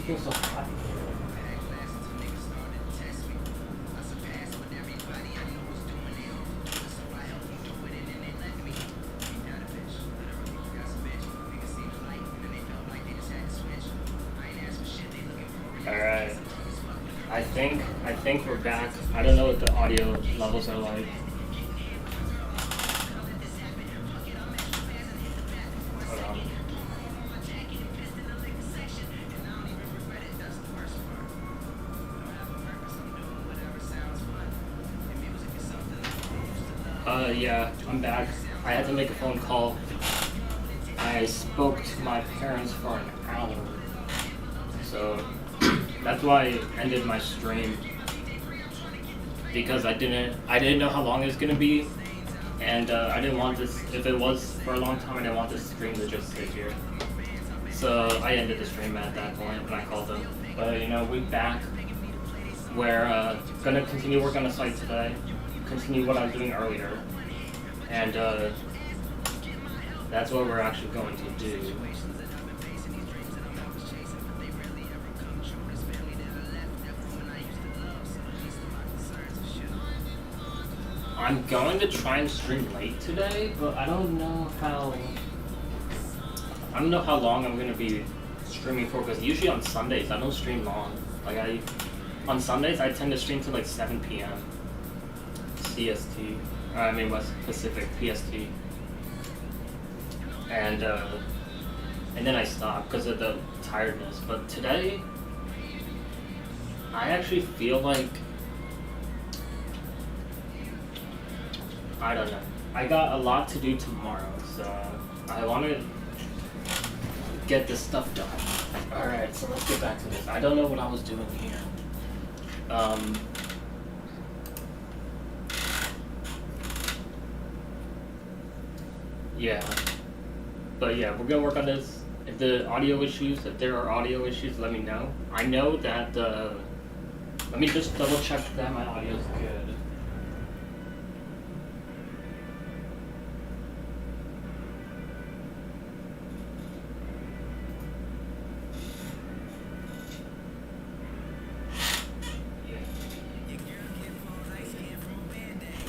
feels so hot. Alright. I think we're back. I don't know what the audio levels are like. Hold on. Yeah, I'm back. I had to make a phone call. I spoke to my parents for an hour. So that's why I ended my stream, because I didn't know how long it was gonna be, and I didn't want this. If it was for a long time, I didn't want this stream to just sit here. So I ended the stream at that point when I called them. But you know, we're back. We're gonna continue work on the site today, continue what I was doing earlier, and that's what we're actually going to do. I'm going to try and stream late today, but I don't know how long I'm gonna be streaming for, because usually on Sundays I don't stream long. Like on Sundays I tend to stream to like 7 p.m. CST. I mean West Pacific PST. And then I stop because of the tiredness. But today I actually feel like, I don't know. I got a lot to do tomorrow, so I want to get this stuff done. Alright, so let's get back to this. I don't know what I was doing here. Yeah. But yeah, we're gonna work on this. If there are audio issues, let me know. I know that, let me just double check that my audio is good.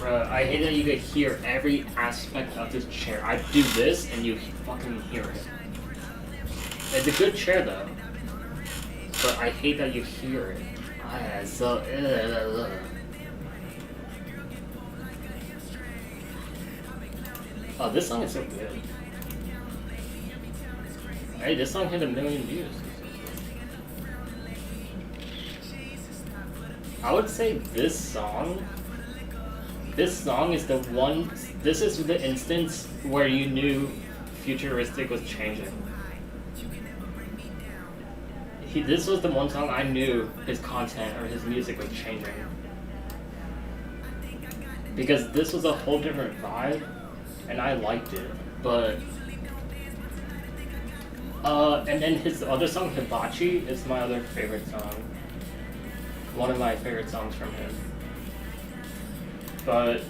I hate that you could hear every aspect of this chair. I do this and you fucking hear it. It's a good chair though, but I hate that you hear it. Oh, this song is so good. Hey, this song hit 1 million views. I would say this song is the one, this is the instance where you knew Futuristic was changing. This was the one song I knew his content or his music was changing. Because this was a whole different vibe, and I liked it, but... and then his other song, Hibachi, is my other favorite song. One of my favorite songs from him. But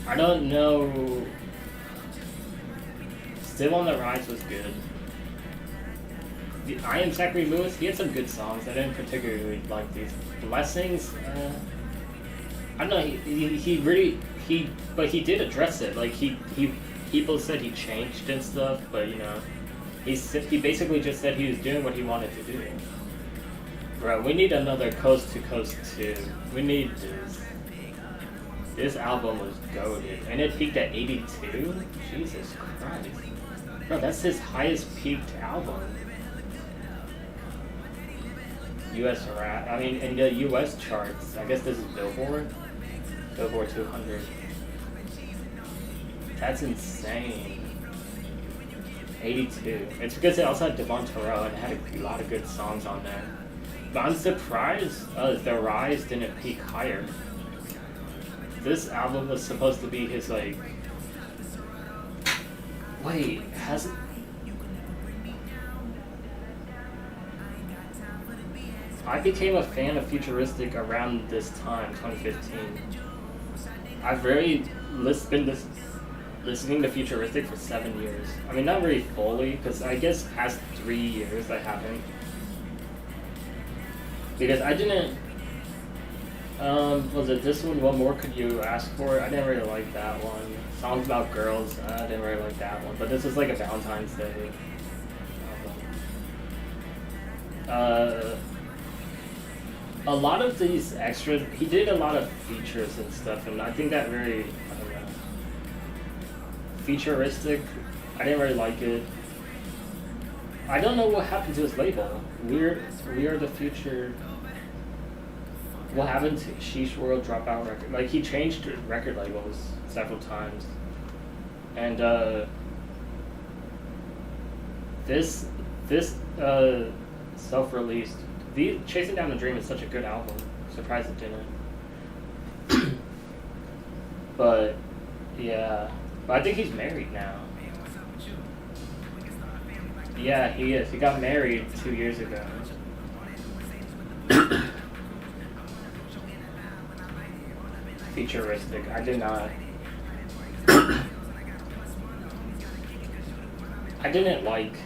I don't know. Still on the Rise was good. I Am Zachary Lewis, he had some good songs. I didn't particularly like these. Blessings, I don't know. But he did address it. Like people said he changed and stuff, but you know, he basically just said he was doing what he wanted to do. Bro, we need another Coast to Coast 2. We need this. This album was goated. And it peaked at 82? Jesus Christ. Bro, that's his highest peaked album. US rap. I mean, in the US charts. I guess this is Billboard? Billboard 200. That's insane. 82. It's because it also had Devon Terrell and it had a lot of good songs on there. But I'm surprised The Rise didn't peak higher. This album was supposed to be his, like... Wait, has it... I became a fan of Futuristic around this time, 2015. I've been listening to Futuristic for 7 years. I mean, not really fully, because I guess past 3 years I haven't. Because I didn't. Was it this one? What more could you ask for? I didn't really like that one. Songs about girls. I didn't really like that one. But this was like a Valentine's Day. A lot of these extras, he did a lot of features and stuff, and I think that very, I don't know, futuristic. I didn't really like it. I don't know what happened to his label. We are the future. What happened to Sheesh World Dropout Record? Like, he changed record labels several times. And, this, self-released, Chasing Down the Dream is such a good album. Surprised it didn't. But, yeah. But I think he's married now. Yeah, he is. He got married 2 years ago. Futuristic. I did not. I didn't like.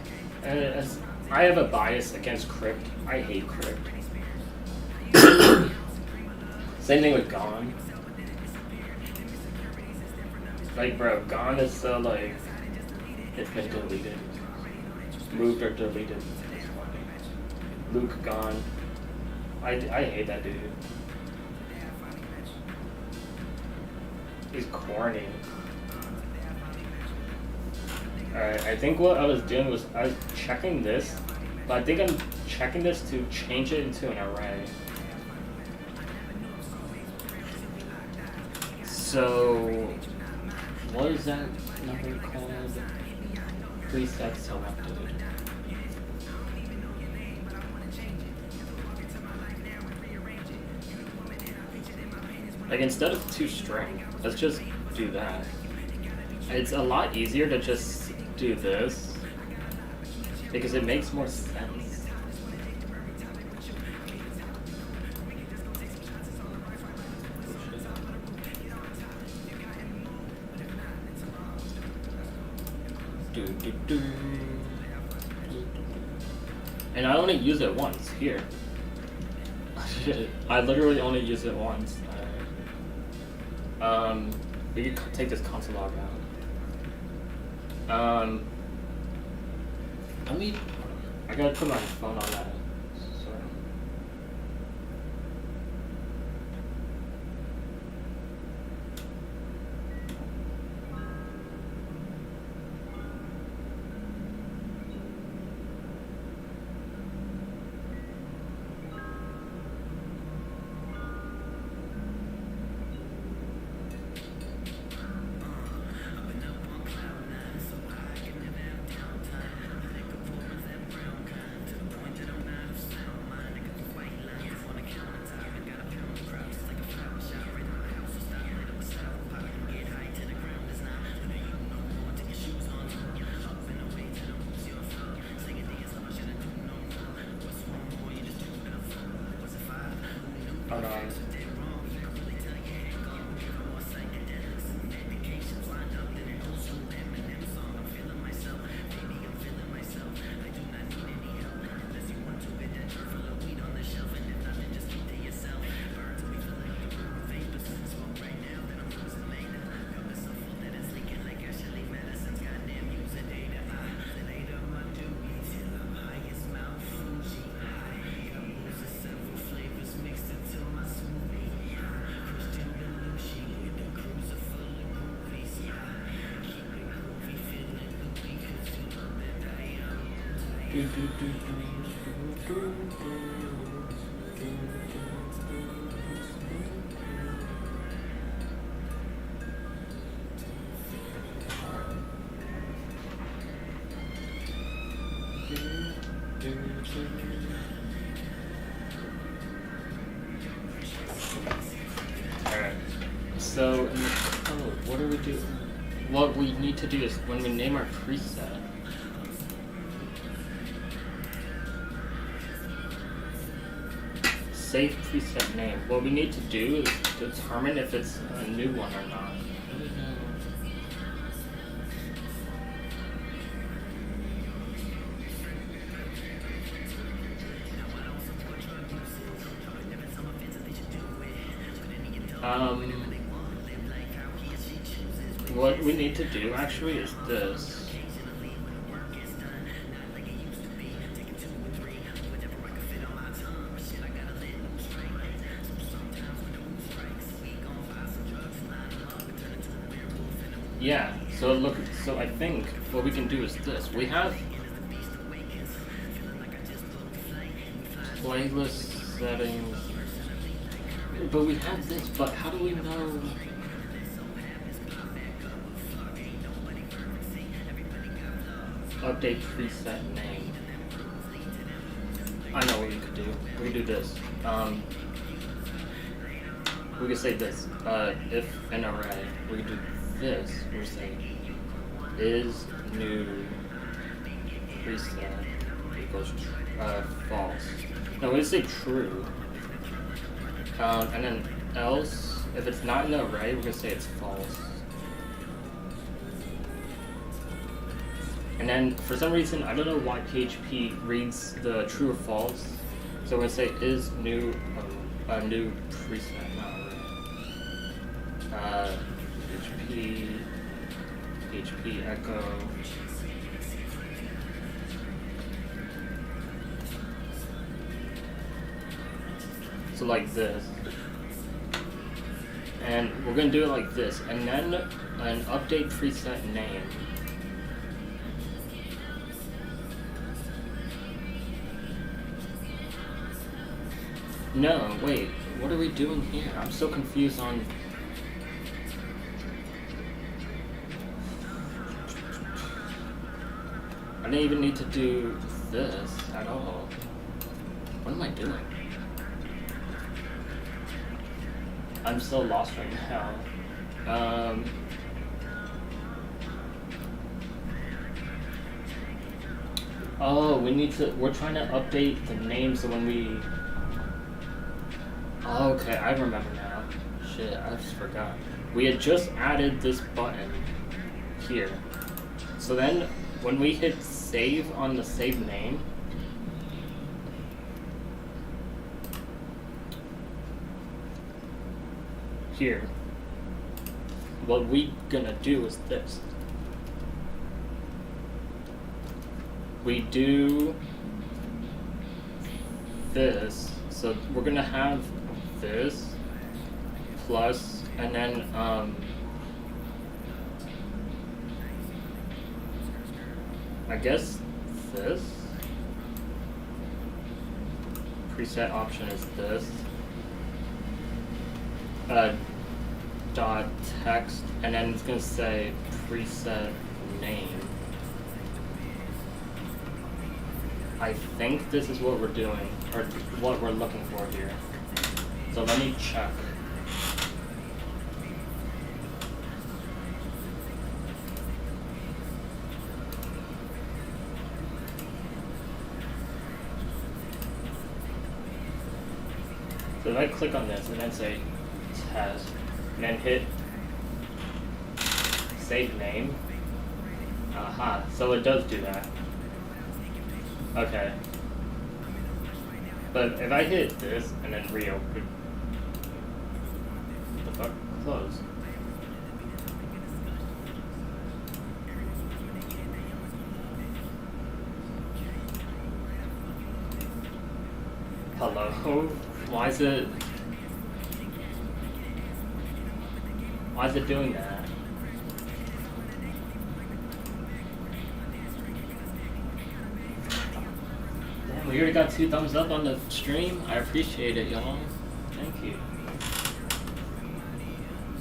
I have a bias against Crypt. I hate Crypt. Same thing with Gone. Like, bro, Gone is so like. It's been deleted. Moved or deleted. Luke Gone. I hate that dude. He's corny. Alright, I think what I was doing was I was checking this, but I think I'm checking this to change it into an array. So, what is that number called? Preset selected. Like, instead of 2 string, let's just do that. It's a lot easier to just do this because it makes more sense. And I only use it once here. I literally only use it once. We can take this console log out. I gotta put my phone on that. Sorry. Alright. So, what do we do? What we need to do is when we name our preset, save preset name. What we need to do is determine if it's a new one or not. What we need to do actually is this. Yeah, so look, so I think what we can do is this. We have playlist settings, but we have this, but how do we know? Update preset name. I know what we could do. We could do this. We could say this. If an array, we could do this. We would say is new preset equals false. No, we would say true. And then else, if it's not an array, we're gonna say it's false. And then for some reason, I don't know why PHP reads the true or false. So we're gonna say is new a new preset, not array. PHP echo. So like this. And we're gonna do it like this. And then an update preset name. No, wait, what are we doing here? I'm so confused on... I didn't even need to do this at all. What am I doing? I'm so lost right now. Oh, we're trying to update the name so when we... Oh, okay, I remember now. Shit, I just forgot. We had just added this button here. So then, when we hit save on the save name, here, what we gonna do is this. We do this, so we're gonna have this plus, and then I guess this preset option is this dot text, and then it's gonna say preset name. I think this is what we're doing, or what we're looking for here. So let me check. So if I click on this and then say test, and then hit save name, aha, so it does do that. Okay. But if I hit this and then reopen, what the fuck? Close. Hello? Why is it doing that? We already got 2 thumbs up on the stream. I appreciate it, y'all. Thank you.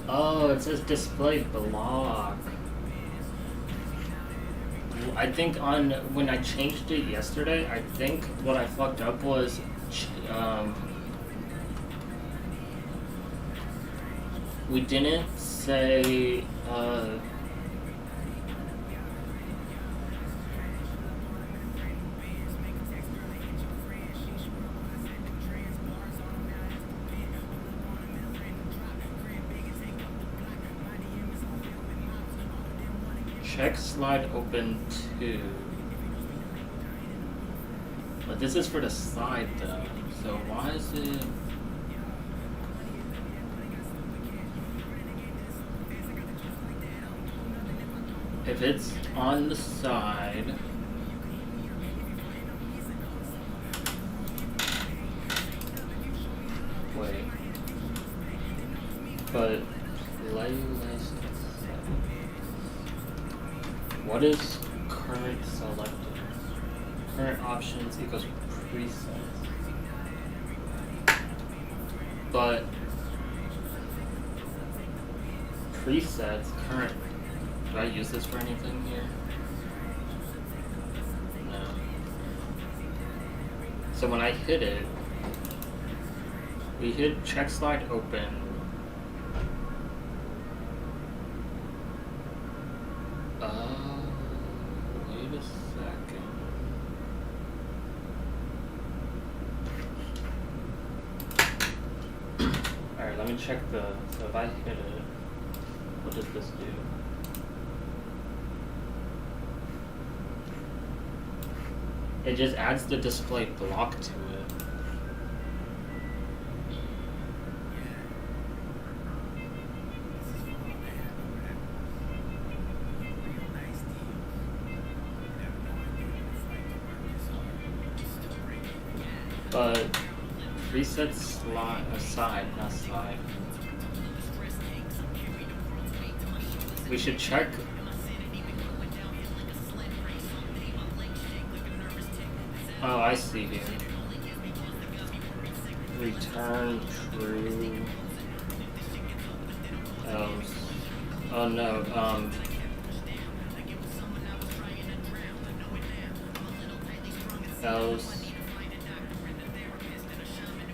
Oh, it says display block. I think when I changed it yesterday, I think what I fucked up was we didn't say check slide open 2. But this is for the side though, so why is it... if it's on the side, wait, but playlist, what is current selected? Current options equals presets. But presets, current, do I use this for anything here? No. So when I hit it, we hit check slide open. Wait a second. Alright, let me check so if I hit it, what does this do? It just adds the display block to it. But preset slide, not slide. We should check. Oh, I see here. Return true. Else. Oh no. Else.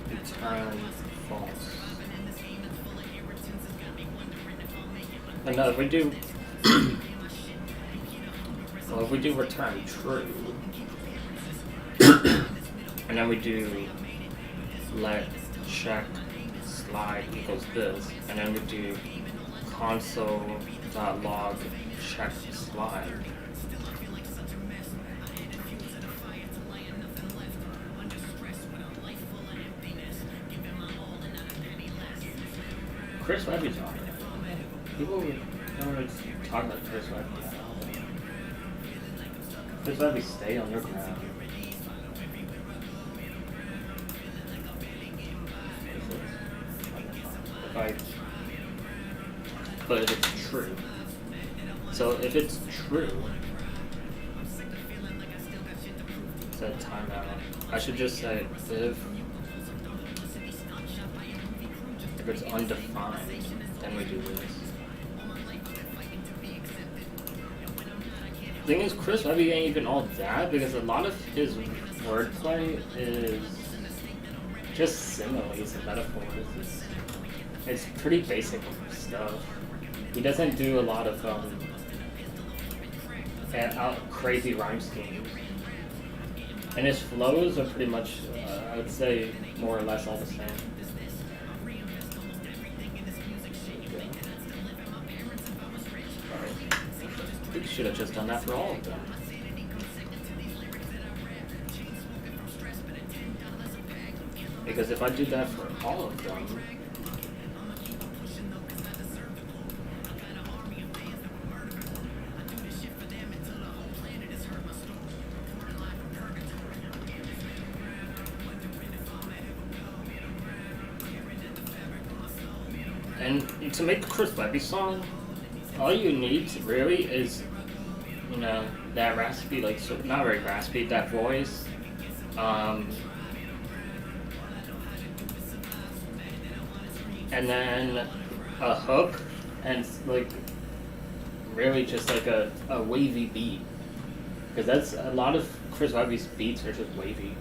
Return false. And no, if we do. Well, if we do return true. And then we do let check slide equals this, and then we do console.log check slide. Chris Webby's on it. People don't really talk about Chris Webby at all. Chris Webby, stay on your ground. But if it's true. So if it's true, set timeout. I should just say if it's undefined, then we do this. The thing is, Chris Webby ain't even all that, because a lot of his wordplay is just similes and metaphors. It's pretty basic stuff. He doesn't do a lot of crazy rhyme schemes. And his flows are pretty much, I would say, more or less all the same. We should have just done that for all of them. Because if I do that for all of them, and to make a Chris Webby song, all you need really is, you know, that raspy, like, so, not very raspy, that voice, and then a hook, and like really just like a wavy beat, because that's a lot of Chris Webby's beats are just wavy.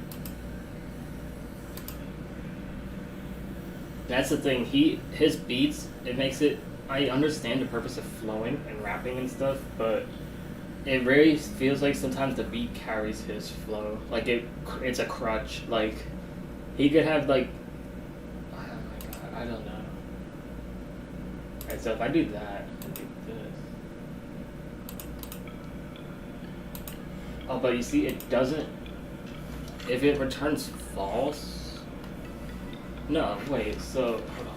That's the thing. His beats, it makes it. I understand the purpose of flowing and rapping and stuff, but it really feels like sometimes the beat carries his flow. Like it's a crutch. Like he could have like, oh my god, I don't know. Alright, so if I do that, I do this. Oh, but you see, it doesn't. If it returns false. No, wait. So hold on.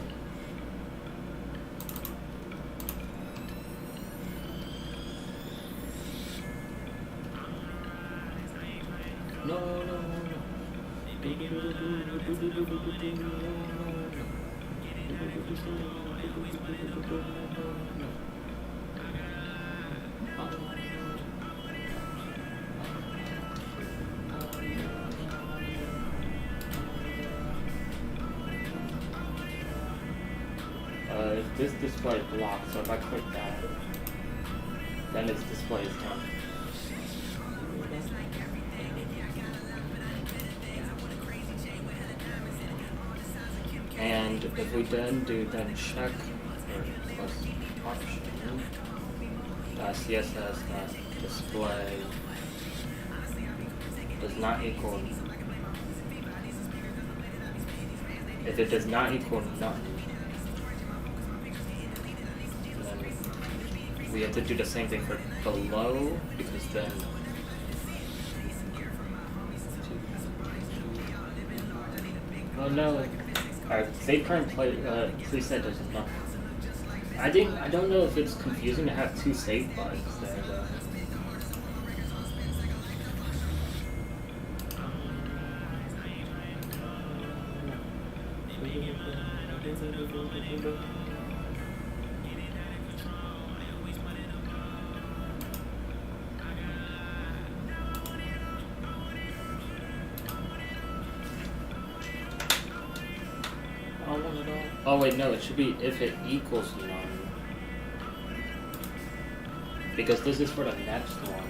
This display is blocked, so if I click that, then its display is done. And if we then do check or plus option CSS display does not equal, if it does not equal none, we have to do the same thing for below, because then oh no, our save current preset does not. I don't know if it's confusing to have two save buttons there though. Oh wait, no, it should be if it equals none. Because this is for the next one.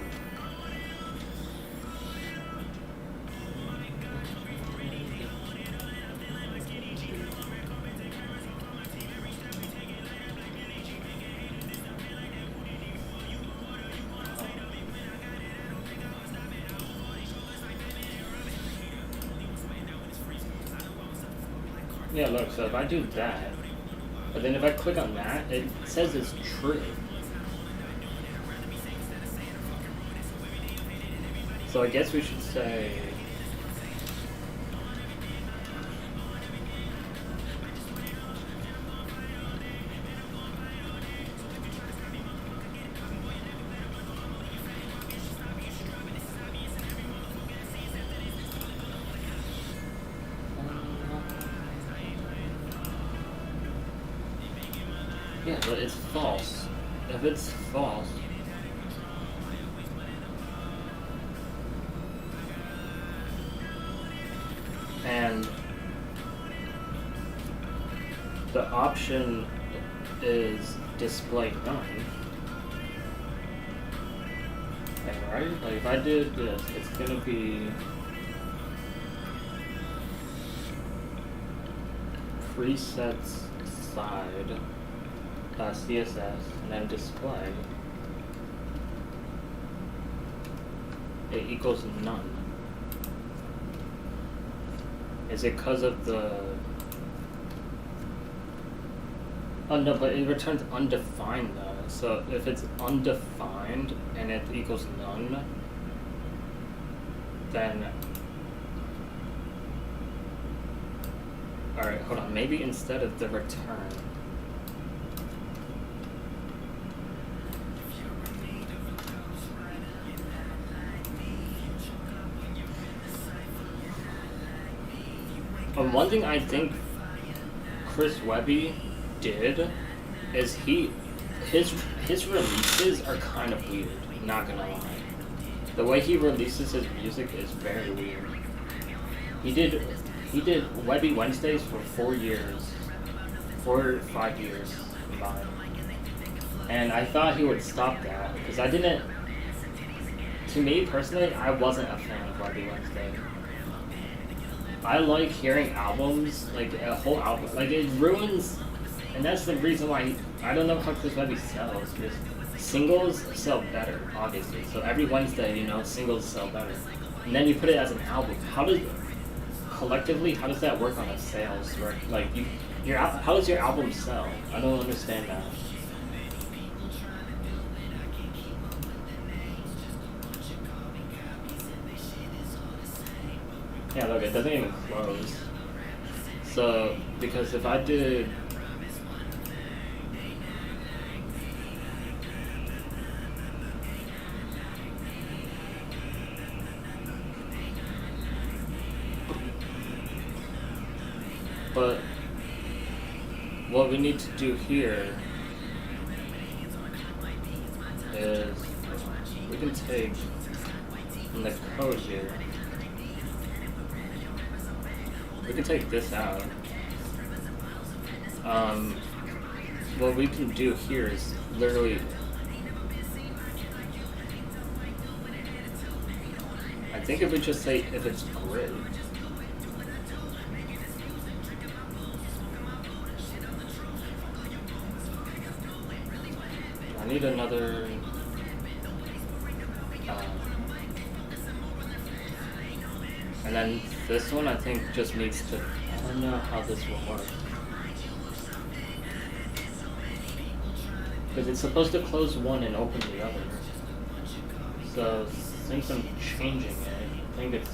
Yeah, look, so if I do that, but then if I click on that, it says it's true. So I guess we should say yeah, but it's false. If it's false, and the option is display none, and right? Like if I did this, it's gonna be presets side. CSS and then display, it equals none. Is it because of the... Oh no, but it returns undefined though. So if it's undefined and it equals none, then... Alright, hold on. Maybe instead of the return, one thing I think Chris Webby did is his releases are kind of weird, not gonna lie. The way he releases his music is very weird. He did Webby Wednesdays for 4 or 5 years combined. And I thought he would stop that, because to me personally, I wasn't a fan of Webby Wednesday. I like hearing albums, like a whole album, like it ruins, and that's the reason why I don't know how Chris Webby sells, because singles sell better, obviously. So every Wednesday, singles sell better. And then you put it as an album. How does that work on a sales? Like how does your album sell? I don't understand that. Yeah, look, it doesn't even close. So, because if I did... what we need to do here is we can take from the code here. We can take this out. What we can do here is literally. I think if we just say if it's grid. I need another. And then this one I think just needs to. I don't know how this will work. Because it's supposed to close one and open the other. So since I'm changing it, I think it's.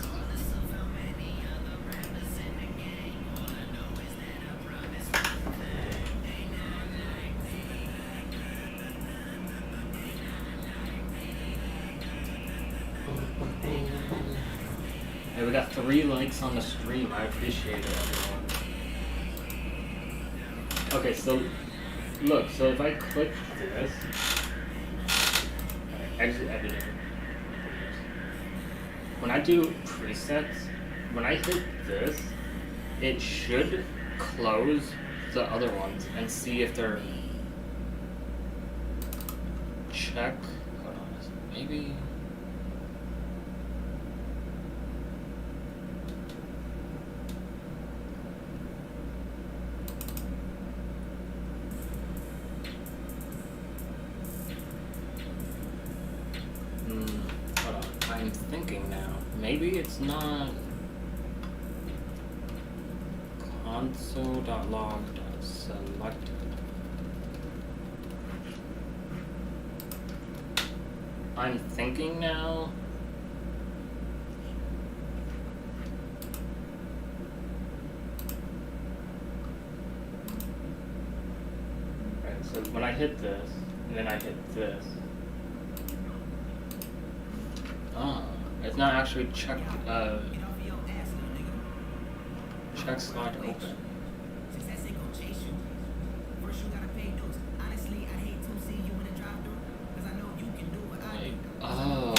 Hey, we got 3 likes on the stream. I appreciate it, everyone. Okay, so look. So if I click this, exit editing. When I do presets, when I hit this, it should close the other ones and see if they're check. Hold on, maybe. Hold on, I'm thinking now. Maybe it's not console.log.selected. I'm thinking now. Right, so when I hit this, and then I hit this. Oh, it's not actually check slide open. Wait, oh.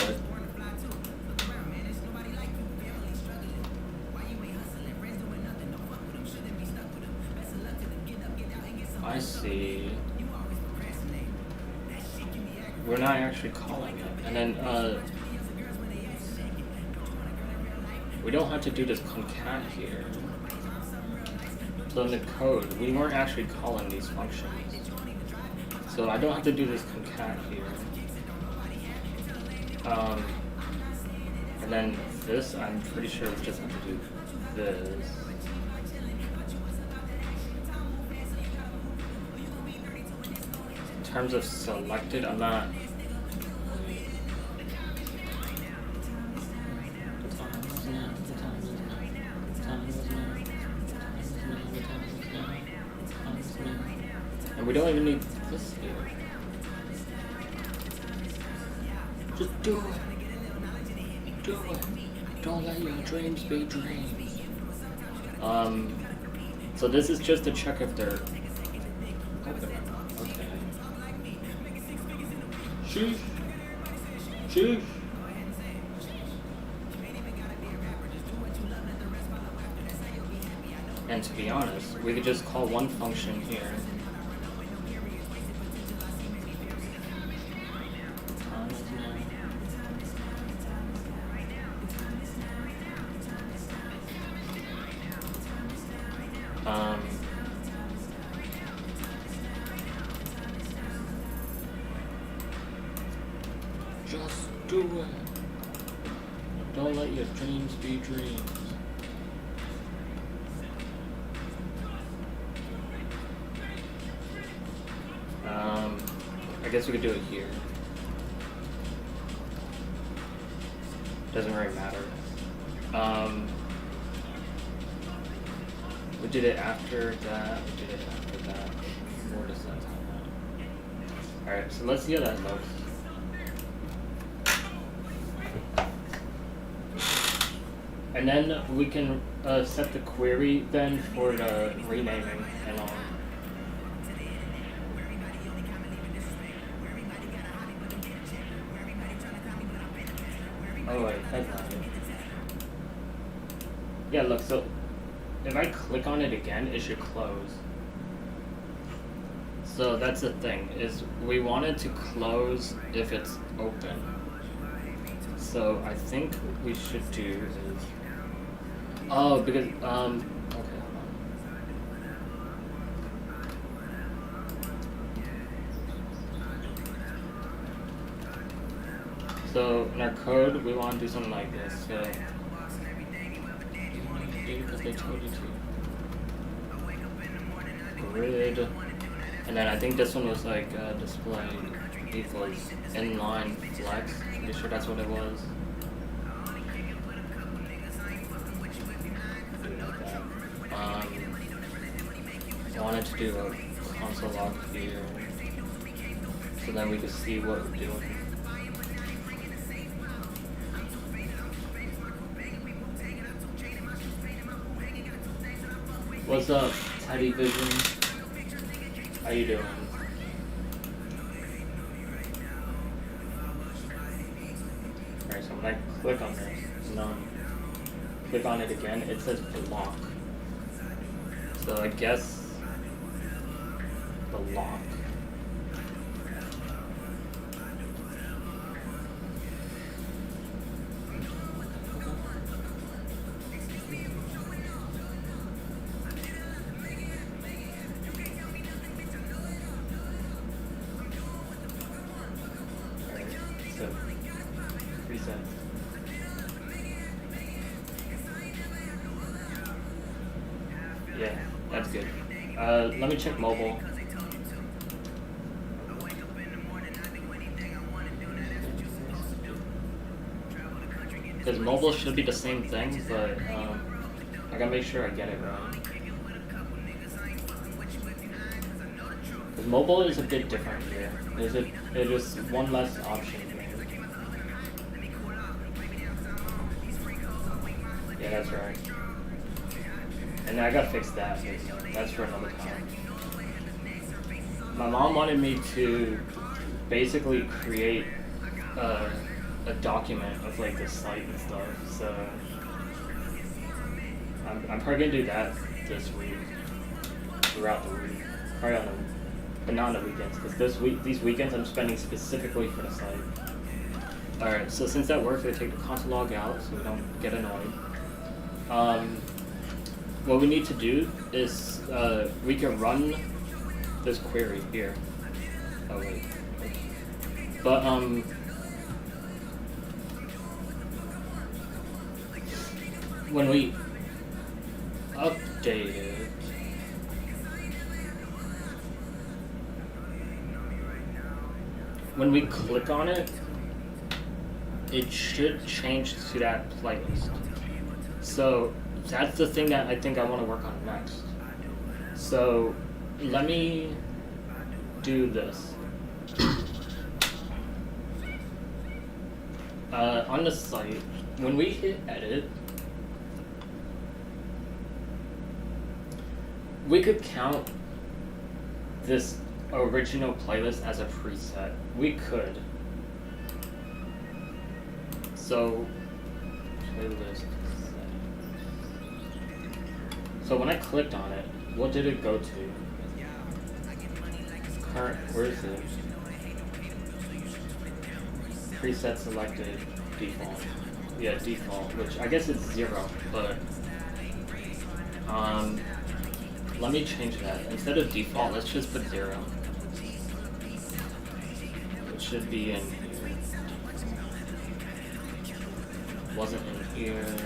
I see. We're not actually calling it. And then, we don't have to do this concat here. So in the code, we weren't actually calling these functions. So I don't have to do this concat here. And then this, I'm pretty sure we just have to do this. In terms of selected, I'm not. And we don't even need this here. Just do it. Do it. Don't let your dreams be dreams. So this is just to check if they're open. Okay. Sheesh. Sheesh. And to be honest, we could just call one function here. Just do it. Don't let your dreams be dreams. I guess we could do it here. Doesn't really matter. We did it after that. We did it after that. More to sense on that. Alright, so let's see how that looks. And then we can set the query then for the renaming and all. Oh wait, that's not it. Yeah, look, so if I click on it again, it should close. So that's the thing, is we want it to close if it's open. So I think what we should do is... Oh, because, okay, hold on. So in our code, we want to do something like this. So, because they told you to. Grid. And then I think this one was like display equals inline flex. Pretty sure that's what it was. I wanted to do a console log here, so then we could see what we're doing. What's up, Teddy Vision? How you doing? Alright, so when I click on this, click on it again, it says block. So I guess the lock. Yeah, that's good. Let me check mobile. Because mobile should be the same thing, but I gotta make sure I get it right. Because mobile is a bit different here. It is one less option here. Yeah, that's right. And I gotta fix that. That's for another time. My mom wanted me to basically create a document of like the site and stuff. So I'm probably gonna do that this week, throughout the week, probably on the, but not on the weekends, because these weekends I'm spending specifically for the site. All right. So since that works, I take the console log out so we don't get annoyed. What we need to do is we can run this query here. Oh wait, but when we update it, when we click on it, it should change to that playlist. So that's the thing that I think I want to work on next. So let me do this. On the site, when we hit edit, we could count this original playlist as a preset. We could. So, playlist. So when I clicked on it, what did it go to? Current, where is it? Preset selected, default. Yeah, default, which I guess it's 0, but let me change that. Instead of default, let's just put 0. It should be in here. Wasn't in here.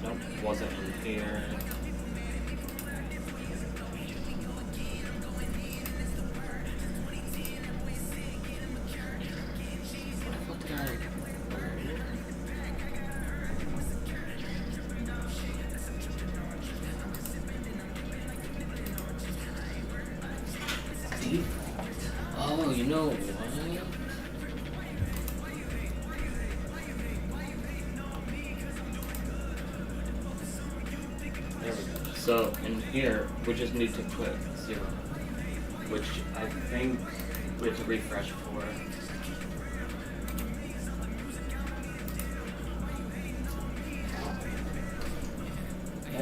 Nope, wasn't in here. What the fuck did I... Oh, you know what? There we go. So in here, we just need to put 0, which I think we have to refresh for.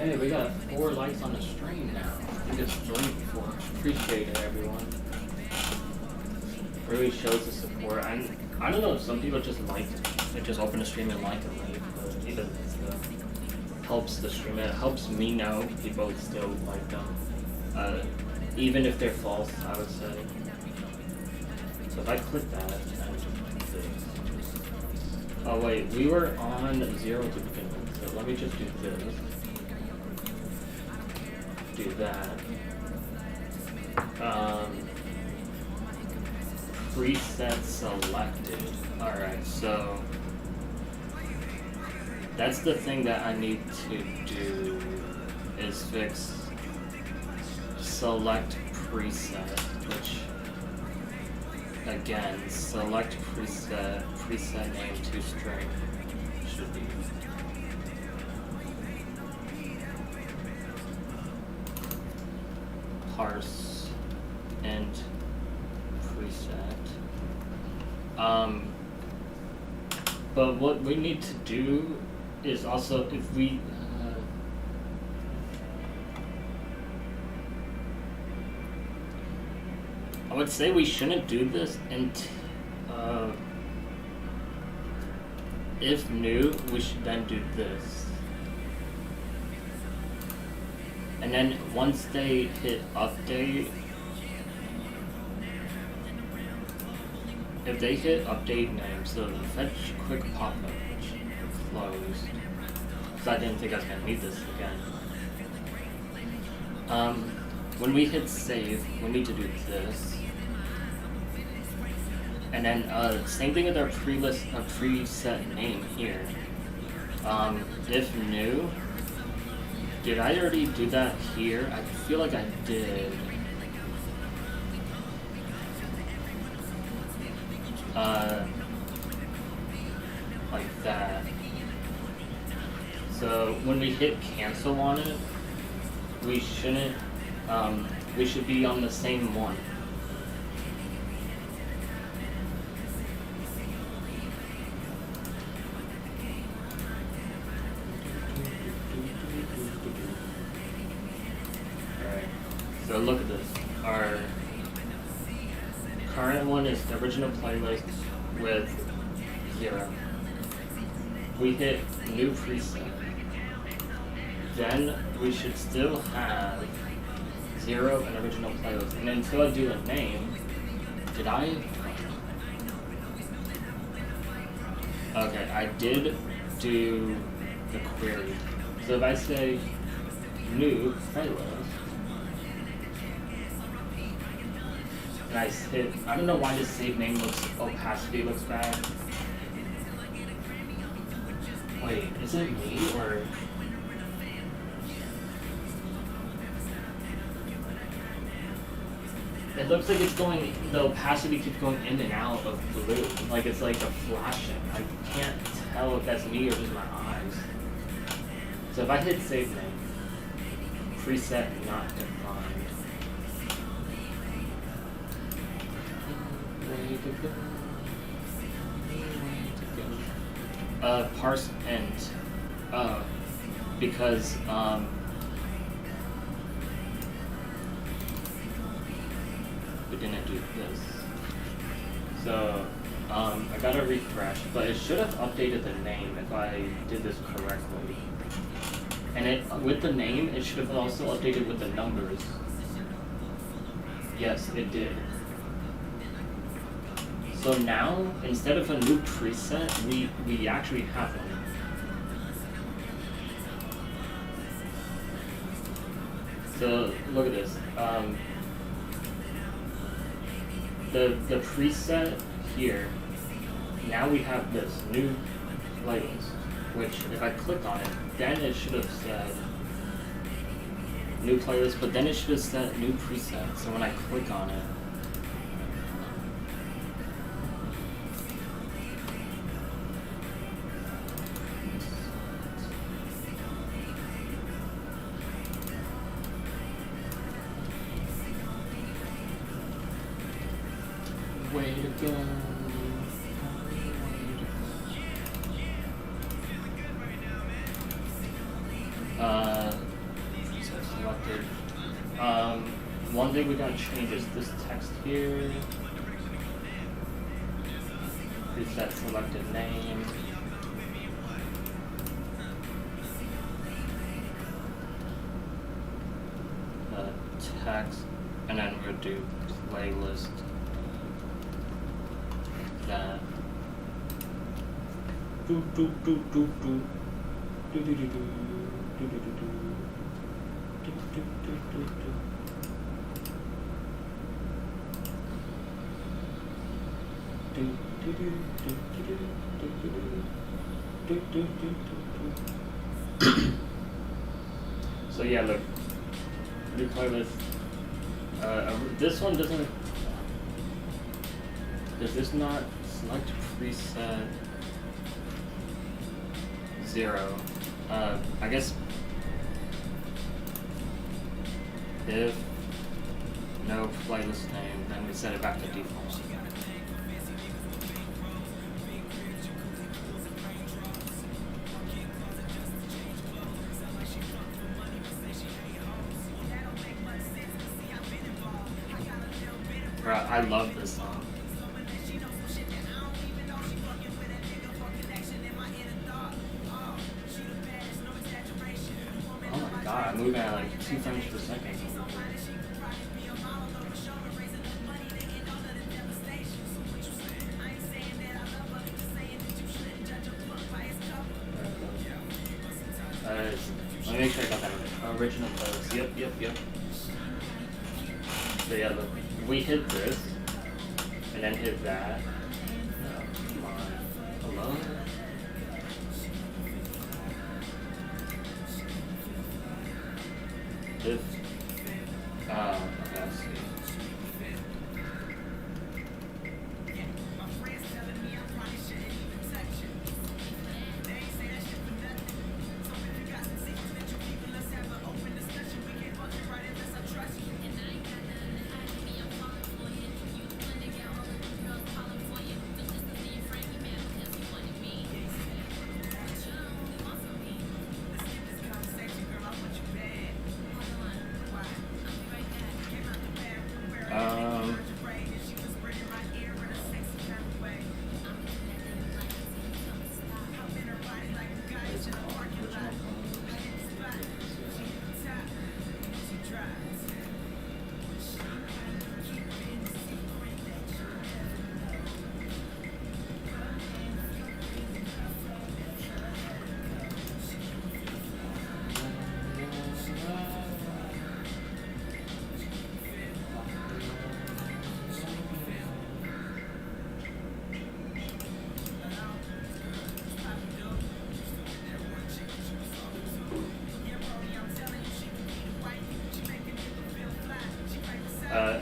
Hey, we got 4 likes on the stream now. I think it's 3 before. Appreciate it, everyone. Really shows the support. I don't know if some people just like it, just open the stream and like and leave, but either helps the stream. It helps me know people still like them, even if they're false. I would say. So if I click that, oh wait, we were on 0 to begin with, so let me just do this. Do that. Preset selected. Alright, so that's the thing that I need to do is fix select preset, which again, select preset name to string should be parse and preset. But what we need to do is also if we I would say we shouldn't do this until if new, we should then do this. And then once they hit update, if they hit update name, so the fetch quick pop-up, which closed, because I didn't think I was going to need this again. When we hit save, we need to do this. And then same thing with our preset name here. If new, did I already do that here? I feel like I did. Like that. So when we hit cancel on it, we shouldn't, we should be on the same one. Alright, so look at this. Our current one is the original playlist with 0. We hit new preset. Then we should still have 0 and original playlist. And until I do a name, did I? Okay, I did do the query. So if I say new playlist, and I hit, I don't know why this save name opacity looks bad. Wait, is it me or? It looks like it's going, the opacity keeps going in and out of blue. Like it's like a flashing. I can't tell if that's me or just my eyes. So if I hit save name, preset not defined. Parse end. Because we didn't do this. So I gotta refresh, but it should have updated the name if I did this correctly. And it with the name, it should have also updated with the numbers. Yes, it did. So now, instead of a new preset, we actually have one. So look at this. The preset here. Now we have this new playlist, which if I click on it, then it should have said new playlist, but then it should have said new preset. So when I click on it. Way to go. one thing we gotta change is this text here. Is that selected name? Text, and then we'll do playlist. That. Do do do do do. Do do do do. Do do do do. Do do do do do. Do do do do do do do do do do. So yeah, look. New playlist. This one doesn't. Does this not select preset 0? I guess if no playlist name, then we set it back to default. I love this song. Oh my god, I'm moving at like 2 frames per second. Let me make sure I got that right. Original post. Yep. So yeah, look. We hit this, and then hit that. Oh, come on. Hello? If, okay, let's see.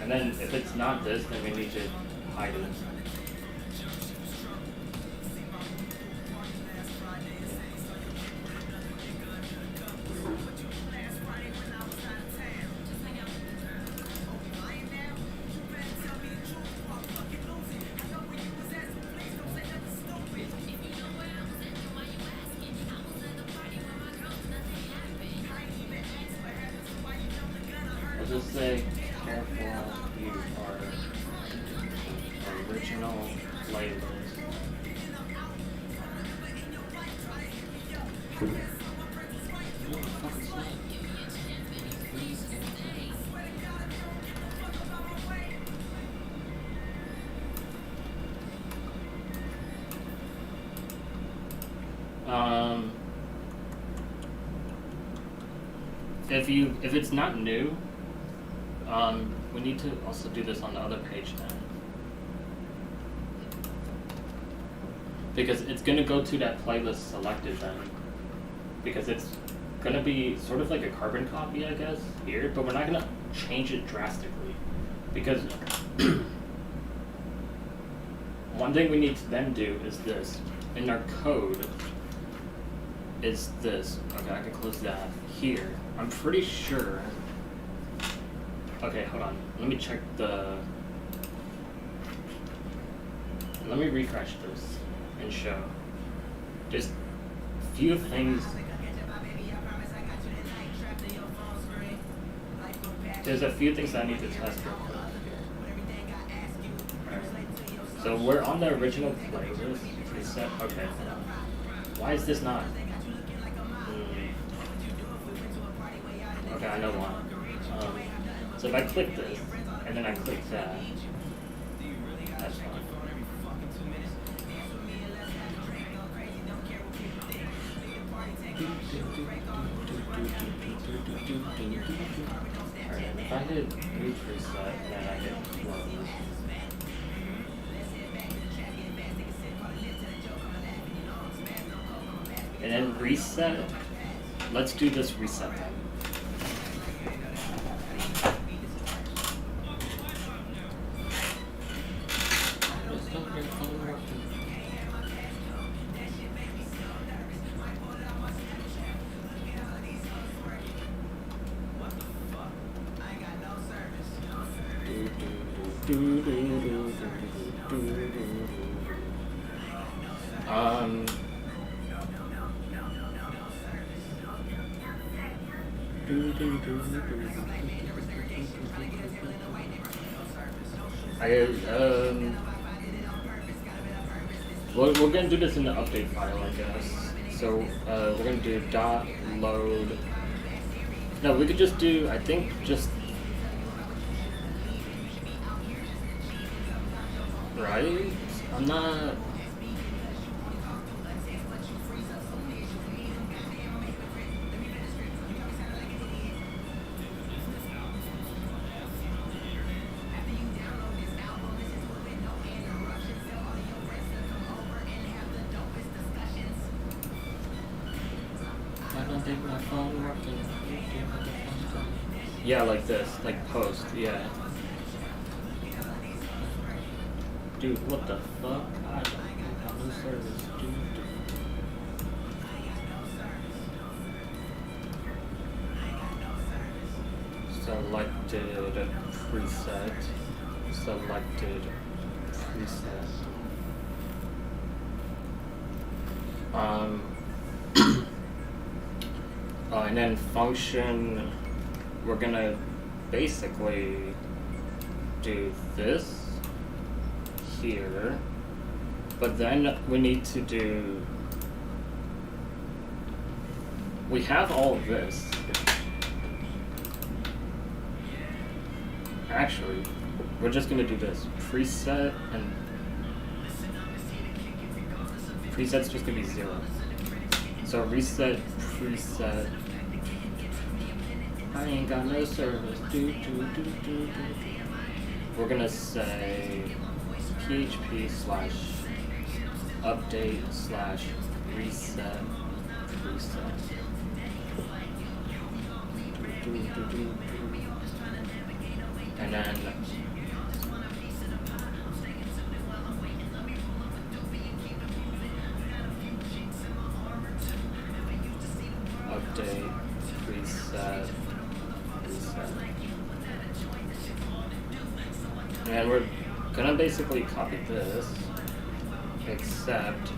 And then if it's not this, then we need to hide it. I'll just say, careful, you are original playlist. If it's not new, we need to also do this on the other page then. Because it's gonna go to that playlist selected then. Because it's gonna be sort of like a carbon copy, I guess, here, but we're not gonna change it drastically. Because one thing we need to then do is this. In our code is this. Okay, I can close that here. I'm pretty sure. Okay, hold on. Let me check the. Let me refresh this and show. Just a few things. there's a few things that I need to test real quick. Alright. So we're on the original playlist. Reset. Okay. Why is this not? Okay, I know why. So if I click this, and then I click that, that's fine. Alright, if I hit move reset, and then I hit close. And then reset. Let's do this reset then. We're gonna do this in the update file, I guess. So we're gonna do dot load. No, we could just do. I think just right. I'm not. Yeah, like this, like post, yeah. Dude, what the fuck? I don't have no service, dude. Selected preset. Selected preset. And then function, we're gonna basically do this here, but then we need to do, we have all of this. Actually, we're just gonna do this, preset, and preset's just gonna be 0. So reset, preset. I ain't got no service. We're gonna say php/update/reset preset. And then update preset. And we're gonna basically copy this, except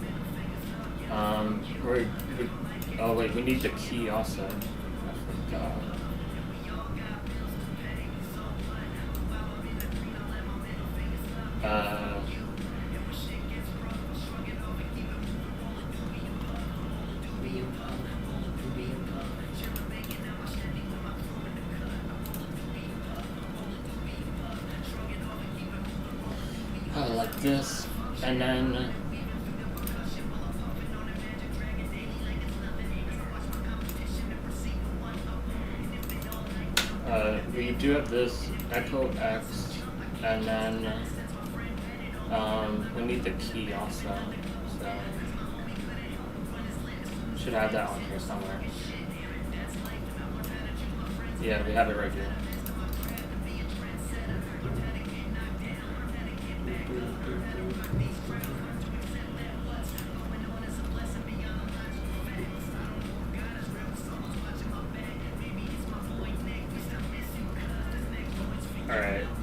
oh wait, we need the key also. I forgot. Like this, and then we do have this echo X, and then we need the key also, so should have that on here somewhere. Yeah, we have it right here.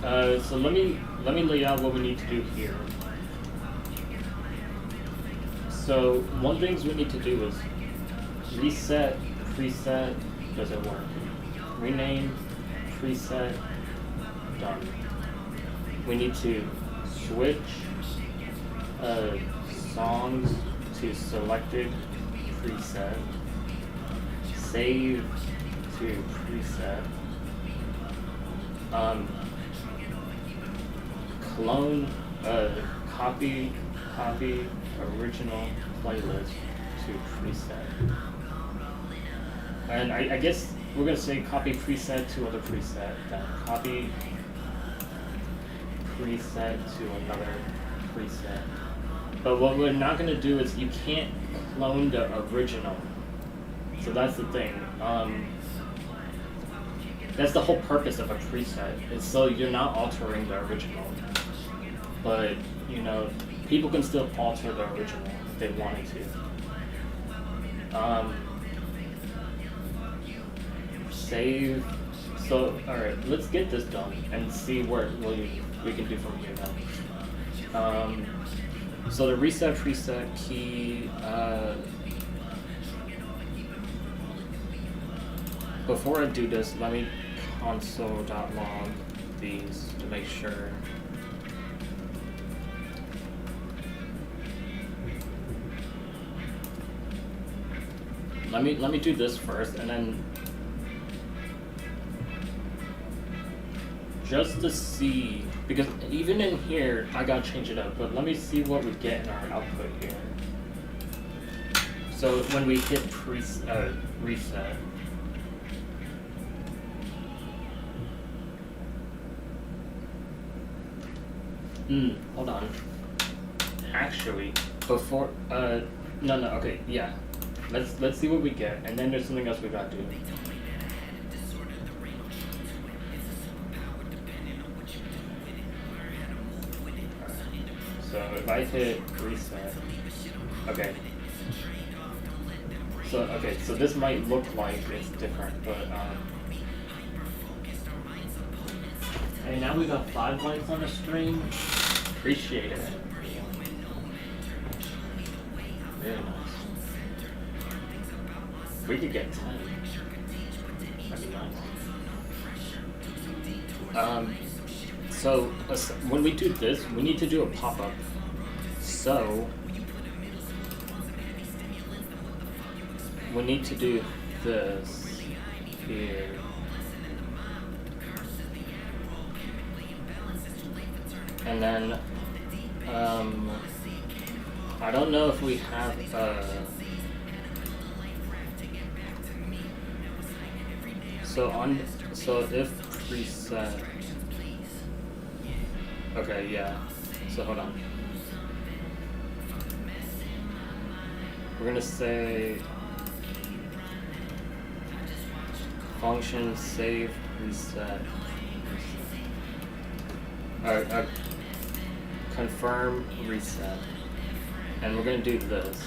Alright, so let me lay out what we need to do here. So one thing we need to do is reset, preset, doesn't work. Rename, preset, done. We need to switch songs to selected preset, save to preset, clone, copy original playlist to preset. And I guess we're gonna say copy preset to other preset, then copy preset to another preset. But what we're not gonna do is you can't clone the original. So that's the thing. That's the whole purpose of a preset. Is so you're not altering the original. But you know, people can still alter the original if they wanted to. Save. So alright, let's get this done and see what we can do from here now. So the reset preset key. Before I do this, let me console.log these to make sure. Let me do this first, and then just to see, because even in here I gotta change it up. But let me see what we get in our output here. So when we hit reset. Hold on. Actually, before no, okay, yeah. Let's see what we get, and then there's something else we gotta do. So if I hit reset, okay. So this might look like it's different, but hey, now we got 5 likes on the stream. Appreciate it. Very nice. We could get 10. That'd be nice. So when we do this, we need to do a pop-up. So we need to do this here. And then I don't know if we have so if preset. Okay, yeah. So hold on. We're gonna say function save reset. Confirm reset. And we're gonna do this.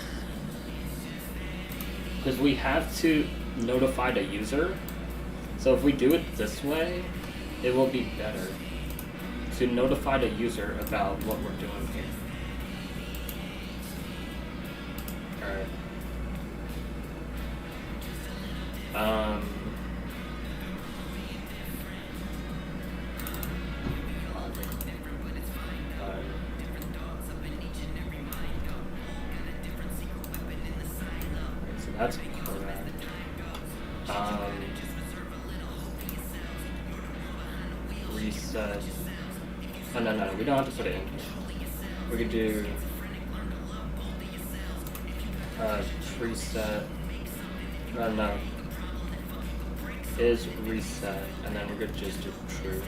Because we have to notify the user. So if we do it this way, it will be better to notify the user about what we're doing here. Alright. So that's correct. Reset. Oh, no, we don't have to put it in. We could do preset. No. Is reset, and then we're gonna just do true.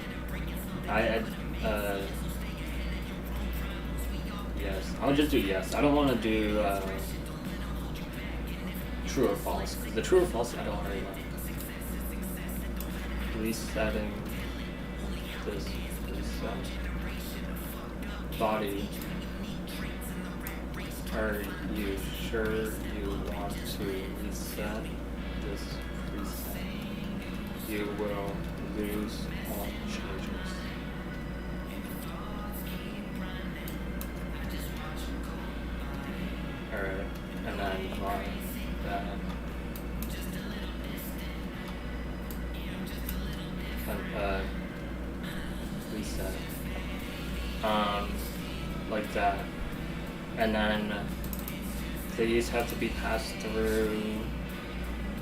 Yes. I'll just do yes. I don't want to do true or false. The true or false I don't really like. Resetting this reset. Body. Are you sure you want to reset this reset? You will lose all changes. Alright, and then apply that. And like that. And then these have to be passed through,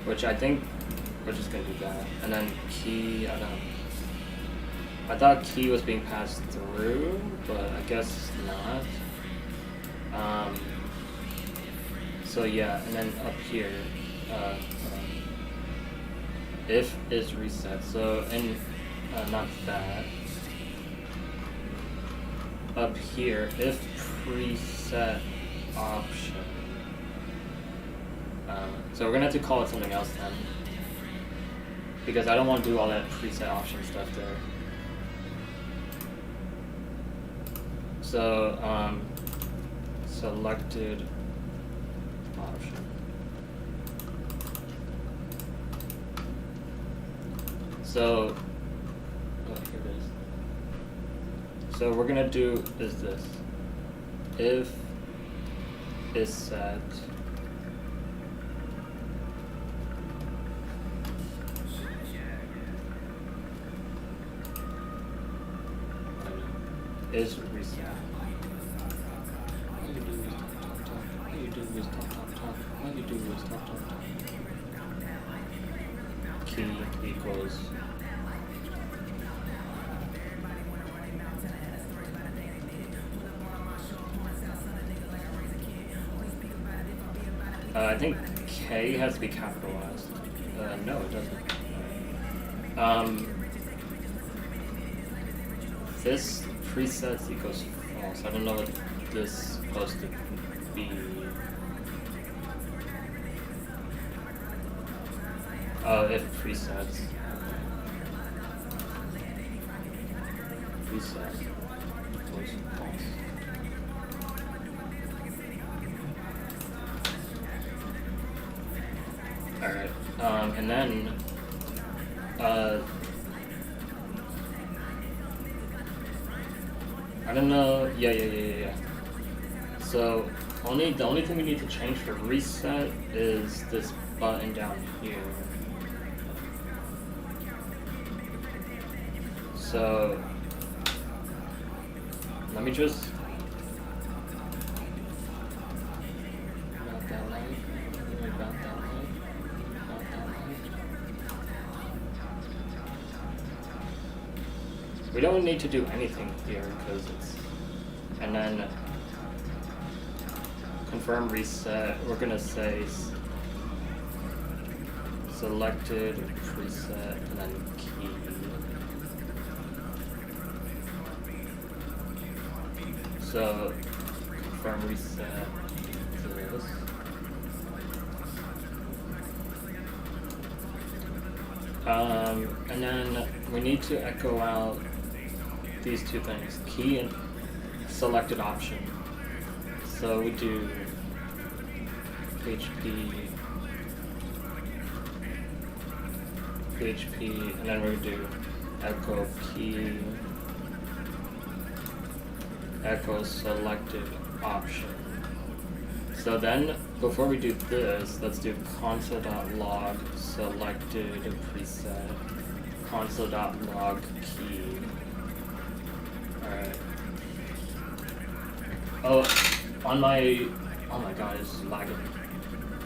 which I think we're just gonna do that. And then key, I thought key was being passed through, but I guess not. So yeah, and then up here, if is reset. So, and not that. Up here, if preset option. So we're gonna have to call it something else then, because I don't want to do all that preset option stuff there. So selected option. So here it is. So we're gonna do is this. If is set is reset. All you do is talk. All you do is talk. All you do is talk. Key equals I think K has to be capitalized. No, it doesn't. This presets equals false. I don't know what this is supposed to be. Oh, if presets. Preset equals false. Alright, and then, I don't know, yeah. So, the only thing we need to change for reset is this button down here. So, let me just, we don't need to do anything here because it's, and then confirm reset, we're gonna say selected preset and then key. So confirm reset to this. And then we need to echo out these two things, key and selected option. So we do PHP, and then we do echo key, echo selected option. So then, before we do this, let's do console.log selected preset, console.log key. Alright. Oh my god, it's lagging.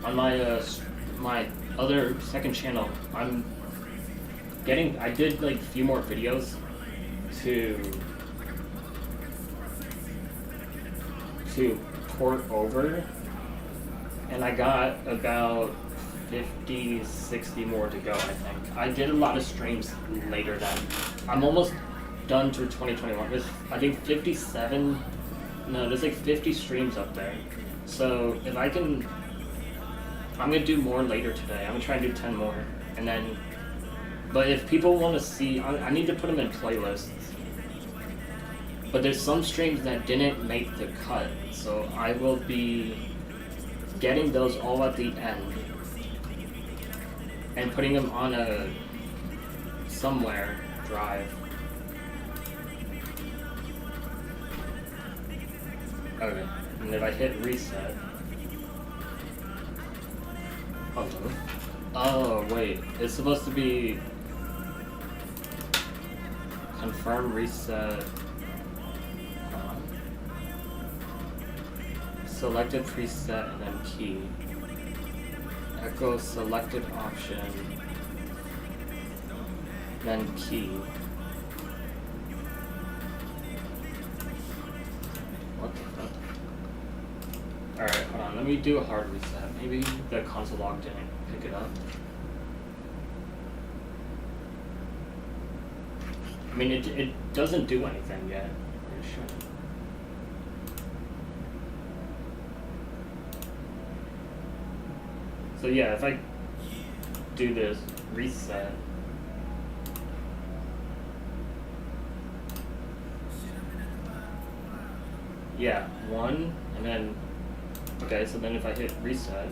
On my other second channel, I did like a few more videos to port over, and I got about 50, 60 more to go, I think. I did a lot of streams later then. I'm almost done through 2021. There's, I think, 57, no, there's like 50 streams up there. So if I can, I'm gonna do more later today. I'm gonna try and do 10 more. And then, but if people want to see, I need to put them in playlists. But there's some streams that didn't make the cut. So I will be getting those all at the end and putting them on a somewhere drive. Okay, and if I hit reset, oh wait, it's supposed to be confirm reset. selected preset and then key. Echo selected option, then key. What the fuck? Alright, hold on, let me do a hard reset. Maybe the console log didn't pick it up. I mean, it doesn't do anything yet. It shouldn't. So yeah, if I do this reset, yeah, 1, and then, okay, so then if I hit reset,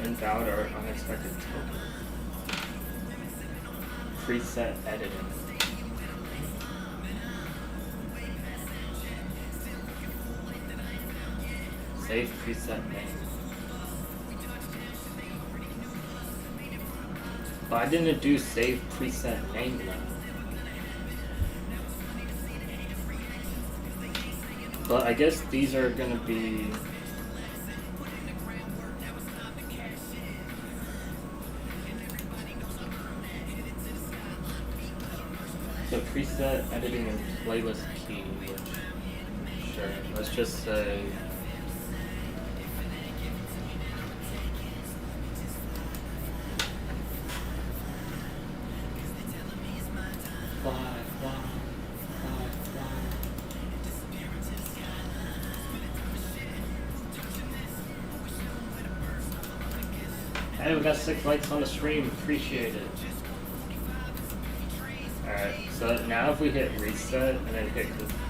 invalid or unexpected token. Preset editing. Save preset name. But I didn't do save preset name though. But I guess these are gonna be the preset editing and playlist key, which, sure, let's just say Hey, we got 6 likes on the stream, appreciate it. Alright, so now if we hit reset and then hit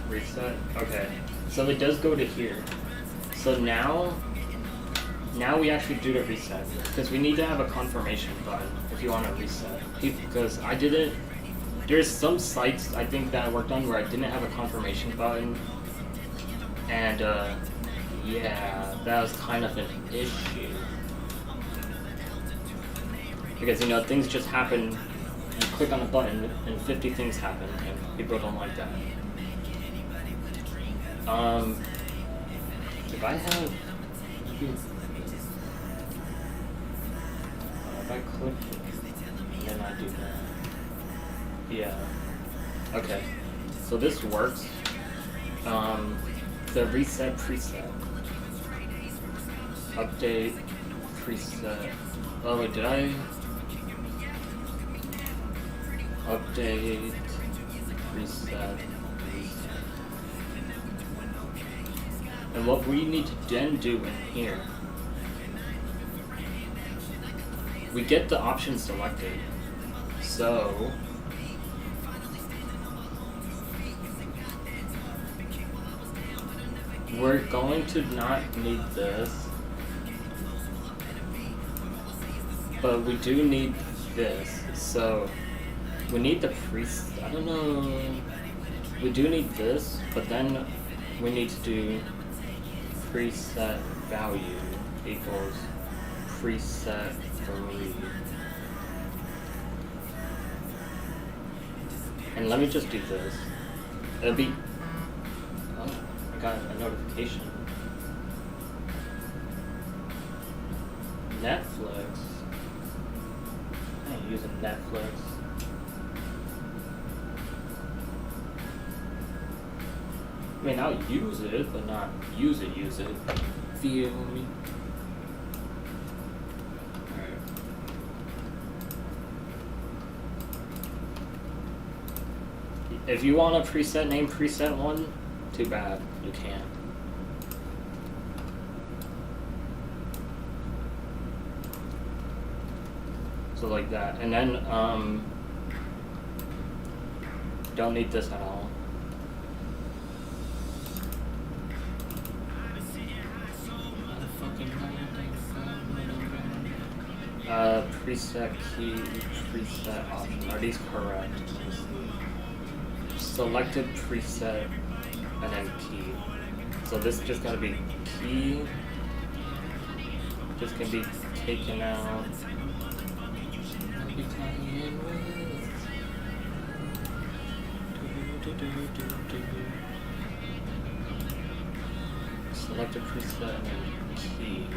reset, okay. So it does go to here. So now we actually do the reset, because we need to have a confirmation button if you want to reset. Because I didn't, there's some sites I think that I worked on where I didn't have a confirmation button. And yeah, that was kind of an issue. Because, you know, things just happen, you click on a button and 50 things happen, and people don't like that. If I have, if I click it, then I do that. Yeah. Okay. So this works. The reset preset. Update preset. Oh wait, did I? Update, reset. And what we need to then do in here, we get the option selected. So we're going to not need this, but we do need this. So we need the preset. I don't know. We do need this, but then we need to do preset value equals preset read. And let me just do this. It'll be. Oh, I got a notification. Netflix. I'm using Netflix. I mean, I'll use it, but not use it. Feel me? Alright. If you want a preset name, preset one, too bad, you can't. So like that, and then, don't need this at all. Preset key, preset option. Are these correct? Selected preset and then key. So this is just gonna be key. This can be taken out. Select a preset and then key.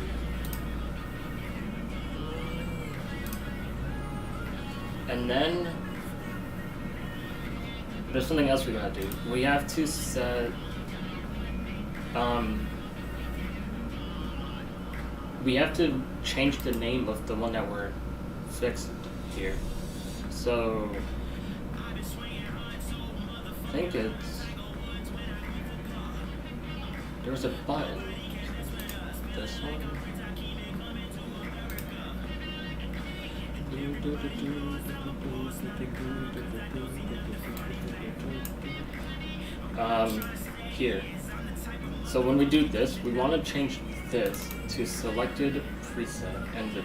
And then there's something else we gotta do. We have to set we have to change the name of the one that we're fixed here. So I think it's there's a button. This one. Here. So when we do this, we want to change this to selected preset, and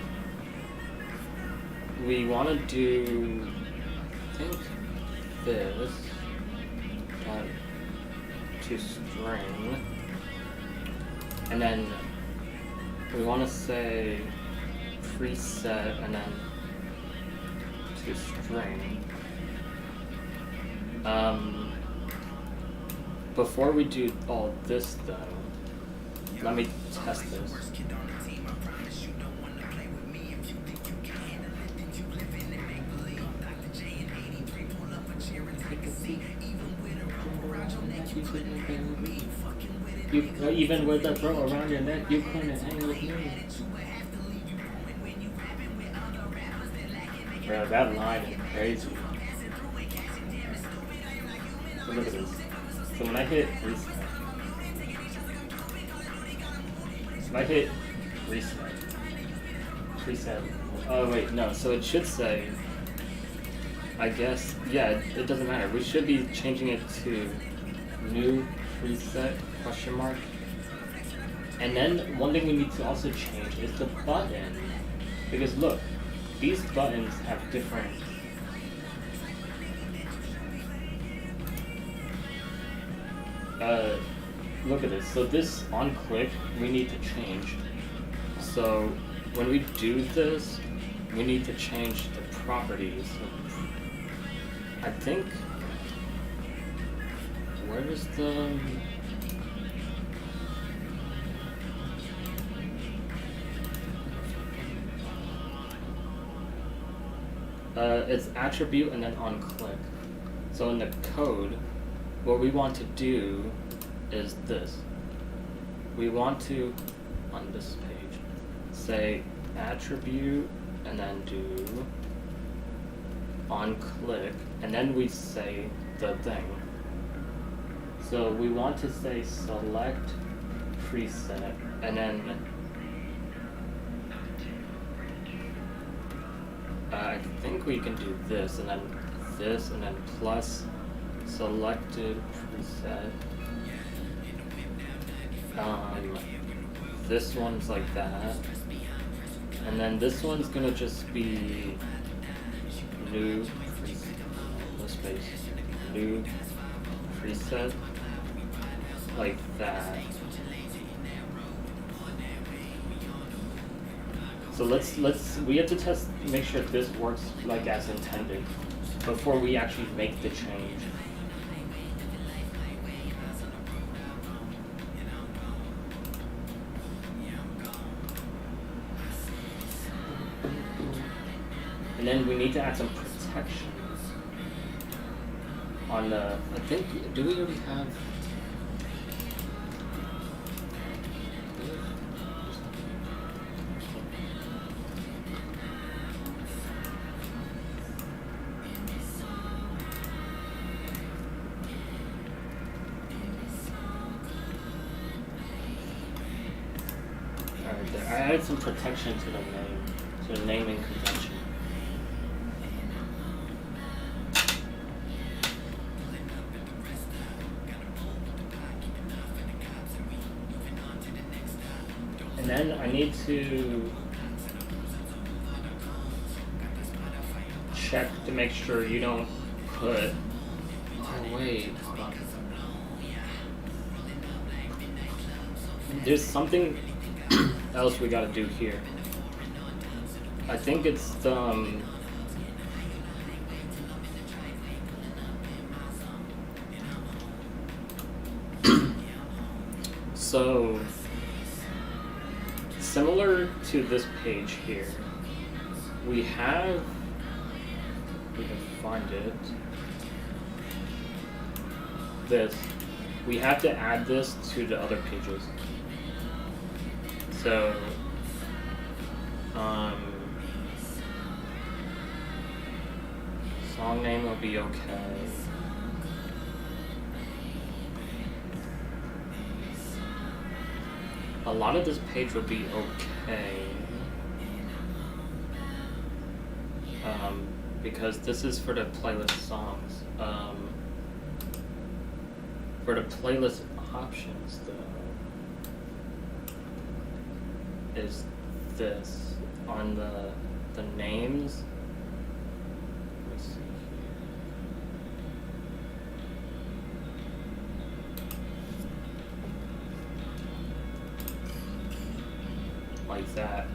we want to do, I think, this to string, and then we want to say preset and then to string. Before we do all this though, let me test this. Even with a throw around your neck, you couldn't hang with me. Bro, that line is crazy. So look at this. So when I hit reset, oh wait, no, so it should say, I guess, yeah, it doesn't matter. We should be changing it to new preset, question mark. And then one thing we need to also change is the button. Because look, these buttons have different look at this. So this on click we need to change. So when we do this, we need to change the properties. I think where is the it's attribute and then on click. So in the code, what we want to do is this. We want to, on this page, say attribute and then do on click, and then we say the thing. So we want to say select preset, and then I think we can do this, and then this, and then plus selected preset. This one's like that, and then this one's gonna just be new preset, no space, new preset, like that. So we have to test, make sure this works like as intended before we actually make the change. And then we need to add some protections on the, I think, do we already have? Alright, there. I added some protection to the name, to the naming convention. And then I need to check to make sure you don't put, oh wait, hold on. There's something else we gotta do here. I think it's the, So, similar to this page here, we can find it, we have to add this to the other pages. So, song name will be okay. A lot of this page will be okay. Because this is for the playlist songs. For the playlist options, though, is this on the names. Let me see here. Like that.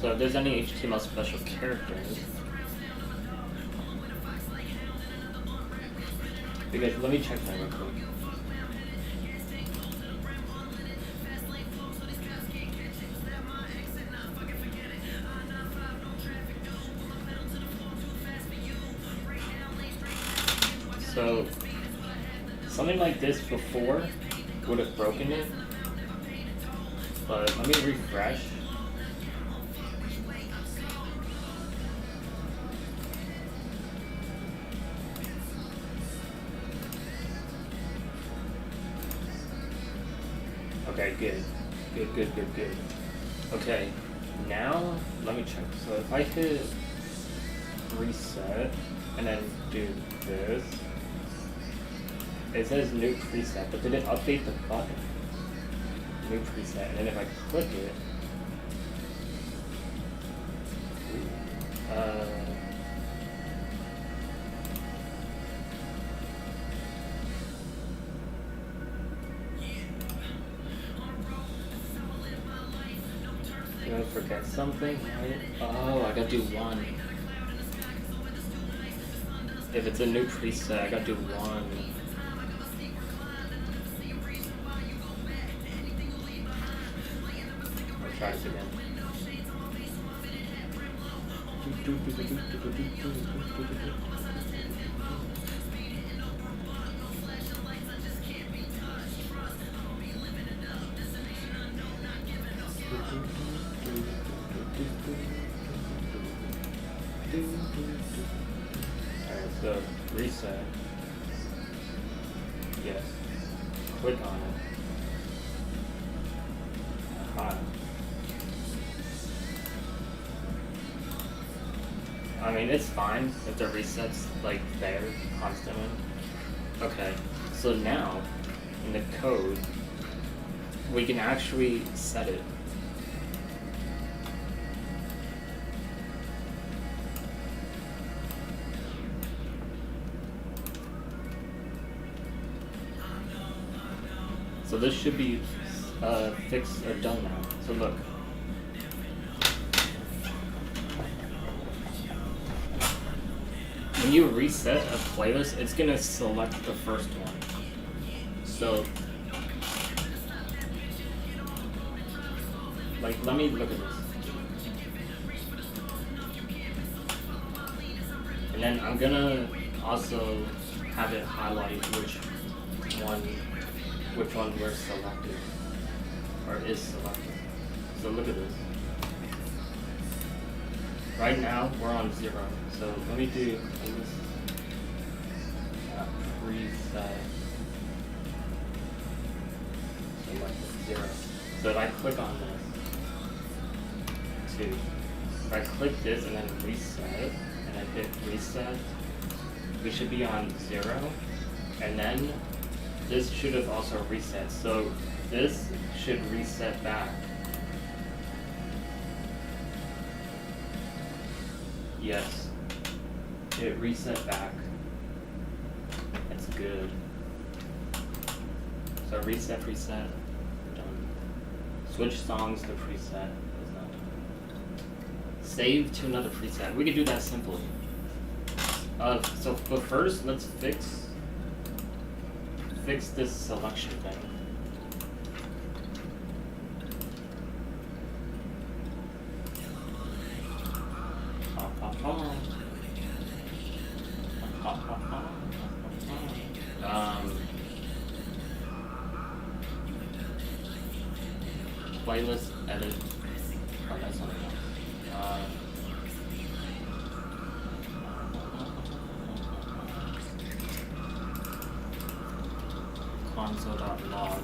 So if there's any HTML special characters, because let me check that real quick. So something like this before would have broken it, but let me refresh. Okay, good. Okay, now let me check. So if I hit reset and then do this, it says new preset, but did it update the button? New preset, and then if I click it, did I forget something? Oh, I gotta do one. If it's a new preset, I gotta do one. I'll try this again. Alright, so reset. Yes. Click on it. Aha. I mean, it's fine if the reset's like there constantly. Okay, so now in the code, we can actually set it. So this should be fixed or done now. So look. When you reset a playlist, it's gonna select the first one. So, like, let me look at this. And then I'm gonna also have it highlight which one we're selected, or is selected. So look at this. Right now, we're on 0. So let me do this preset. Select 0. So if I click on this, 2. If I click this and then reset, and I hit reset, we should be on 0. And then this should have also reset. So this should reset back. Yes, it reset back. That's good. So reset, done. Switch songs to preset is not done. Save to another preset. We could do that simply. But first, let's fix this selection thing. Playlist edit. Oh, that's not enough. Console.log.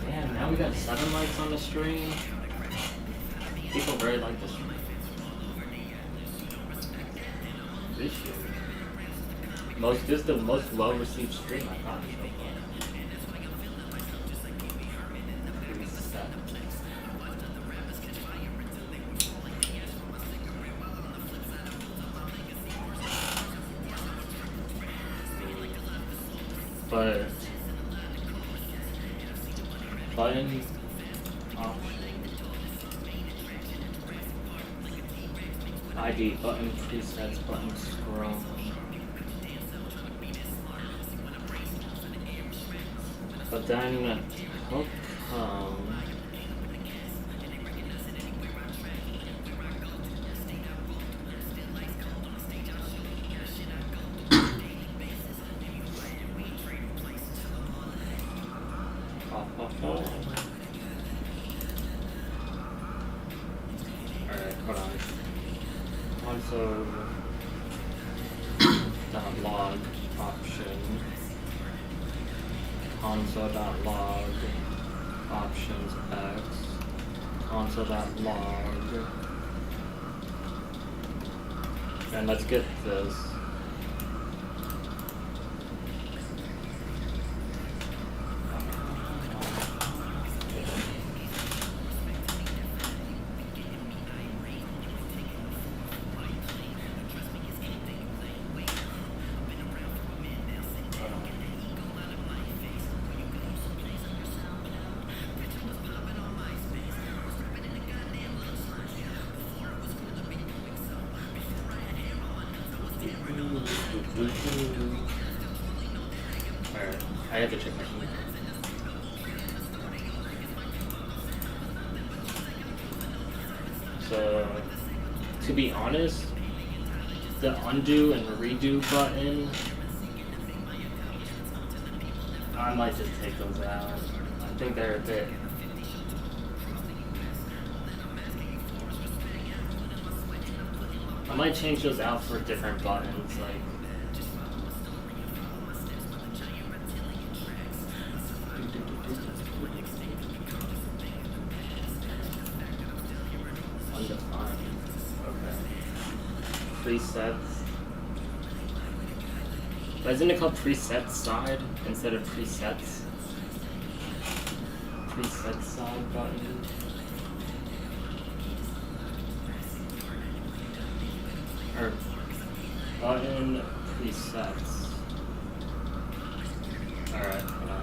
Damn, now we got 7 likes on the stream. People very like this stream. This year. This is the most well-received stream I've gotten so far. But button option ID button presets button scroll. But then hook Alright, hold on. Console.log option. Console.log options X. Console.log. And let's get this. Alright, I have to check my email. So, to be honest, the undo and redo button, I might just take those out. I think they're a bit... I might change those out for different buttons, like... Undefined. Okay. Presets. But isn't it called preset side instead of presets? Preset side button. Or button presets. Alright, hold on.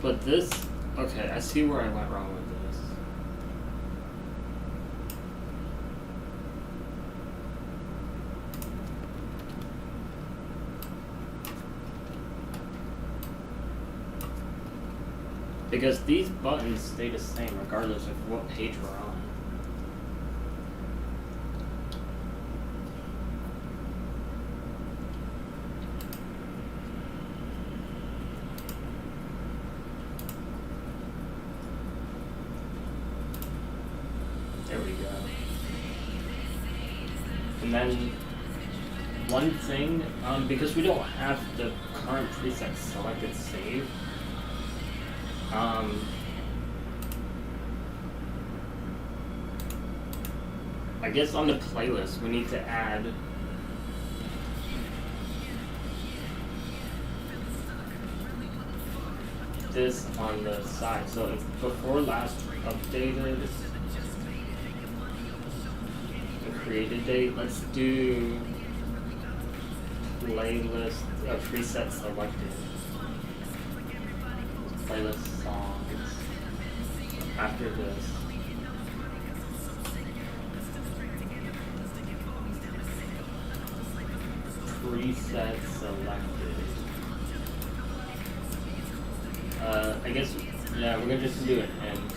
But this, okay, I see where I went wrong with this. Because these buttons stay the same regardless of what page we're on. And then one thing, because we don't have the current preset selected save, I guess on the playlist we need to add this on the side. So before last updated, created date. Let's do playlist preset selected. Playlist songs after this. Preset selected. I guess, yeah, we're gonna just do an end.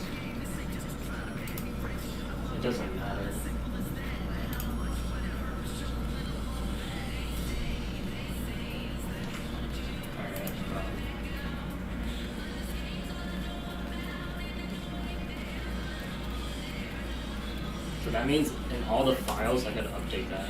It doesn't matter. So that means in all the files I gotta update that.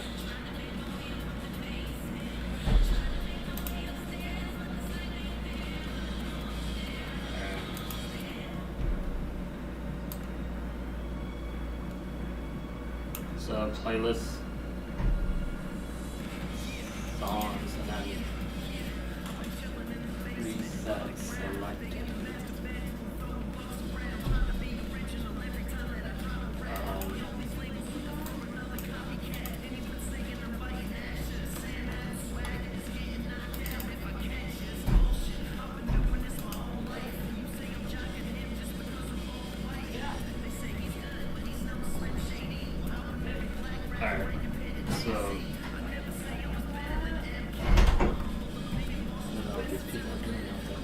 So playlist songs and then reset selected. Alright, so I don't know what these people are doing out there.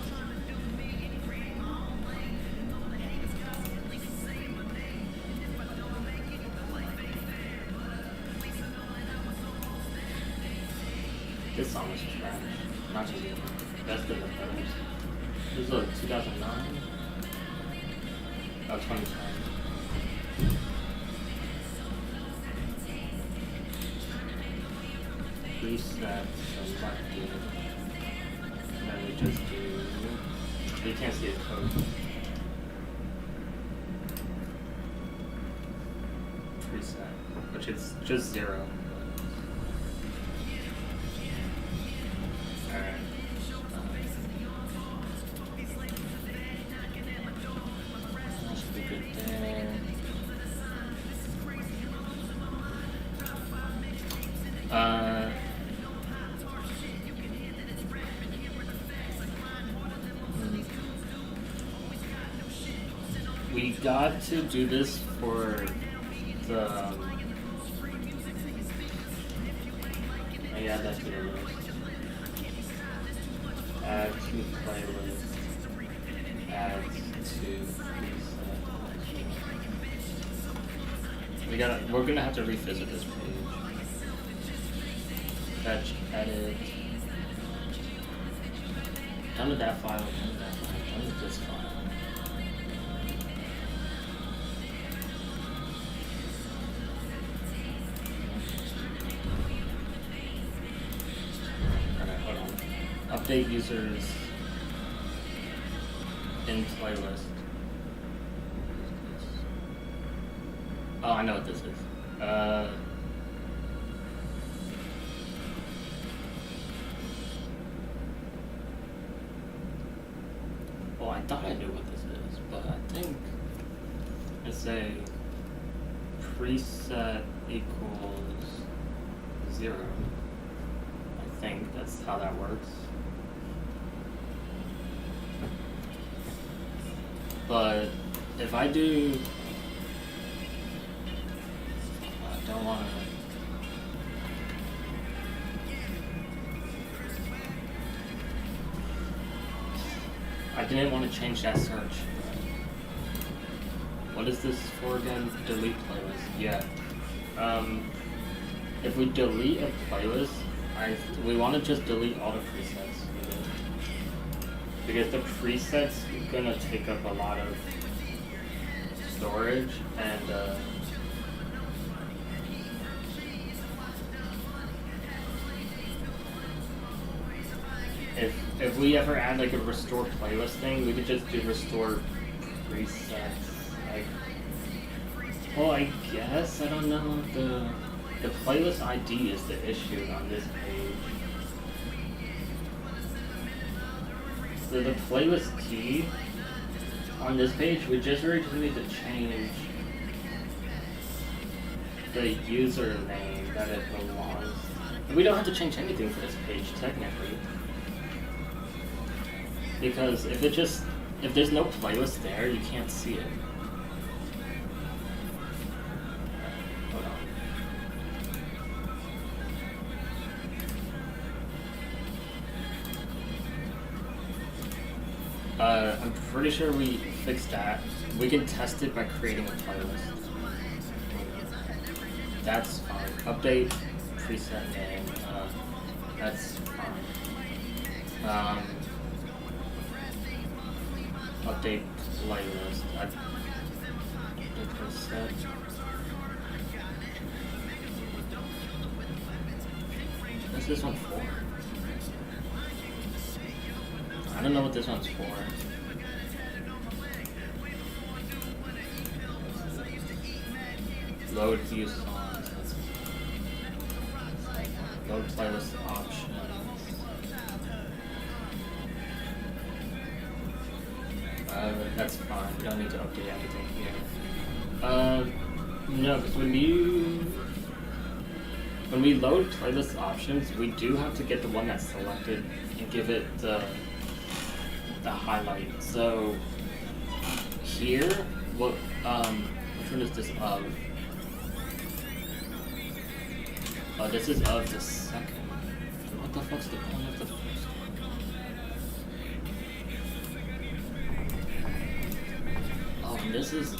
This song is trash. Not just best of the others. This is like 2009? Oh, 2010. Reset selected. And then we just do. You can't see a code. Preset, which is just 0. Alright. That should be good there. We got to do this for the. Yeah, that's what it was. Add to playlist. Add to preset. We're gonna have to revisit this page. Fetch, edit. Done with that file. Done with that file. Done with this file. Update users in playlist. Oh, I know what this is. Well, I thought I knew what this is, but I think it's a preset equals 0. I think that's how that works. But if I do, I don't want to. I didn't want to change that search. What is this for again? Delete playlist. Yeah. If we delete a playlist, we want to just delete all the presets. Because the presets are gonna take up a lot of storage, and if we ever add like a restore playlist thing, we could just do restore presets. Like, well, I guess I don't know. The playlist ID is the issue on this page. So the playlist key on this page, we just really just need to change the username that it belongs. And we don't have to change anything for this page technically, because if there's no playlist there, you can't see it. Hold on. I'm pretty sure we fixed that. We can test it by creating a playlist. That's fine. Update preset name. That's fine. Update playlist. Update preset. What's this one for? I don't know what this one's for. Load view songs. Load playlist options. That's fine. We don't need to update anything here. No, because when we load playlist options, we do have to get the one that's selected and give it the highlight. So here, what which one is this of? Oh, this is of the second. What the fuck's the point of the first one? Oh, and this is.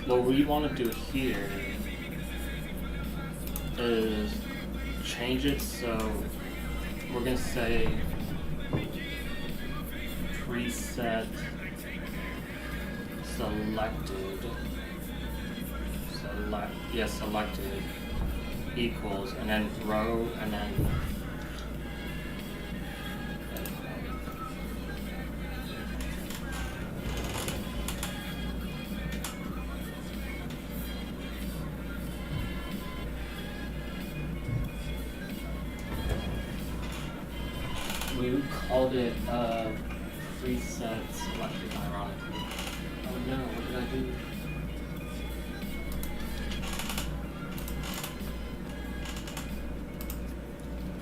What we want to do here is change it so we're going to say preset selected equals, and then row, and then we called it preset selected, ironically. Oh no, what did I do?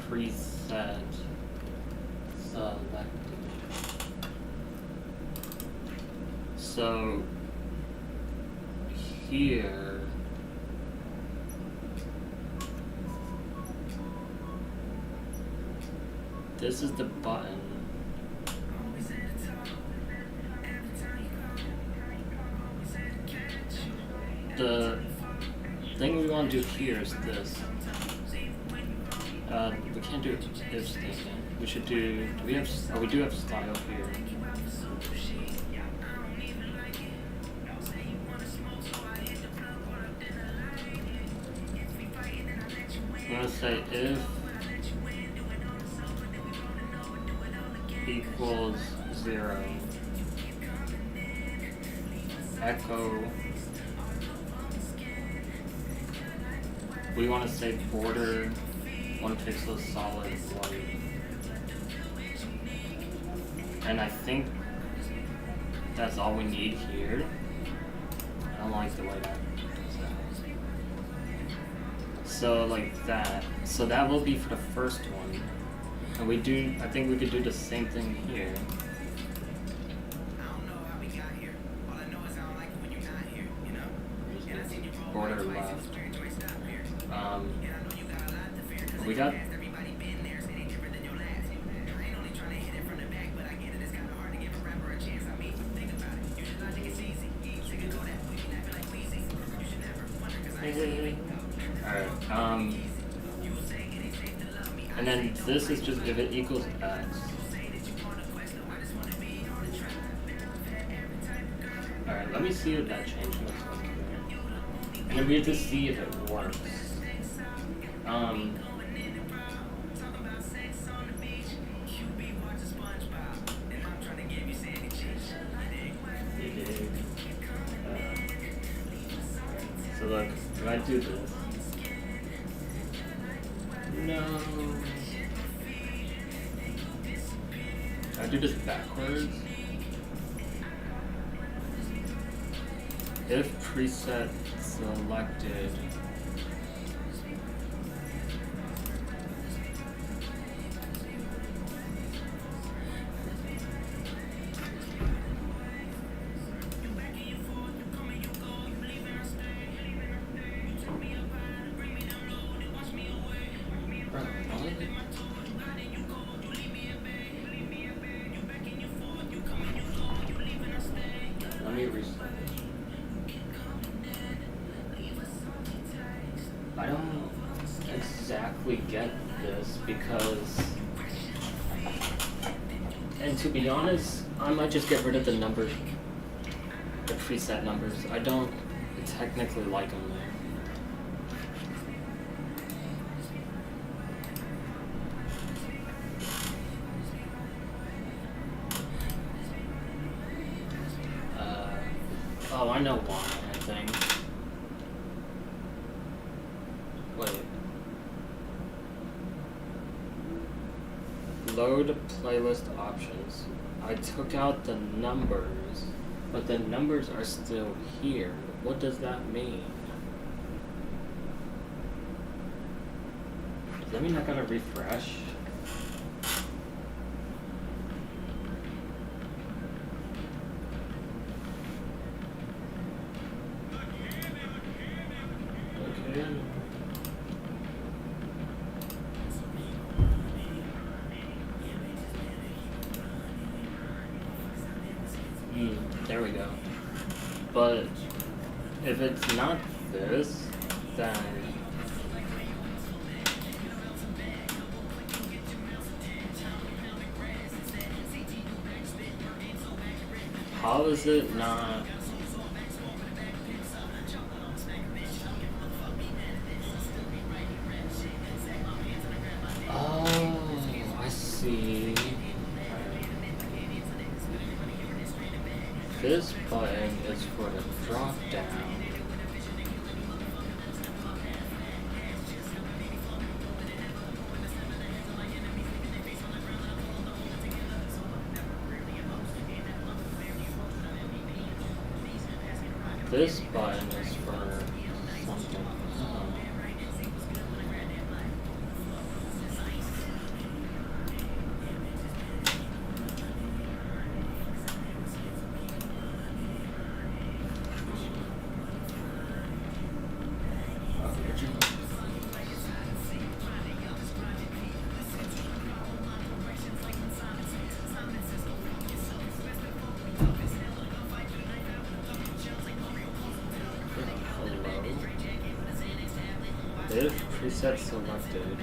Preset selected. So here this is the button. The thing we want to do here is this. We can't do if statement. We should do we have? Oh, we do have style here. I'm gonna say if equals 0, echo. We want to say border 1 pixel solid white, and I think that's all we need here. I don't like the way that does that. So like that. So that will be for the first one. And I think we could do the same thing here. Border left. We got. Alright, and then this is just if it equals x. Alright, let me see what that change looks like here. And then we have to see if it works. So look, if I do this, no. I do this backwards. If preset selected. Let me restart. I don't exactly get this because, and to be honest, I might just get rid of the numbers, the preset numbers. I don't technically like them there. Oh, I know why, I think. Wait. Load playlist options. I took out the numbers, but the numbers are still here. What does that mean? Does that mean I gotta refresh? There we go. But if it's not this, then how is it not? Oh, I see. This button is for the drop down. This button is for something. If preset selected.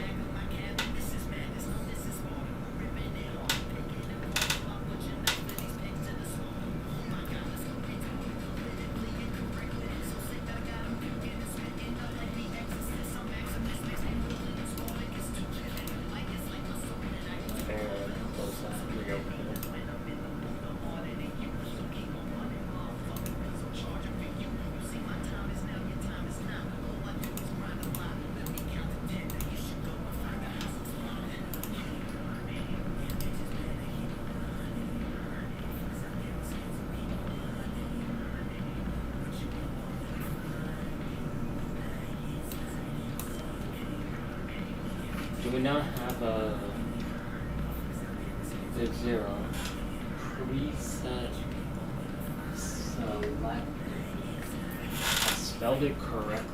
Do we now have a big zero preset select? I spelled it correctly.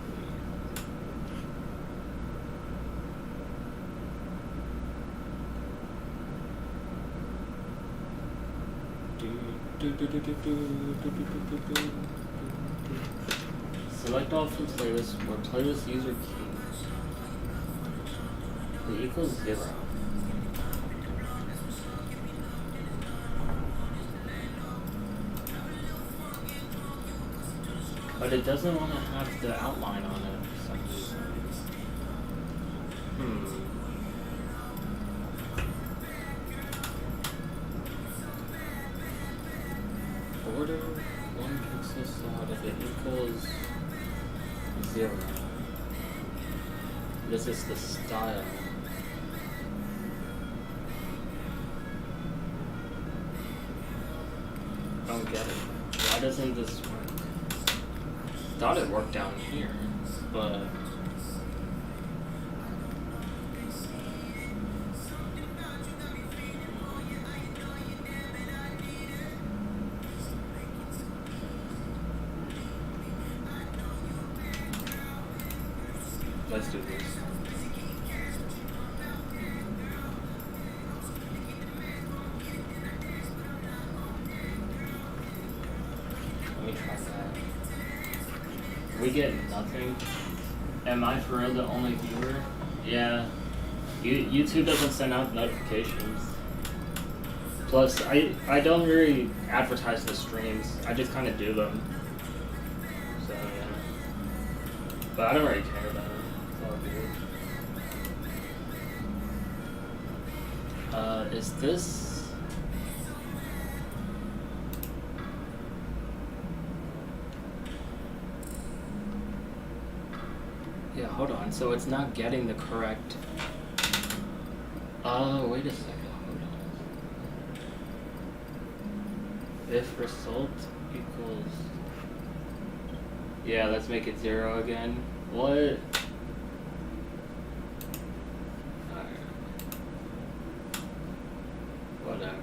Select all from playlist or playlist user key. Equals 0. But it doesn't want to have the outline on it for some reason. Border 1 pixel slot if it equals 0. This is the style. don't get it. Why doesn't this work? Thought it worked down here, but let's do this. Let me try that. We get nothing. Am I for real the only viewer? Yeah. YouTube doesn't send out notifications. Plus, I don't really advertise the streams. I just kind of do them. So, yeah. But I don't really care about it. It's all good. Is this... Yeah, hold on. So it's not getting the correct... wait a second. Hold on. If result equals... Yeah, let's make it 0 again. What? Alright. Whatever.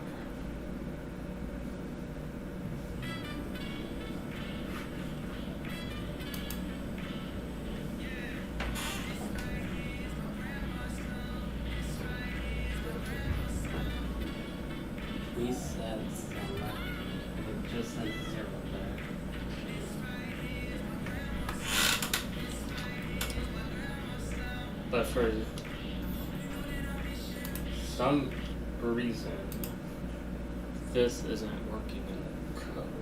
We said select. It just says 0 there. But for some reason, this isn't working in the code.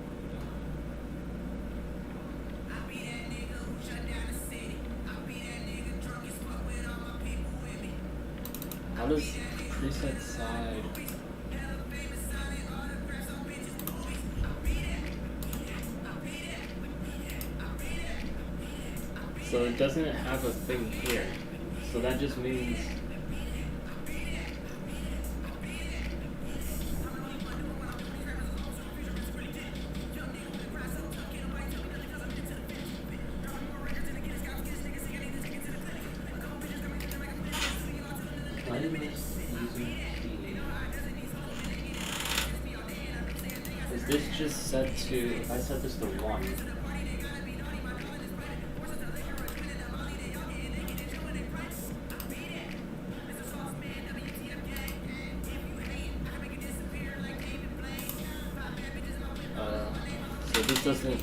How does preset side... So it doesn't have a thing here. So that just means... Why did this using key? Is this just set to... If I set this to 1... So this doesn't...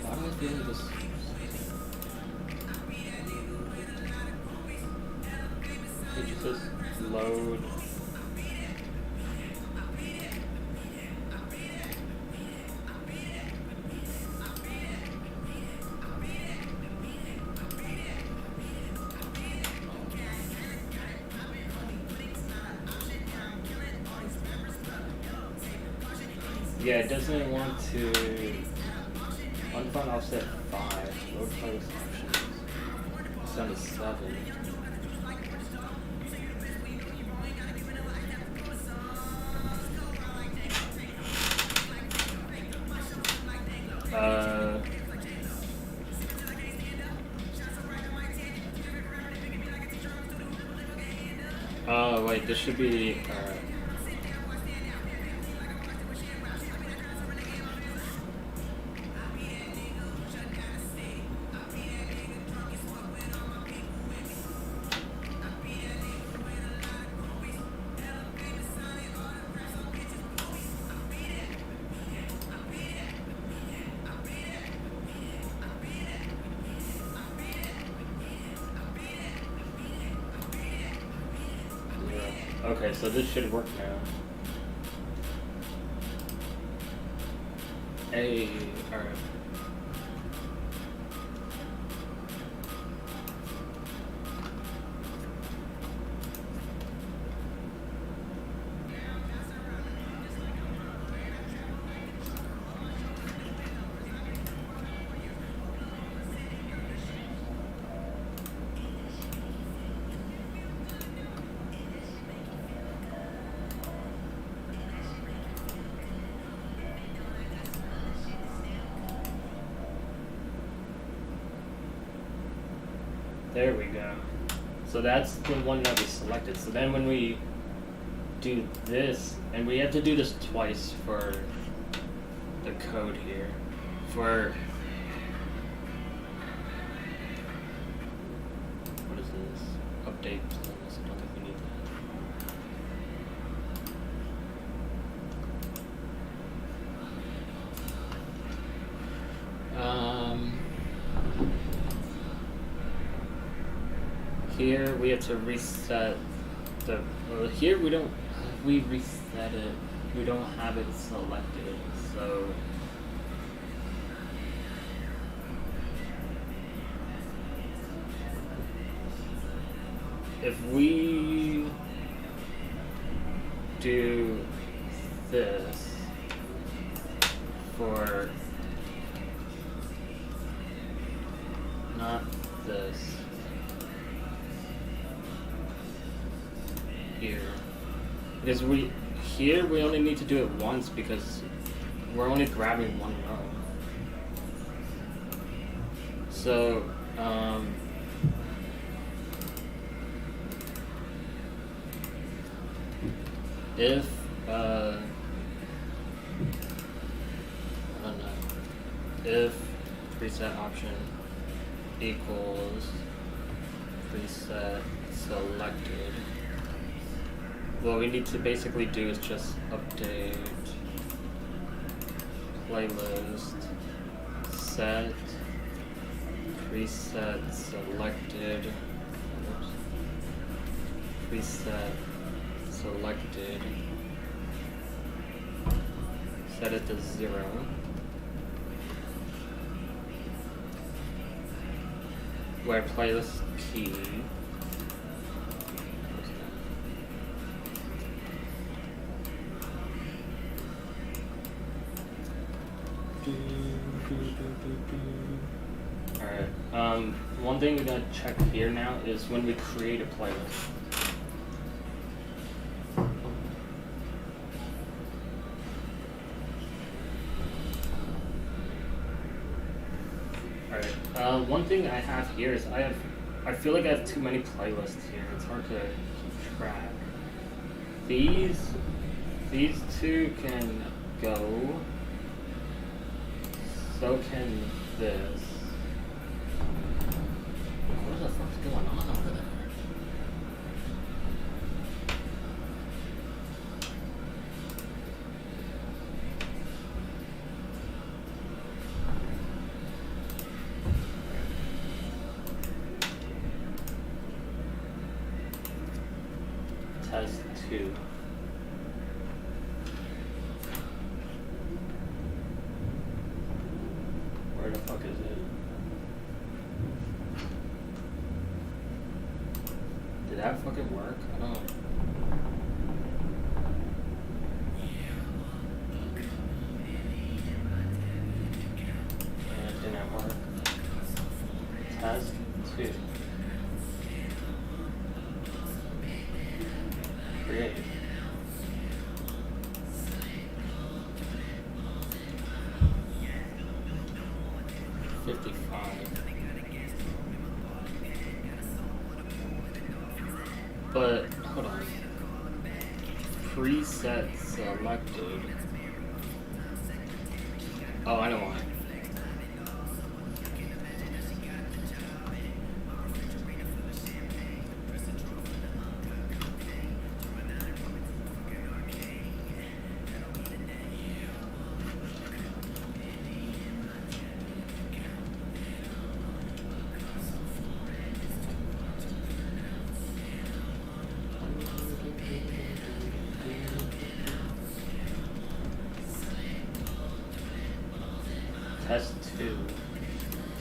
Why am I feeling this? Did you just load? Yeah, it doesn't want to unfund offset 5, load focus options, send to 7. Oh wait, this should be, okay, so this should work now. Hey, alright. There we go. So that's the one that we selected. So then when we do this, and we have to do this twice for the code here. For what is this? Update playlist. I don't think we need that. Here we have to reset the. Here we don't. We reset it. We don't have it selected. So. If we do this for not this here, because we only need to do it once because we're only grabbing one row. So if I don't know, if preset option equals preset selected, what we need to basically do is just update playlist set preset selected, preset selected, set it to 0, where playlist key Alright, one thing we gotta check here now is when we create a playlist. One thing I have here is I feel like I have too many playlists here. It's hard to keep track. These two can go. So can this. What the fuck's going on over there? Test 2. Where the fuck is it? Did that fucking work? I don't know. It didn't work. Test 2. Create. But hold on. Preset selected. Oh, I know why. Test 2.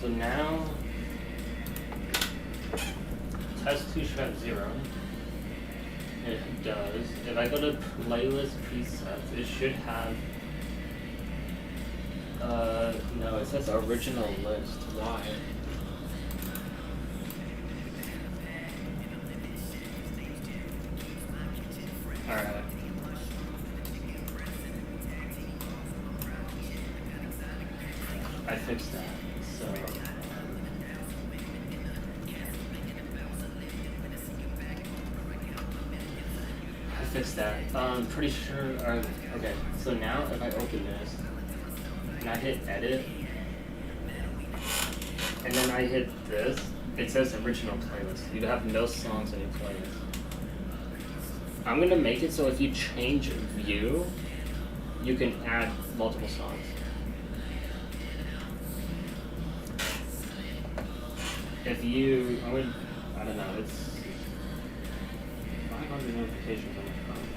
So now, test 2 should have 0. It does. If I go to playlist presets, it should have, no, it says original list. Why? Alright. I fixed that, so fix that. I'm pretty sure. Okay, so now if I open this and I hit edit, and then I hit this, it says original playlist. You have no songs in your playlist. I'm gonna make it so if you change view, you can add multiple songs. If you, I don't know, it's 500 notifications on my phone.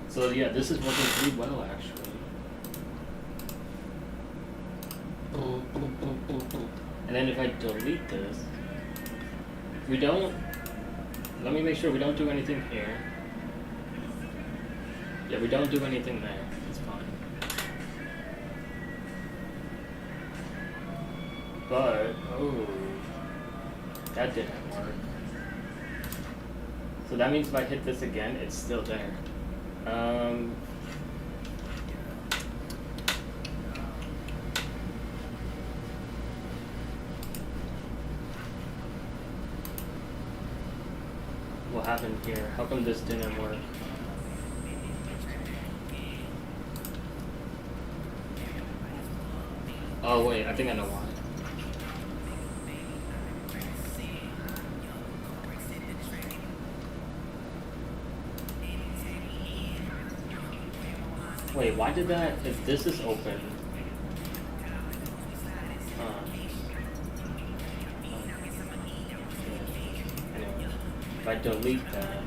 So yeah, this is working pretty well actually. And then if I delete this, we don't, let me make sure we don't do anything here. Yeah, we don't do anything there, it's fine. But, oh, that didn't work. So that means if I hit this again, it's still there. What happened here? How come this didn't work? Oh wait, I think I know why. Wait, why did that, if this is open, anyway, if I delete that,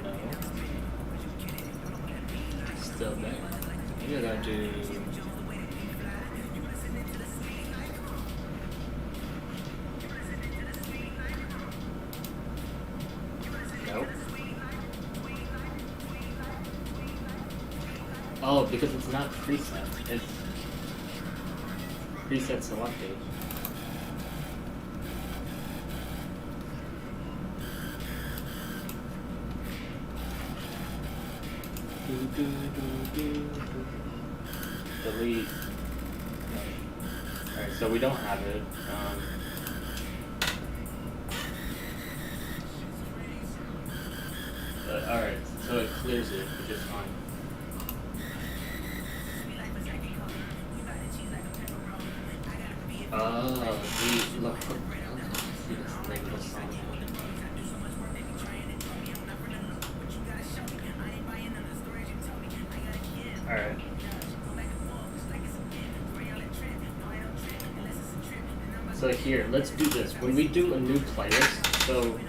no, still there, maybe I gotta do, oh, because it's not preset. It's preset selected. Delete. Alright, so we don't have it. Alright, so it clears it, which is fine. Look, see this label song. Alright. So here, let's do this. When we do a new playlist, so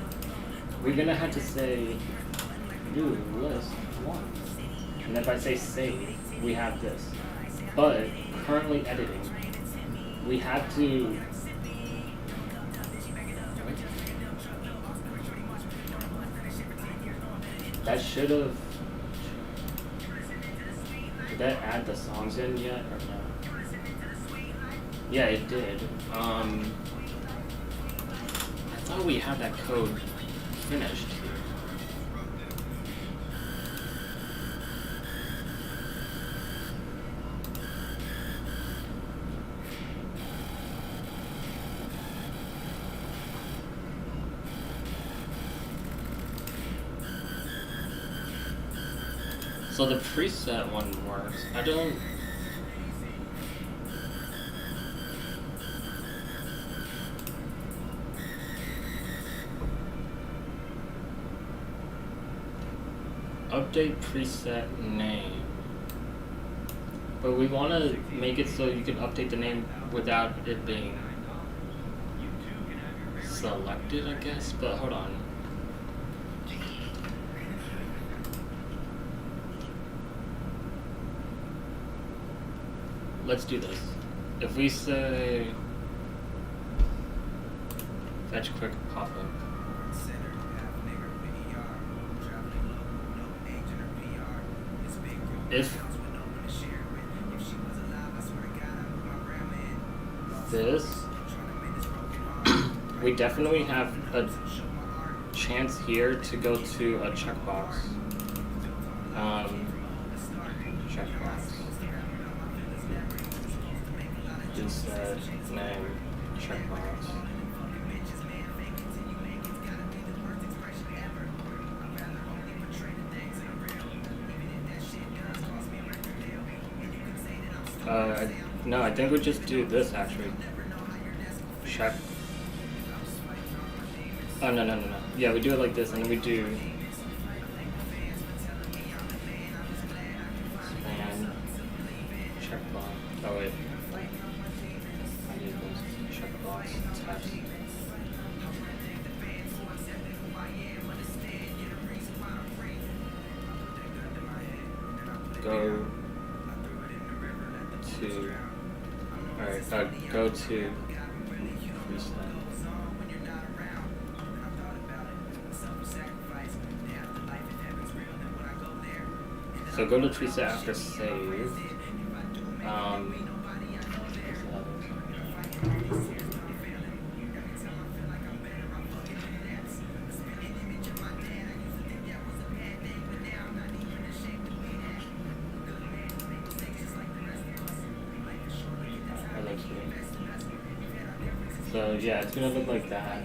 we're gonna have to say new list 1. And if I say save, we have this. But currently editing, we have to that should have, did that add the songs in yet or no? Yeah, it did. I thought we had that code finished. So the preset one works. I don't. Update preset name. But we want to make it so you can update the name without it being selected, I guess. But hold on. Let's do this. If we say fetch quick pop-up. If this, we definitely have a chance here to go to a checkbox. Checkbox. Preset name checkbox. No, I think we just do this actually. Check. Oh, no. Yeah, we do it like this, and then we do span checkbox. Oh, wait. I need those checkbox text. Go to. Alright, go to preset. So go to preset after save. So yeah, it's gonna look like that.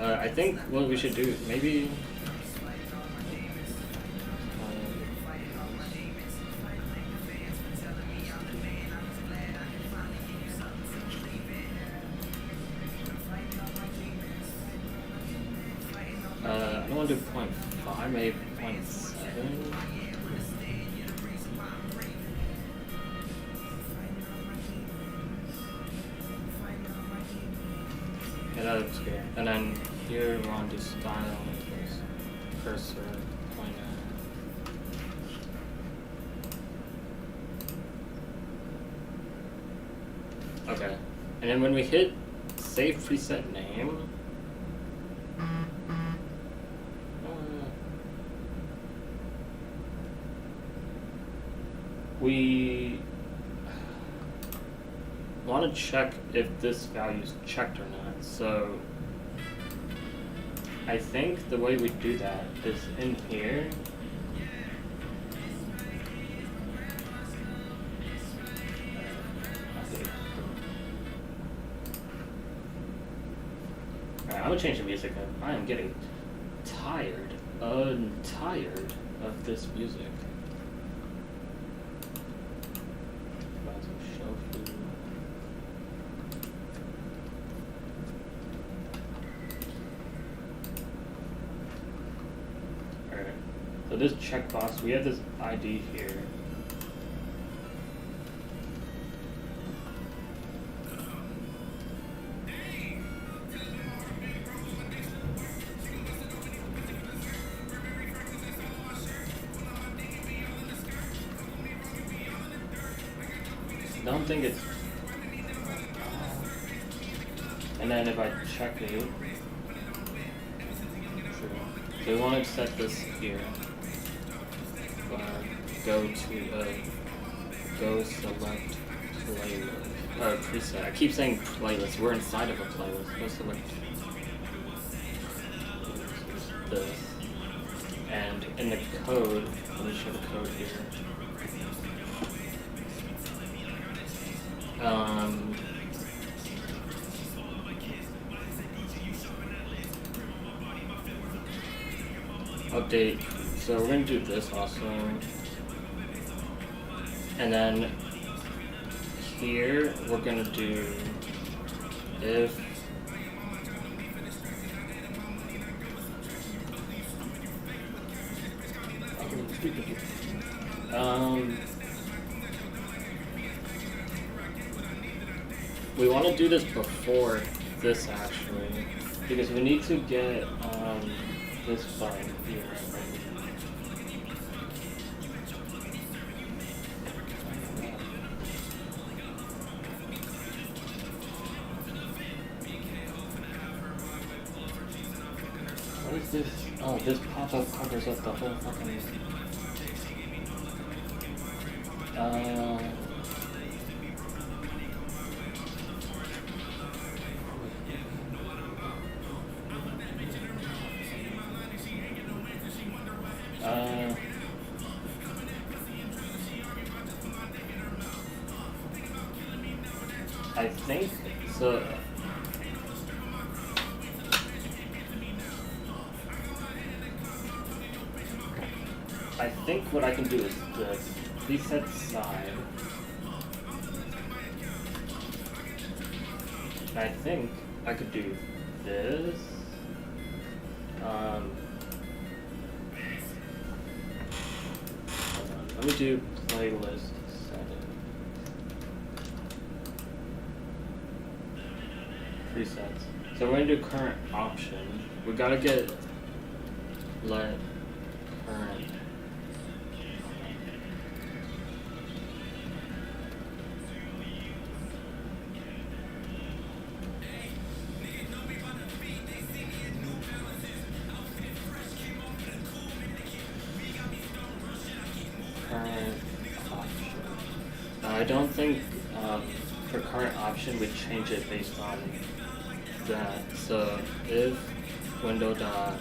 I think what we should do, maybe. I don't want to do 0.5, maybe 0.7. Yeah, that looks good. And then here we want to do style with cursor pointer. Okay. And then when we hit save preset name, we want to check if this value is checked or not. So I think the way we do that is in here. Alright, I'm gonna change the music up. I am getting tired of this music. So this checkbox, we have this ID here. I don't think it's. And then if I check it, so we want to set this here. Go to go select playlist or preset. I keep saying playlist. We're inside of a playlist. Go select this, and in the code, let me show the code here. Update So we're gonna do this also. And then here we're gonna do if we want to do this before this actually, because we need to get this button here. What is this? Oh, this pop-up covers up the whole fucking. I think so. I think what I can do is this preset side. And I think I could do this. Hold on. Let me do playlist setting. Presets. So we're gonna do current option. We gotta get let current. I don't think for current option we change it based on that. So if window dot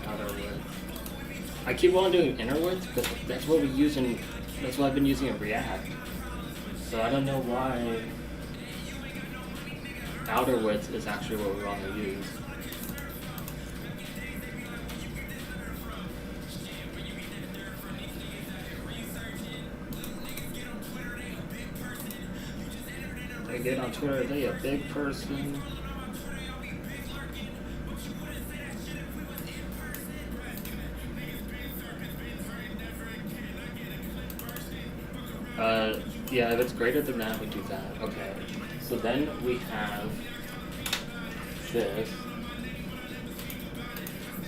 outer width. I keep on doing inner width because that's what we use in. That's what I've been using in React. So I don't know why outer width is actually what we want to use. They get on Twitter, they a big person. Yeah, if it's greater than that, we do that. Okay. So then we have this.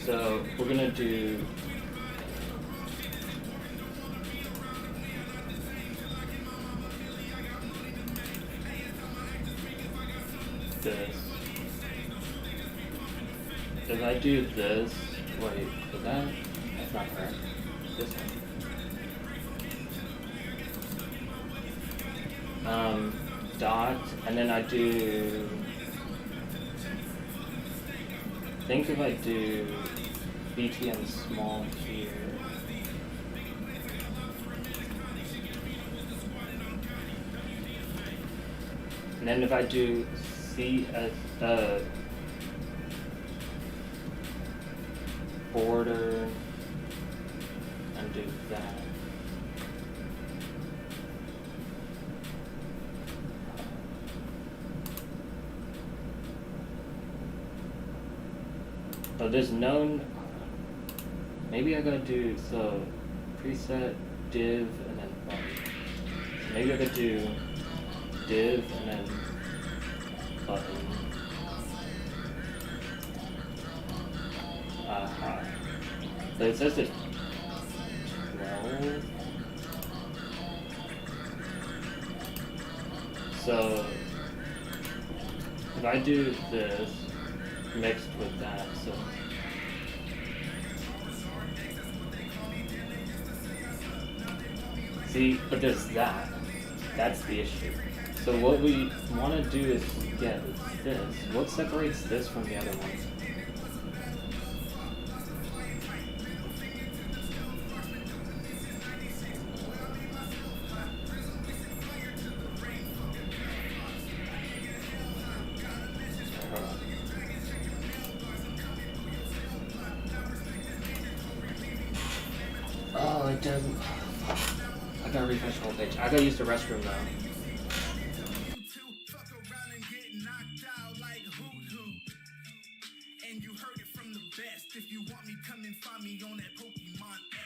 So we're gonna do this. If I do this, wait, is that's not correct. This one. Dot, and then I do, I think if I do BTN small here, and then if I do CS, border, and do that. So there's known, maybe I gotta do, so preset, div, and then button. So maybe I could do div and then button. So it says it's 12. So if I do this mixed with that, so see, but there's that. That's the issue. So what we want to do is get this. What separates this from the other ones? doesn't. I gotta refresh the whole page. I gotta use the restroom now. And you heard it from the best. If you want me, come and find me on that Pokemon X.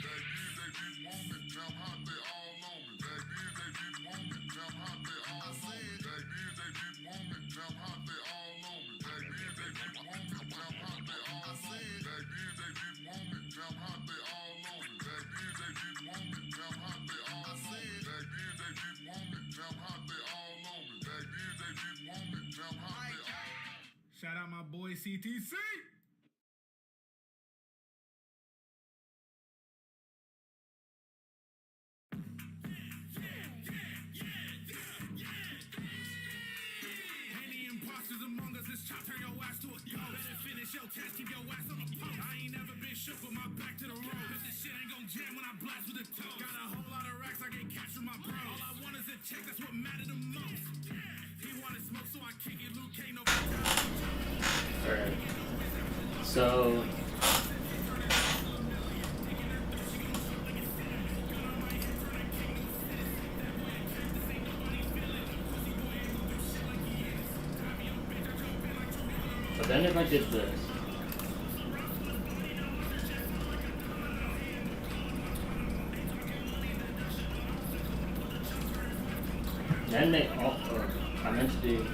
Back then they didn't want me, now how they all on me. Back then they didn't want me, now how they all on me. Back then they didn't want me, now how they all on me. Back then they didn't want me, now how they all on me. Back then they didn't want me, now how they all on me. Back then they didn't want me, now how they all on me. Back then they didn't want me, now how they all on me. Back then they didn't want me, now how they all on me. Shout out my boy CTC. Any imposters among us, this chop turn your ass to a ghost. Better finish your test, keep your ass on the post. I ain't never been shook with my back to the road. Cause this shit ain't gon' jam when I blast with the toe. Got a whole lot of racks, I get cash from my bro. All I want is a check, that's what mattered the most. He wanted smoke, so I kick it, Luke K, no. Alright. So. But then if I did this. Then they all, or I meant to do.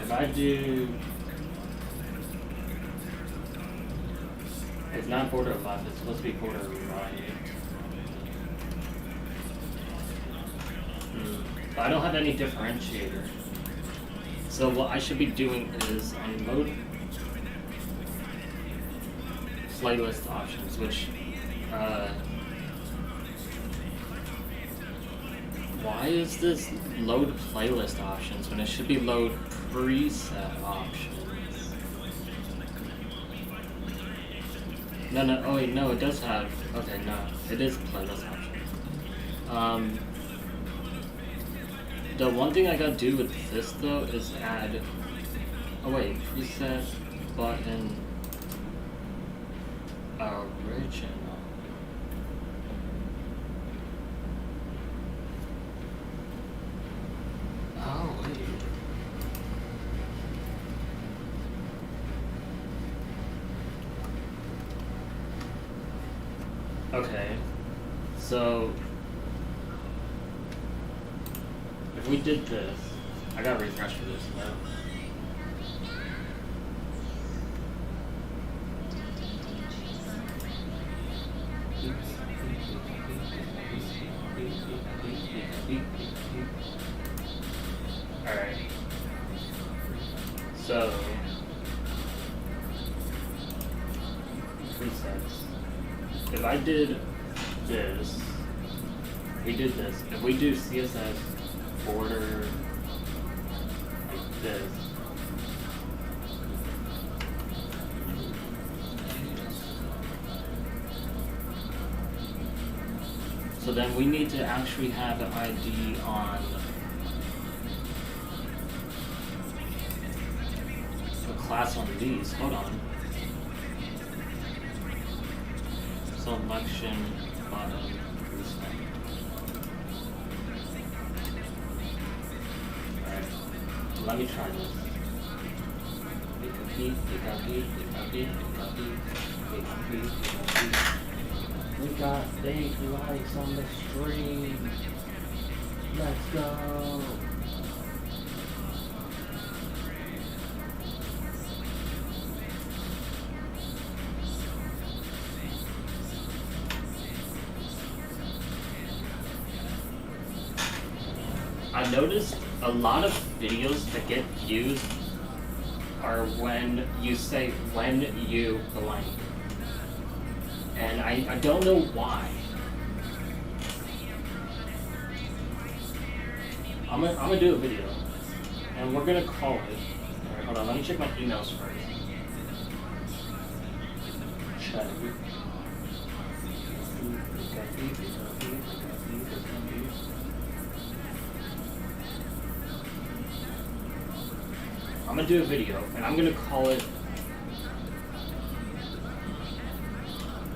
If I do, it's not border left, it's supposed to be border right. But I don't have any differentiator. So what I should be doing is on mode playlist options, which why is this load playlist options when it should be load preset options? No, oh wait, no, it does have, okay, no, it is playlist options. The one thing I gotta do with this though is add, oh wait, preset button original. Oh wait. Okay, so if we did this, I gotta refresh for this now. Alright. So presets. If I did this, we did this. If we do CSS border like this, so then we need to actually have an ID on a class on these. Hold on. Selection button. Alright, let me try this. We got fake likes on the stream. Let's go. I noticed a lot of videos that get views are when you say when you blank. And I don't know why. I'm gonna do a video. And we're gonna call it. Alright, hold on, let me check my emails first. Check. I'm gonna do a video, and I'm gonna call it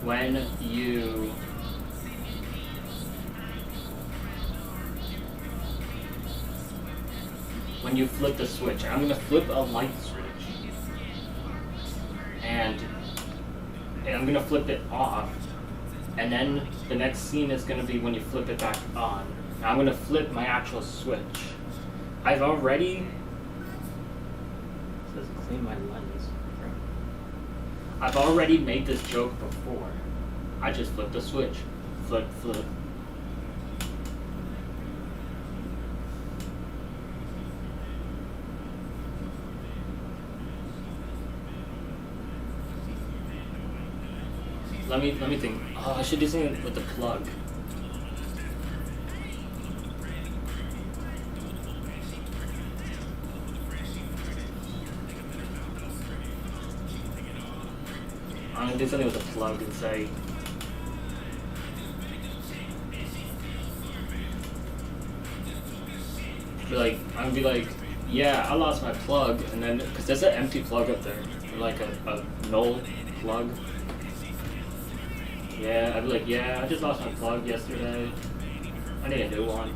when you flip the switch. I'm gonna flip a light switch, and I'm gonna flip it off, and then the next scene is gonna be when you flip it back on. I'm gonna flip my actual switch. I've already. It says clean my lens. I've already made this joke before. I just flipped the switch. Flip, flip. Let me think. Oh, I should do something with the plug. I'm gonna do something with the plug and say, I'm gonna be like, yeah, I lost my plug, and then, cause there's an empty plug up there, like a null plug. Yeah, I'd be like, yeah, I just lost my plug yesterday. I need a new one.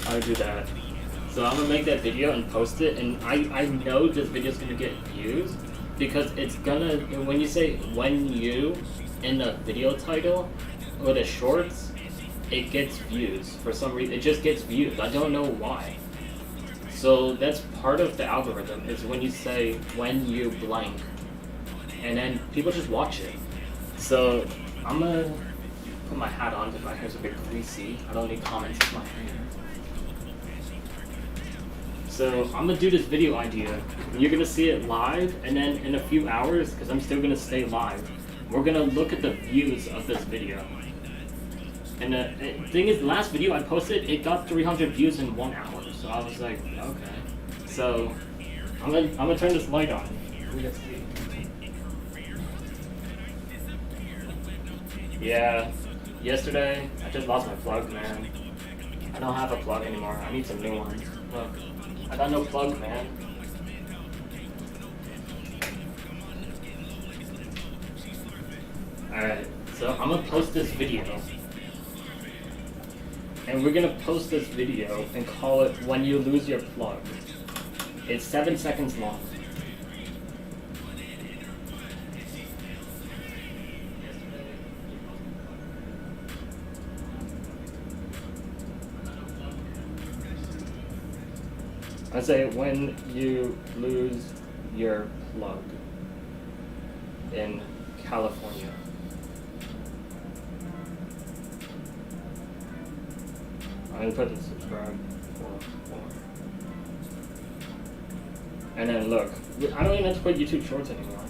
I would do that. So I'm gonna make that video and post it, and I know this video's gonna get views because it's gonna, when you say when you in the video title or the shorts, it gets views for some reason. It just gets views. I don't know why. So that's part of the algorithm, is when you say when you blank, and then people just watch it. So I'm gonna put my hat on because my hair's a bit greasy. I don't need comments in my hair. So I'm gonna do this video idea. You're gonna see it live, and then in a few hours, because I'm still gonna stay live, we're gonna look at the views of this video. And the thing is, the last video I posted, it got 300 views in 1 hour. So I was like, okay. So I'm gonna turn this light on. Let's see. Yeah, yesterday I just lost my plug, man. I don't have a plug anymore. I need some new ones. Look, I got no plug, man. Alright, so I'm gonna post this video. And we're gonna post this video and call it when you lose your plug. It's 7 seconds long. I say when you lose your plug in California. I'm gonna put the subscribe for more. And then look, I don't even have to put YouTube Shorts anymore.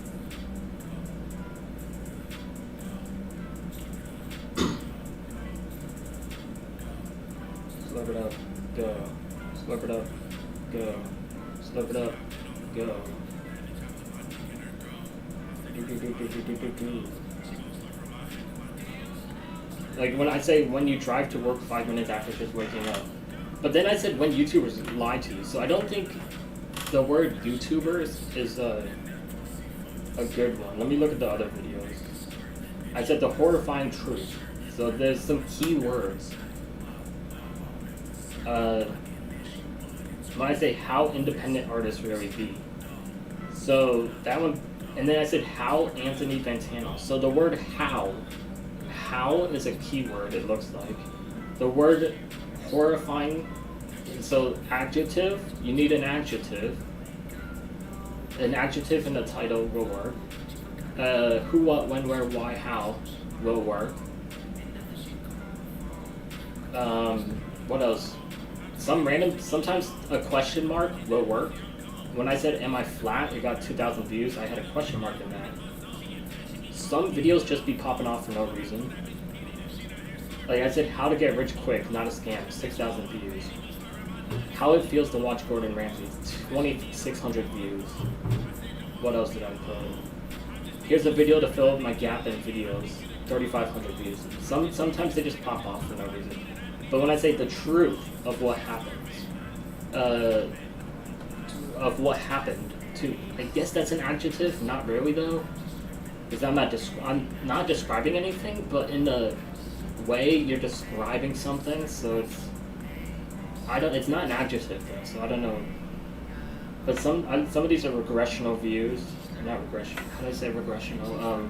Slurp it up, go. Slurp it up, go. Slurp it up, go. Like when I say when you drive to work 5 minutes after just waking up. But then I said when YouTubers lie to you. So I don't think the word YouTubers is a good one. Let me look at the other videos. I said the horrifying truth. So there's some key words. When I say how independent artists really be. So that one, and then I said how Anthony Fantano. So the word how is a keyword, it looks like. The word horrifying, so adjective, you need an adjective. An adjective in the title will work. Who, what, when, where, why, how will work. What else? Sometimes a question mark will work. When I said, am I flat, it got 2,000 views. I had a question mark in that. Some videos just be popping off for no reason. Like I said, how to get rich quick, not a scam, 6,000 views. How it feels to watch Gordon Ramsay, 2,600 views. What else did I put? Here's a video to fill my gap in videos, 3,500 views. Sometimes they just pop off for no reason. But when I say the truth of what happens, of what happened too. I guess that's an adjective, not really though, because I'm not describing anything, but in the way you're describing something, so it's not an adjective though, so I don't know. But some of these are regressional views, not regression. How do I say regressional?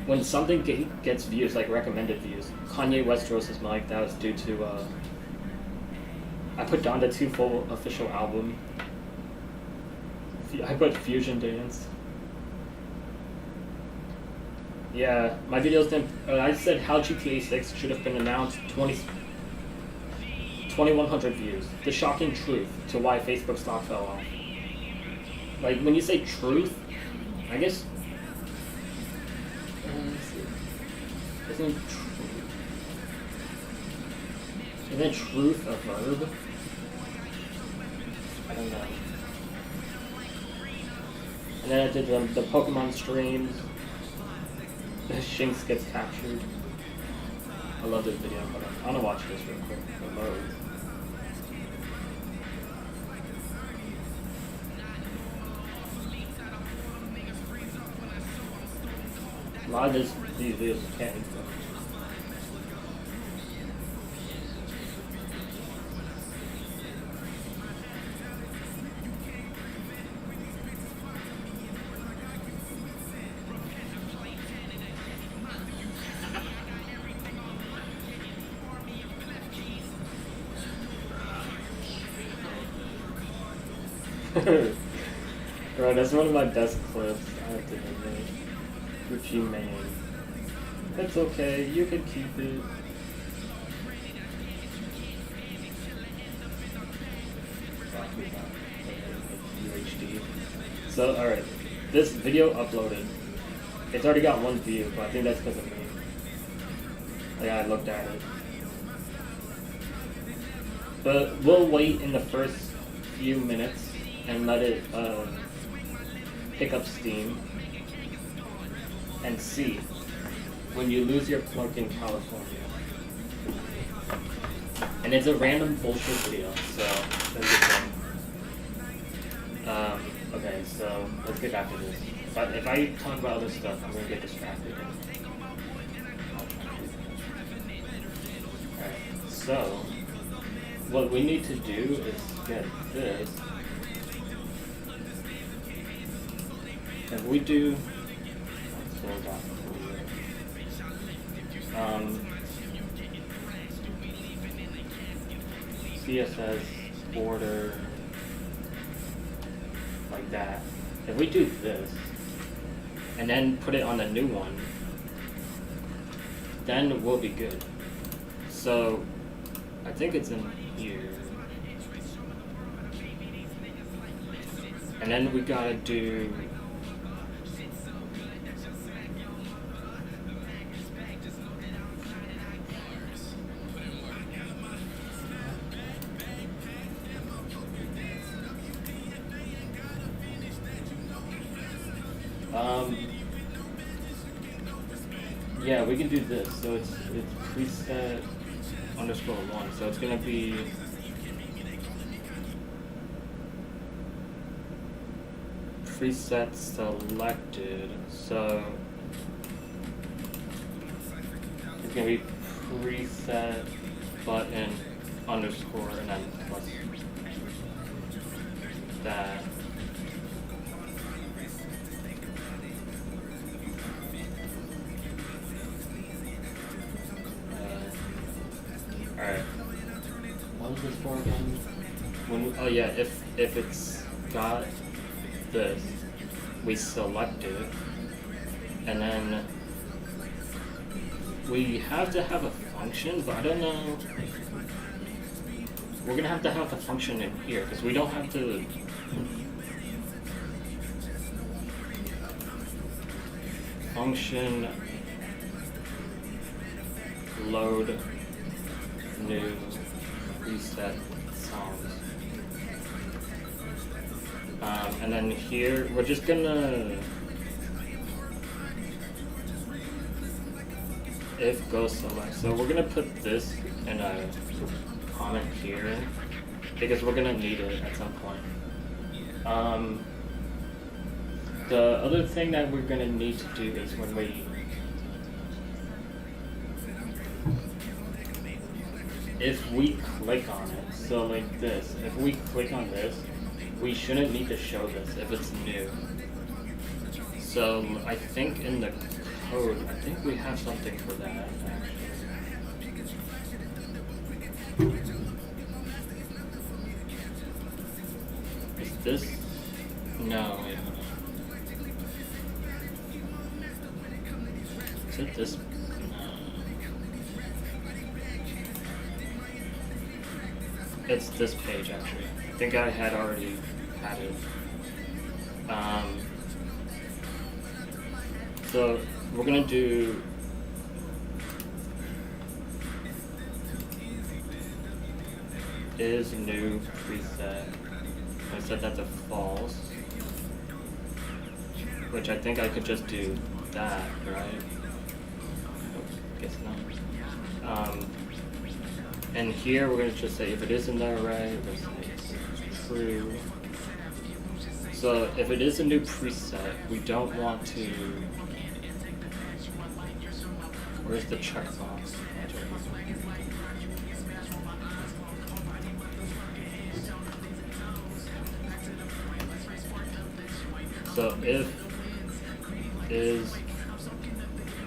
When something gets views, like recommended views, Kanye West rose his mic. That was due to I put Donda 2 full official album. I put Fusion Dance. Yeah, my videos didn't. I said how GTA 6 should have been announced. 2,100 views. The shocking truth to why Facebook stock fell off. Like when you say truth, I guess. Isn't truth a verb? I don't know. And then I did the Pokemon streams. Shinx gets captured. I love this video. Hold on. I want to watch this real quick. Reload. A lot of these videos can't. Bro, that's one of my best clips. I have to admit. Gucci Mane. It's okay, you can keep it. UHD. So, alright. This video uploaded. It's already got 1 view, but I think that's because of me. Like, I looked at it. But we'll wait in the first few minutes and let it pick up steam and see when you lose your plug in California. And it's a random bullshit video, so that's a good thing. Okay, so let's get back to this. If I talk about other stuff, I'm gonna get distracted. Alright, so what we need to do is get this. If we do, CSS border like that. If we do this and then put it on the new one, then we'll be good. So I think it's in here. And then we gotta do yeah, we can do this. So it's preset underscore 1. So it's gonna be preset selected. So it's gonna be preset button underscore and then plus that. Alright. What was this for again? Oh yeah, if it's got this, we select it, and then we have to have a function, but I don't know. We're gonna have to have the function in here, because we don't have to. Function load new preset songs. And then here, we're just gonna, if go select. So we're gonna put this in a comment here, because we're gonna need it at some point. The other thing that we're gonna need to do is when we if we click on it, so like this, if we click on this, we shouldn't need to show this if it's new. So I think in the code, I think we have something for that actually. Is this? No, wait, hold on. Is it this? It's this page actually. I think I had already had it. So we're gonna do is new preset. I set that to false, which I think I could just do that, right? Oops, guess not. And here we're going to just say if it is in the array, let's say it's true. So if it is a new preset, we don't want to. Where's the checkbox? So if is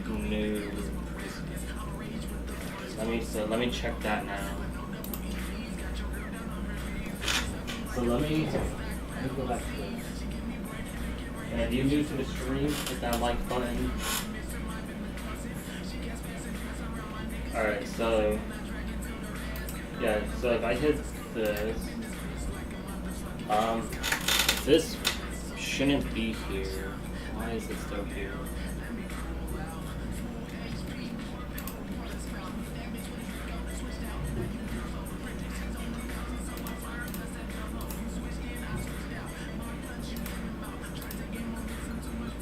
new. Let me check that now. So let me go back to this. And if you're new to the stream, hit that like button. Alright, so yeah, so if I hit this, this shouldn't be here. Why is it still here?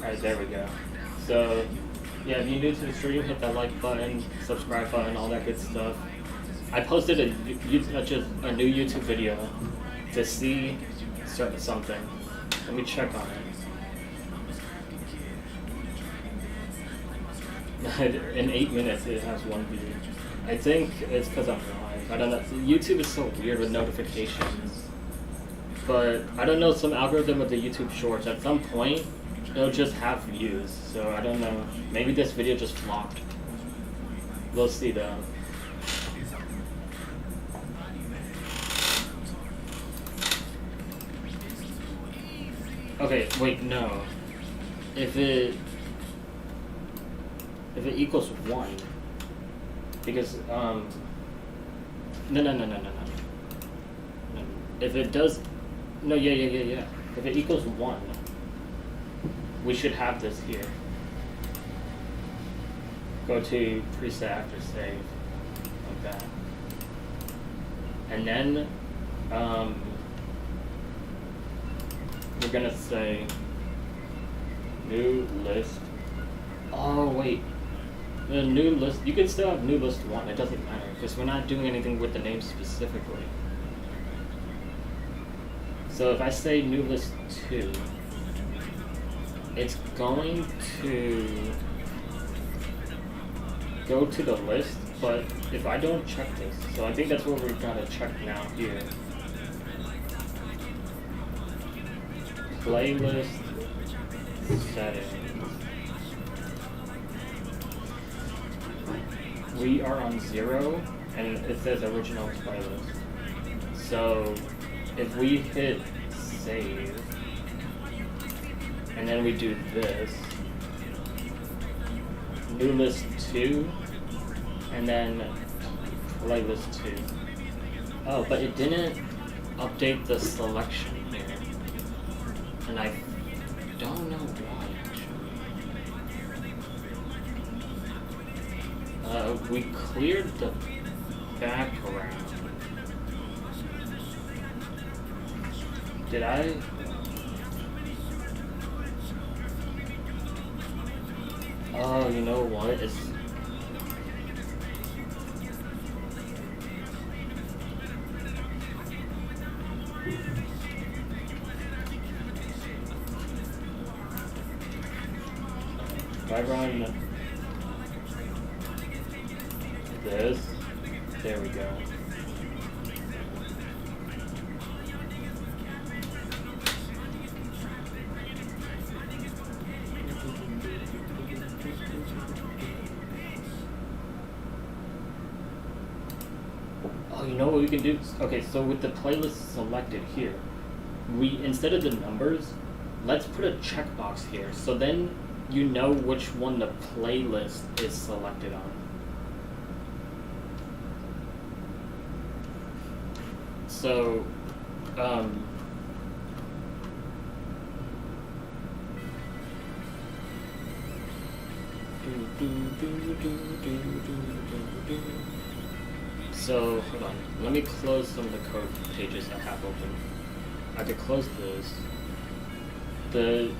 Alright, there we go. So, yeah, if you're new to the stream, hit that like button, subscribe button, all that good stuff. I posted a new YouTube video to see something. Let me check on it. In 8 minutes, it has 1 view. I think it's because I'm live. I don't know. YouTube is so weird with notifications. But I don't know, some algorithm with the YouTube Shorts, at some point, it'll just have views. So I don't know. Maybe this video just flopped. We'll see though. Okay, wait, no. If it equals 1, because no. If it does, no, yeah. If it equals 1, we should have this here. Go to preset after save, like that, and then we're gonna say new list. Oh wait, the new list. You can still have new list 1. It doesn't matter because we're not doing anything with the name specifically. So if I say new list 2, it's going to go to the list. But if I don't check this, so I think that's what we're gonna check now here. Playlist settings. We are on 0 and it says original playlist. So if we hit save and then we do this, new list 2 and then playlist 2. Oh, but it didn't update the selection here. And I don't know why, actually. We cleared the background. Did I? Oh, you know what? It's I run this, there we go. Oh, you know what we can do? Okay, so with the playlist selected here, we, instead of the numbers, let's put a checkbox here. So then you know which one the playlist is selected on. So, so, hold on. Let me close some of the code pages I have open. I could close this. The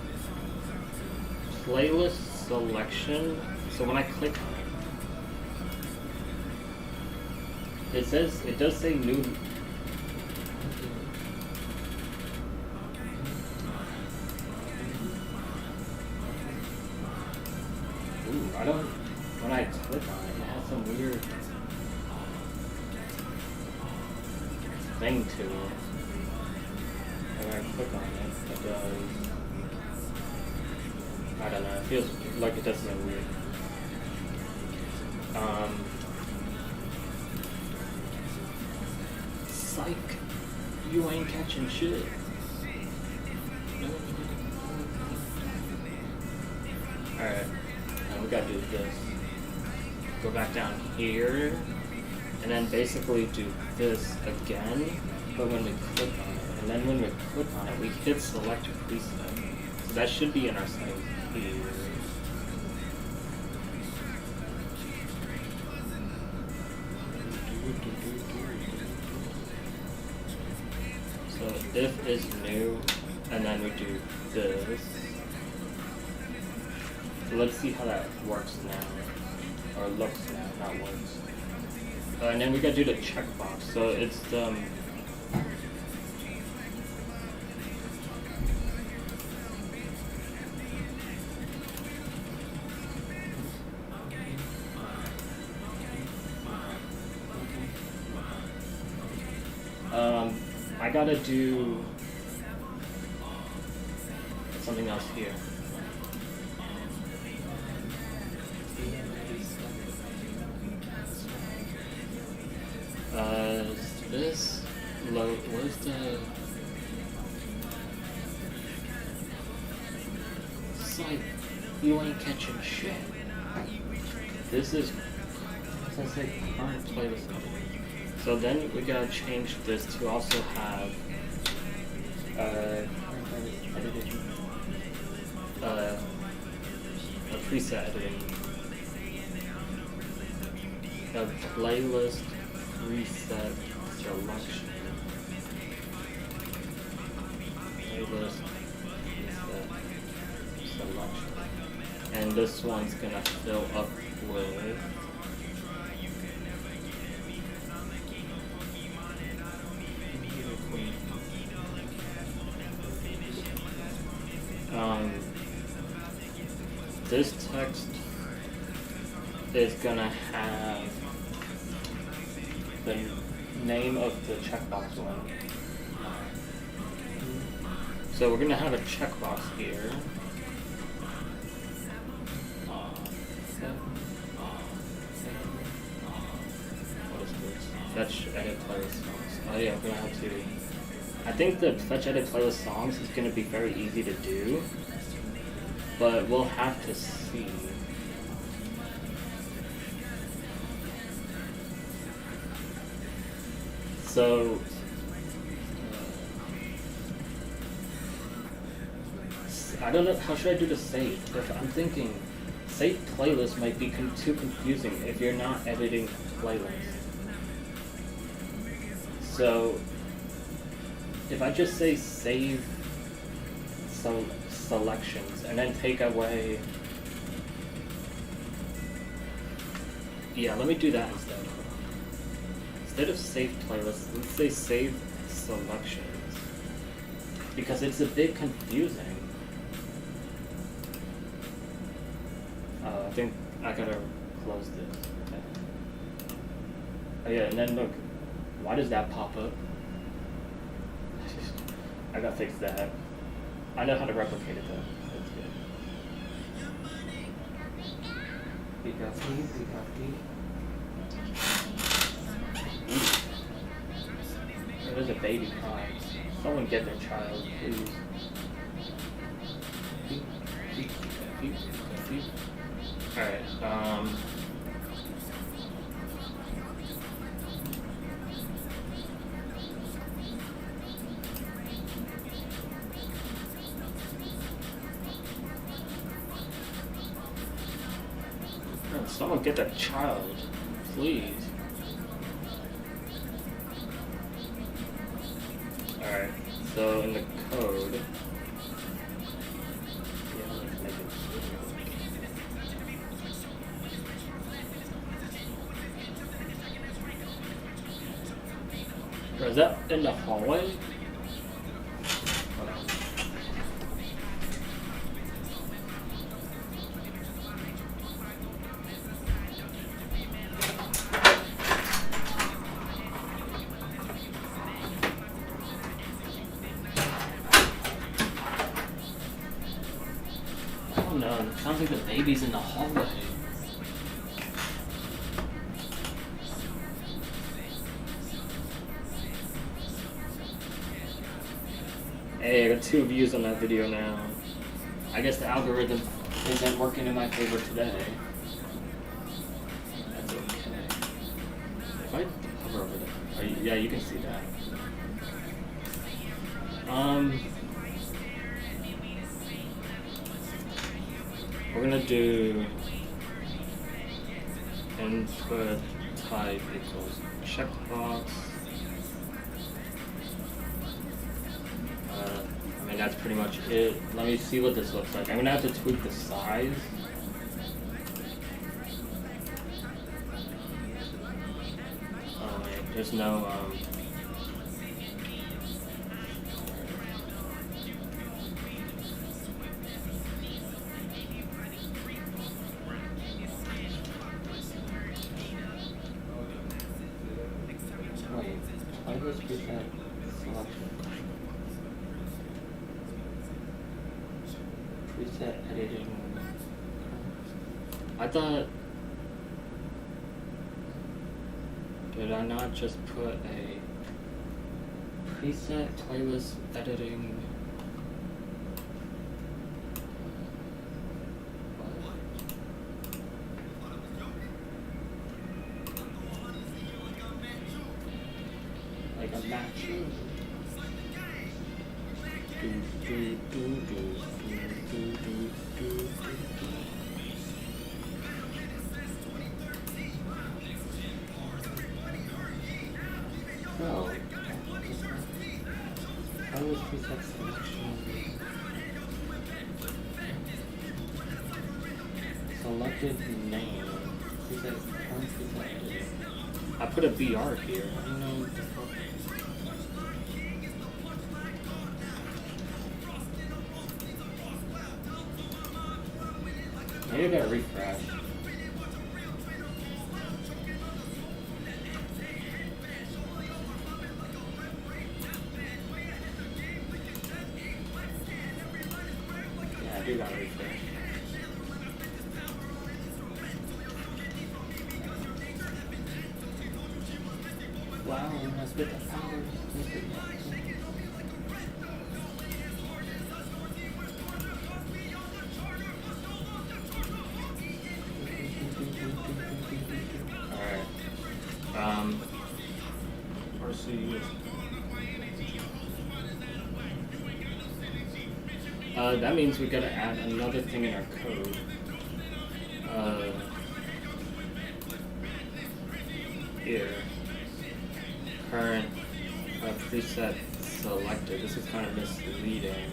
playlist selection, so when I click on it, it does say new. Ooh, I don't, when I click on it, it has some weird thing to it. And when I click on it, it does, I don't know, it feels like it does something weird. Psych, you ain't catching shit. Alright, now we gotta do this. Go back down here, and then basically do this again, but when we click on it, and then when we click on it, we hit select preset. So that should be in our settings here. So if is new, and then we do this. So let's see how that works now, or looks now, not works. And then we gotta do the checkbox. So it's I gotta do something else here. This load, where's the site? You ain't catching shit. This is, as I say, current playlist. So then we gotta change this to also have a preset editing. A playlist preset selection. Playlist preset selection. And this one's gonna fill up with this text is gonna have the name of the checkbox one. So we're gonna have a checkbox here. What is this? Fetch edit playlist songs. Oh yeah, I'm gonna have to. I think the fetch edit playlist songs is gonna be very easy to do, but we'll have to see. So, I don't know, how should I do the save? If I'm thinking, save playlist might be too confusing if you're not editing playlists. So, if I just say save selections and then take away, yeah, let me do that instead. Instead of save playlists, let's say save selections, because it's a bit confusing. I think I gotta close this. Okay. Oh yeah, and then look, why does that pop up? I gotta fix that. I know how to replicate it though. That's good. There's a baby crying. Someone get their child, please. Alright, someone get that child, please. Alright, so in the code, yeah, let's make it. Bro, is that in the hallway? No, it sounds like the baby's in the hallway. Hey, I got 2 views on that video now. I guess the algorithm isn't working in my favor today. That's okay. If I hover over there, yeah, you can see that. We're gonna do input type equals checkbox. I mean, that's pretty much it. Let me see what this looks like. I'm gonna have to tweak the size. Oh wait, there's no preset editing. I thought, did I not just put a preset playlist editing? Like a match. No. How was preset selection? Selected name. Preset current preset editing. I put a BR here. I don't know what the fuck. Maybe I gotta refresh. Yeah, I do gotta refresh. Wow, I spit the power. That means we gotta add another thing in our code. Here. Current preset selected. This is kind of misleading.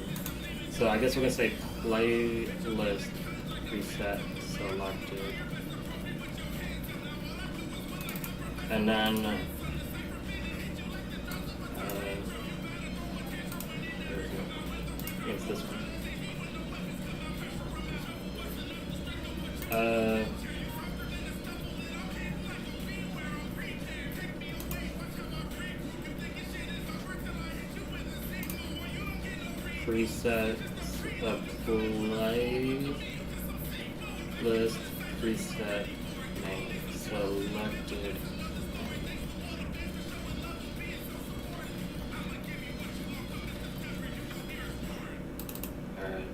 So I guess we're gonna say playlist preset selected. And then it's this one. preset playlist preset name selected. Alright,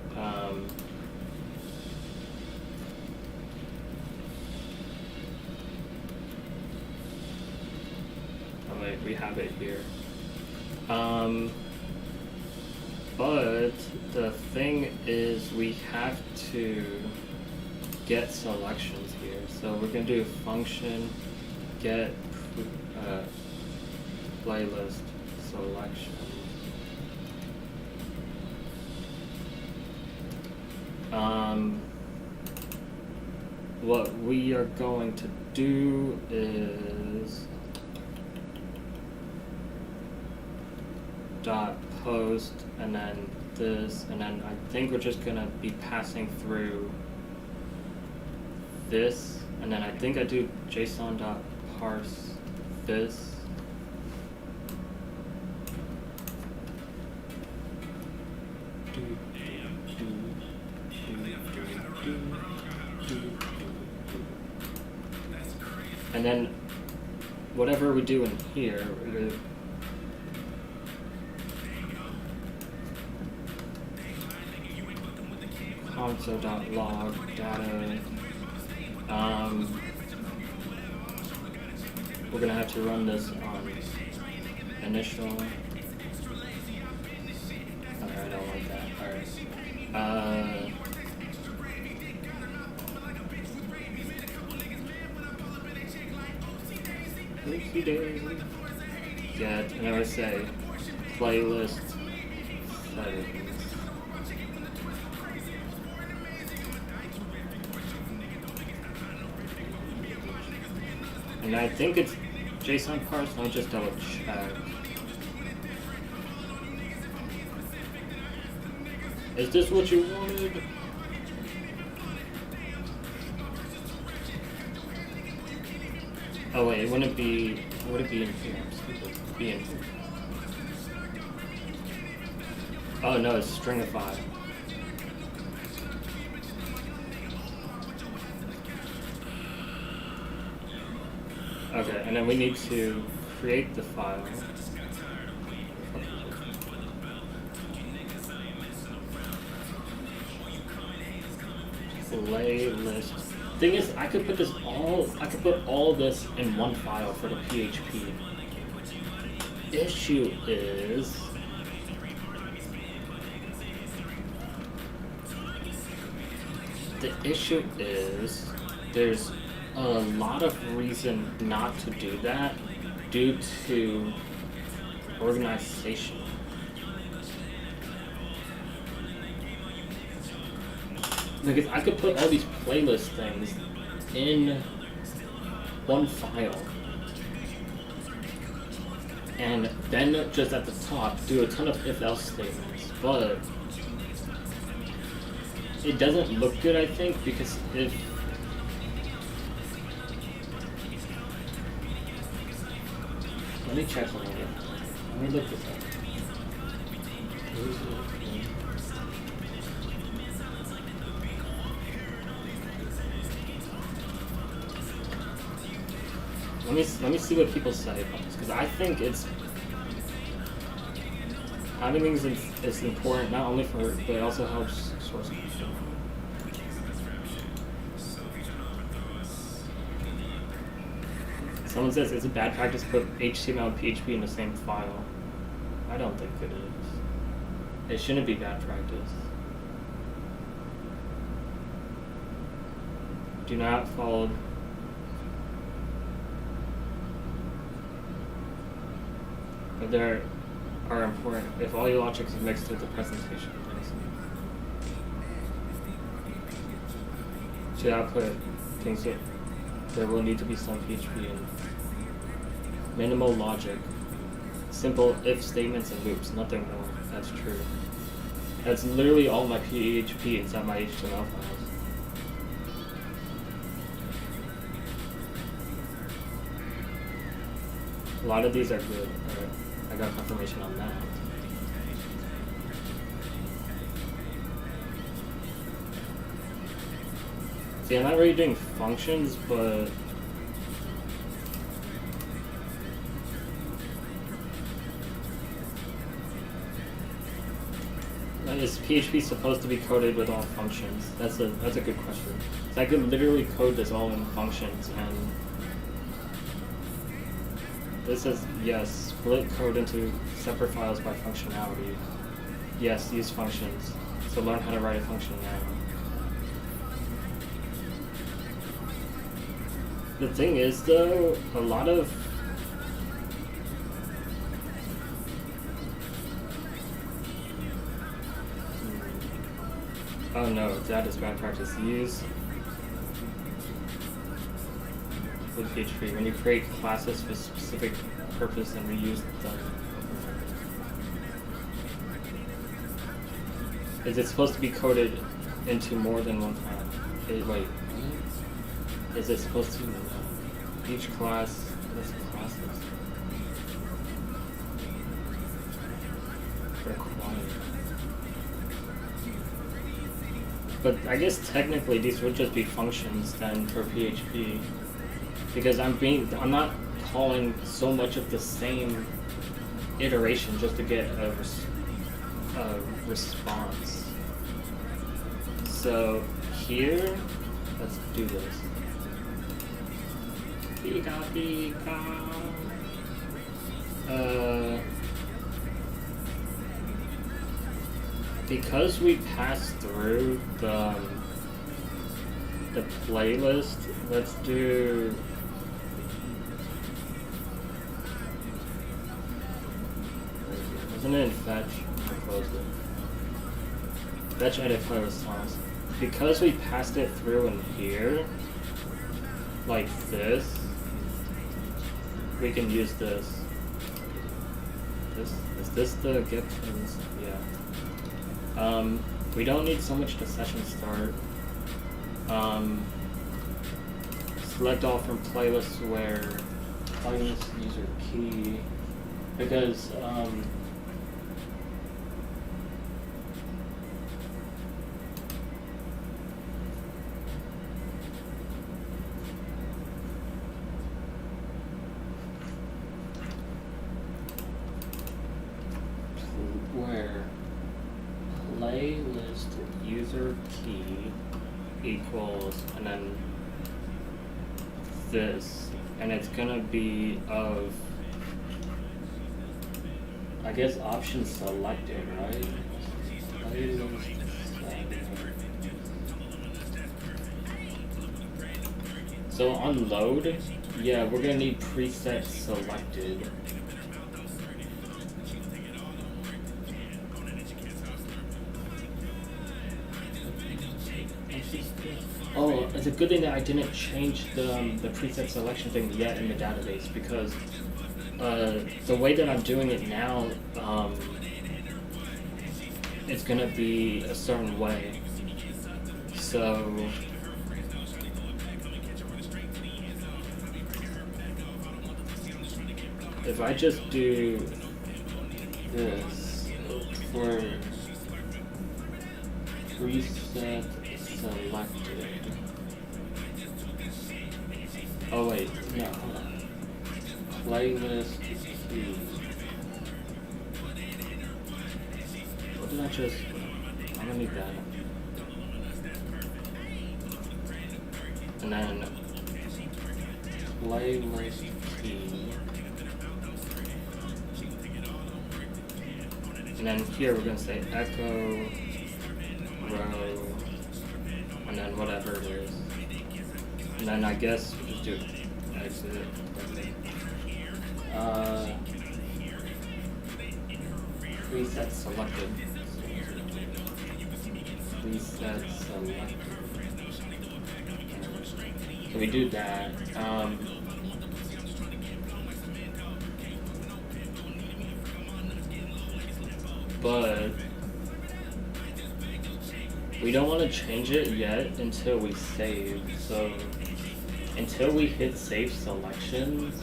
oh wait, we have it here. But the thing is we have to get selections here. So we're gonna do function get playlist selection. What we are going to do is dot post and then this, and then I think we're just gonna be passing through this, and then I think I do JSON dot parse this. And then whatever we do in here, console.log data. We're gonna have to run this on initial. Alright, I don't like that. Alright. Get, and I would say playlist settings. And I think it's JSON parse, let me just double check. Is this what you wanted? Oh wait, would it be in here? I'm stupid. Be in here. Oh no, it's stringify. Okay, and then we need to create the file. Playlist. Thing is, I could put all this in one file for the PHP. Issue is there's a lot of reason not to do that due to organization. Because I could put all these playlist things in one file and then just at the top do a ton of if-else statements, but it doesn't look good, I think, because if let me check something. Let me look this up. Let me see what people say about this, because I think it's having things is important not only for, but it also helps source control. Someone says it's a bad practice to put HTML and PHP in the same file. I don't think it is. It shouldn't be bad practice. Do not follow. But there are important. If all your logic is mixed with the presentation, to output things that there will need to be some PHP and minimal logic, simple if statements and loops, nothing more. That's true. That's literally all my PHP inside my HTML files. A lot of these are good. I got confirmation on that. See, I'm not really doing functions, but is PHP supposed to be coded with all functions? That's a good question. So I could literally code this all in functions, and this says yes, split code into separate files by functionality. Yes, use functions. So learn how to write a function now. The thing is, though, a lot of oh no, that is bad practice. Use with PHP when you create classes for specific purpose and reuse them. Is it supposed to be coded into more than one file? Wait, is it supposed to? Each class. What is classes? Required. But I guess technically these would just be functions then for PHP, because I'm not calling so much of the same iteration just to get a response. So here, let's do this. Because we passed through the playlist, let's do wasn't it in fetch? I closed it. Fetch edit playlist songs. Because we passed it through in here, like this, we can use this. Is this the GIF? Yeah. We don't need so much to session start. Select all from playlists where playlist user key, because where playlist user key equals, and then this, and it's gonna be of, I guess, option selected, right? So on load, yeah, we're gonna need preset selected. Oh, it's a good thing that I didn't change the preset selection thing yet in the database, because the way that I'm doing it now, it's gonna be a certain way. So if I just do this for preset selected. Oh wait, no, hold on. Playlist key. What did I just? I'm gonna need that. And then playlist key. And then here we're gonna say echo row, and then whatever it is. And then I guess we just do exit. Preset selected. Preset selected. So we do that. But we don't want to change it yet until we save. So until we hit save selections,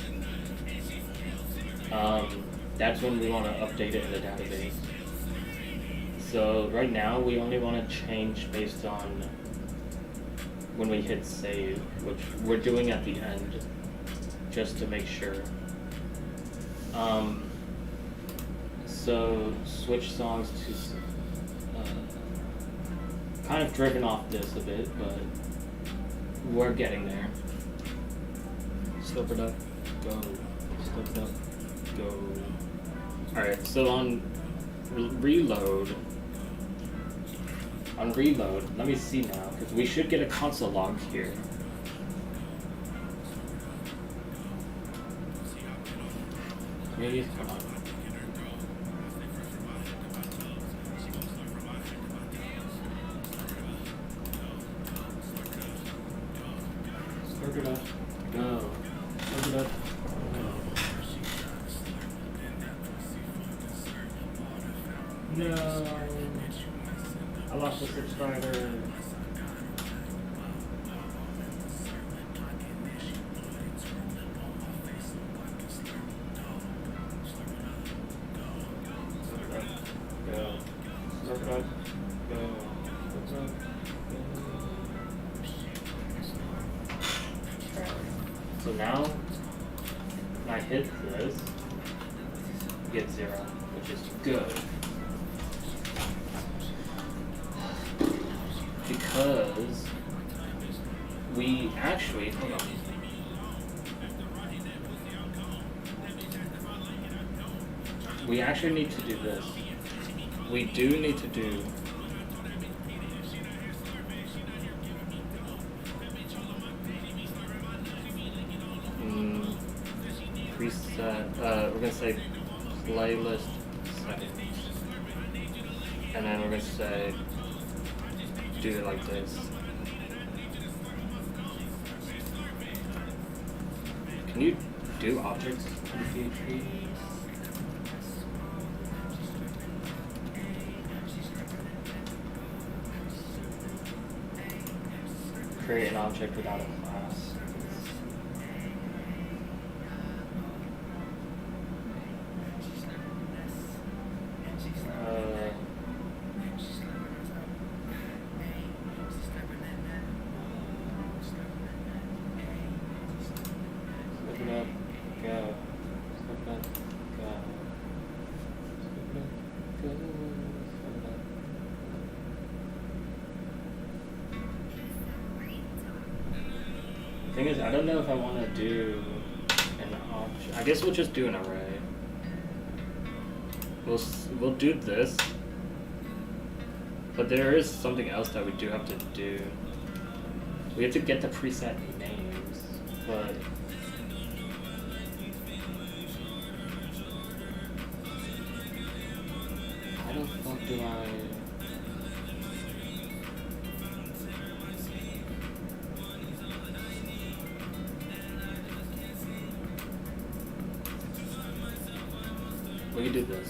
that's when we want to update it in the database. So right now we only want to change based on when we hit save, which we're doing at the end, just to make sure. So switch songs to kind of driven off this a bit, but we're getting there. Stop it up, go. Stop it up, go. Alright, so on reload, let me see now, because we should get a console log here. Maybe, come on. Start it up, go. Start it up, go. No, I lost a subscriber. Go. Start it up, go. Start it up, go. So now, when I hit this, you get 0, which is good. Because we actually, hold on. We actually need to do this. We do need to do preset, we're gonna say playlist settings. And then we're gonna say do it like this. Can you do objects in PHP? Create an object without a class. Thing is, I don't know if I want to do an option. I guess we'll just do an array. We'll do this, but there is something else that we do have to do. We have to get the preset names, but how the fuck do I? We can do this.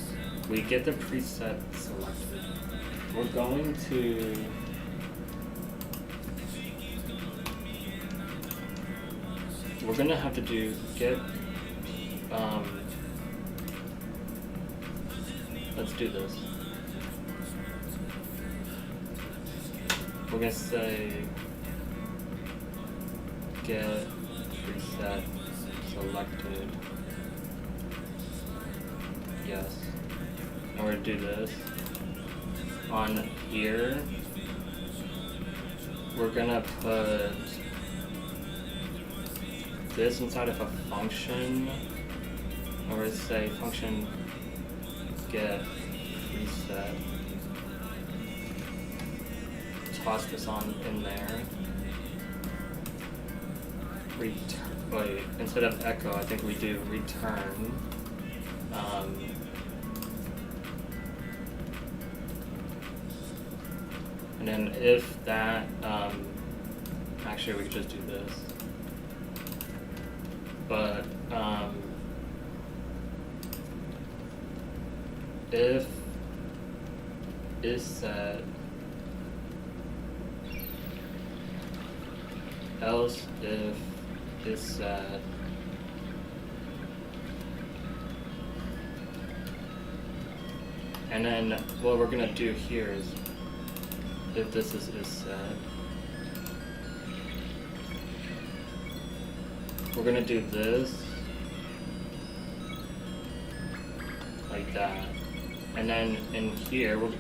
We get the preset selected. We're going to we're gonna have to do get let's do this. We're gonna say get preset selected. Yes. And we're gonna do this. On here, we're gonna put this inside of a function. And we're gonna say function get preset. Toss this on in there. Wait, instead of echo, I think we do return. And then if that, actually we could just do this. But if is set, else if is set, and then what we're gonna do here is if this is set, we're gonna do this like that, and then in here we're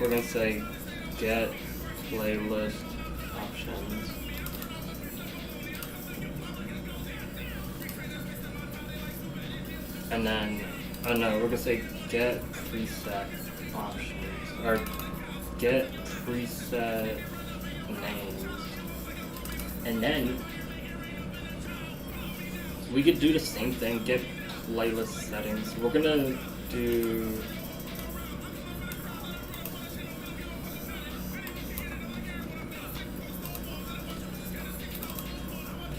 gonna say get playlist options. And then, oh no, we're gonna say get preset options, or get preset names. And then, we could do the same thing, get playlist settings. We're gonna do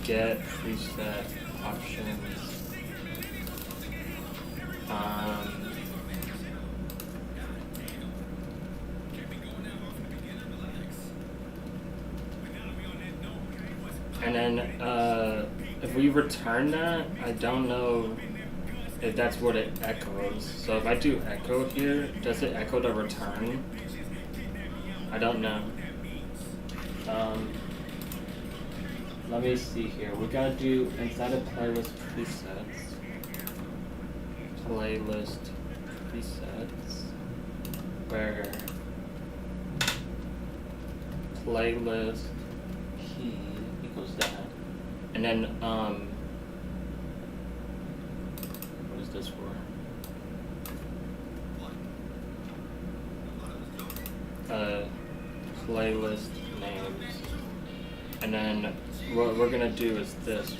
get preset options. And then if we return that, I don't know if that's what it echoes. So if I do echo here, does it echo the return? I don't know. Let me see here. We gotta do inside of playlist presets. Playlist presets. Where playlist key equals that. And then what is this for? Playlist names. And then what we're gonna do is this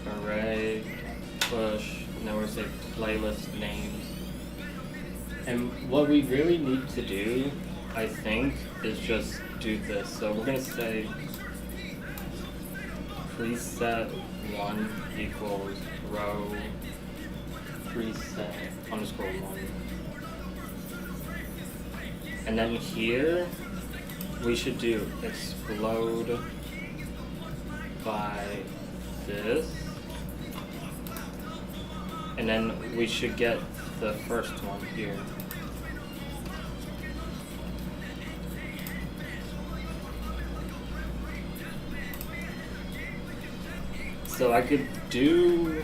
array push, and then we're gonna say playlist names. And what we really need to do, I think, is just do this. So we're gonna say preset 1 equals row preset underscore 1. And then here we should do explode by this, and then we should get the first one here. So I could do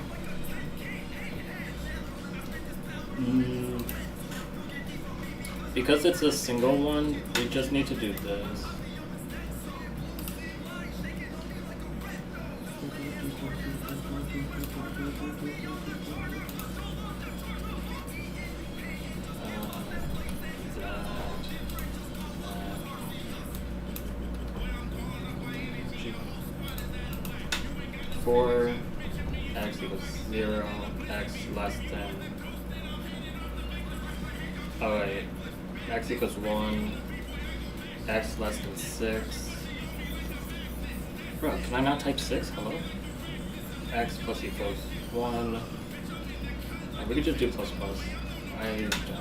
because it's a single one, we just need to do this. For x equals 0, x less than, oh wait, x equals 1, x less than 6. Bro, can I not type 6? Hello? X plus equals 1. We could just do plus plus. I don't care.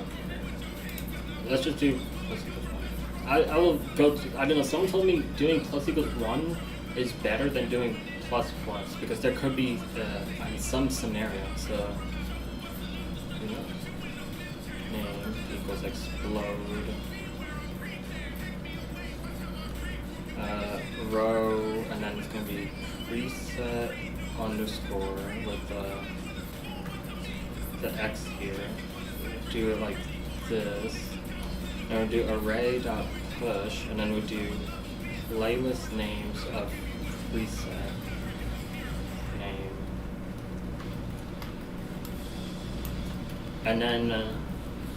Let's just do plus equals 1. I will go to, I don't know, someone told me doing plus equals 1 is better than doing plus plus, because there could be in some scenario, so who knows? Name equals explode row, and then it's going to be preset underscore with the x here. Do it like this, and we'll do array dot push, and then we'll do playlist names of preset name, and then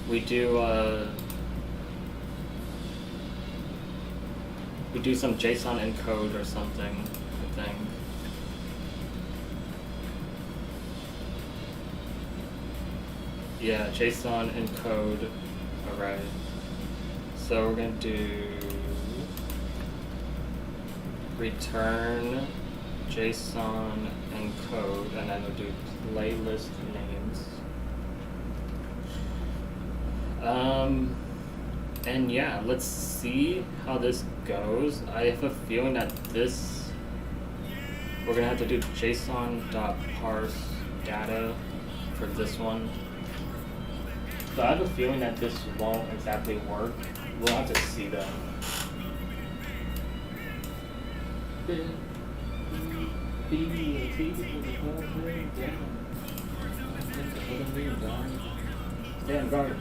we do some JSON encode or something, I think. Yeah, JSON encode array. So we're gonna do return JSON encode, and then we'll do playlist names. And yeah, let's see how this goes. I have a feeling that this, we're gonna have to do JSON.parse data for this one. But I have a feeling that this won't exactly work. We'll have to see though. Damn guard.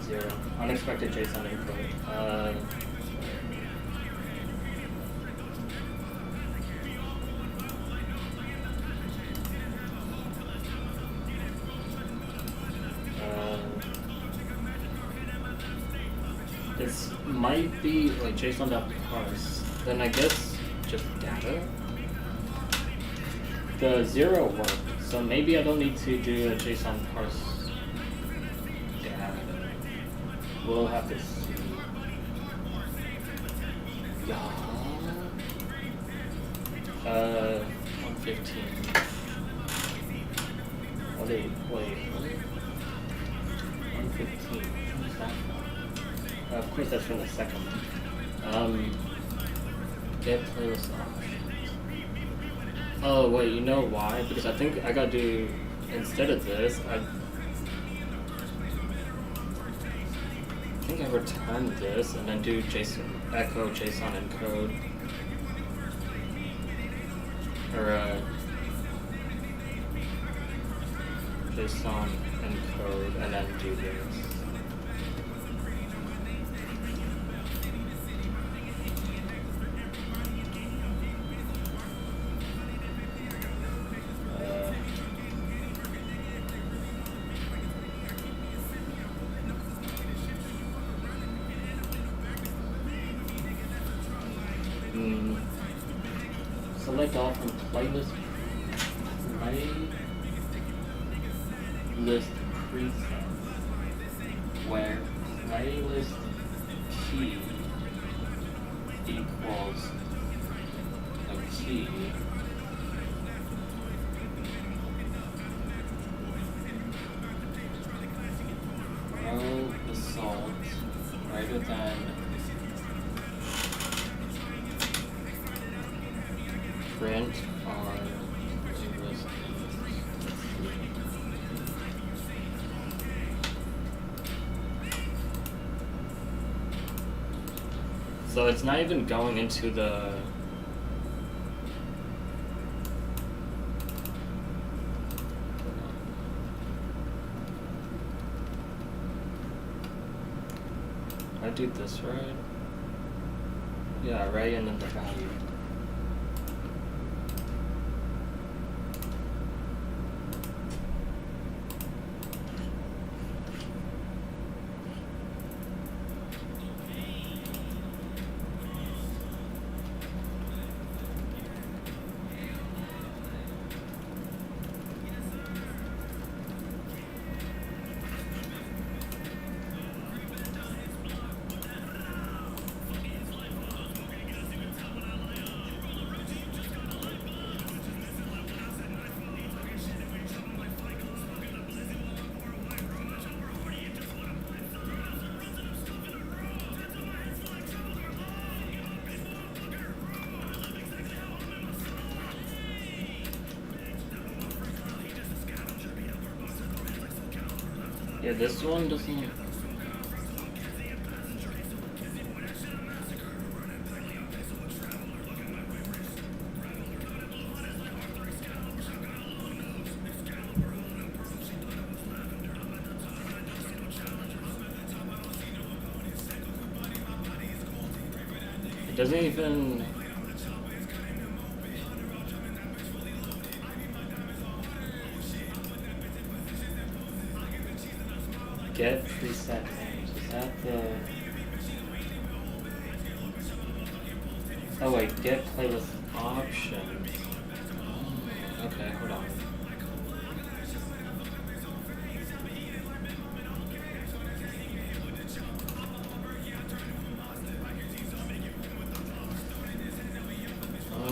0. Unexpected JSON input. This might be like JSON.parse. Then I guess just data. The 0 worked, so maybe I don't need to do a JSON parse data. We'll have to see. Yeah. 115. Wait. 115. What's that from? Of course, that's from the second one. Get playlist options. Oh, wait, you know why? Because I think I gotta do, instead of this, I think I return this and then do JSON, echo JSON encode. Or, JSON encode and then do this. Select all from playlist presets, where playlist key equals a key row assault greater than print on list. So it's not even going into the I do this right? Yeah, right, and then the value. Yeah, this one doesn't. It doesn't even. Get preset names. Is that the? Oh wait, get playlist options. Oh, okay, hold on.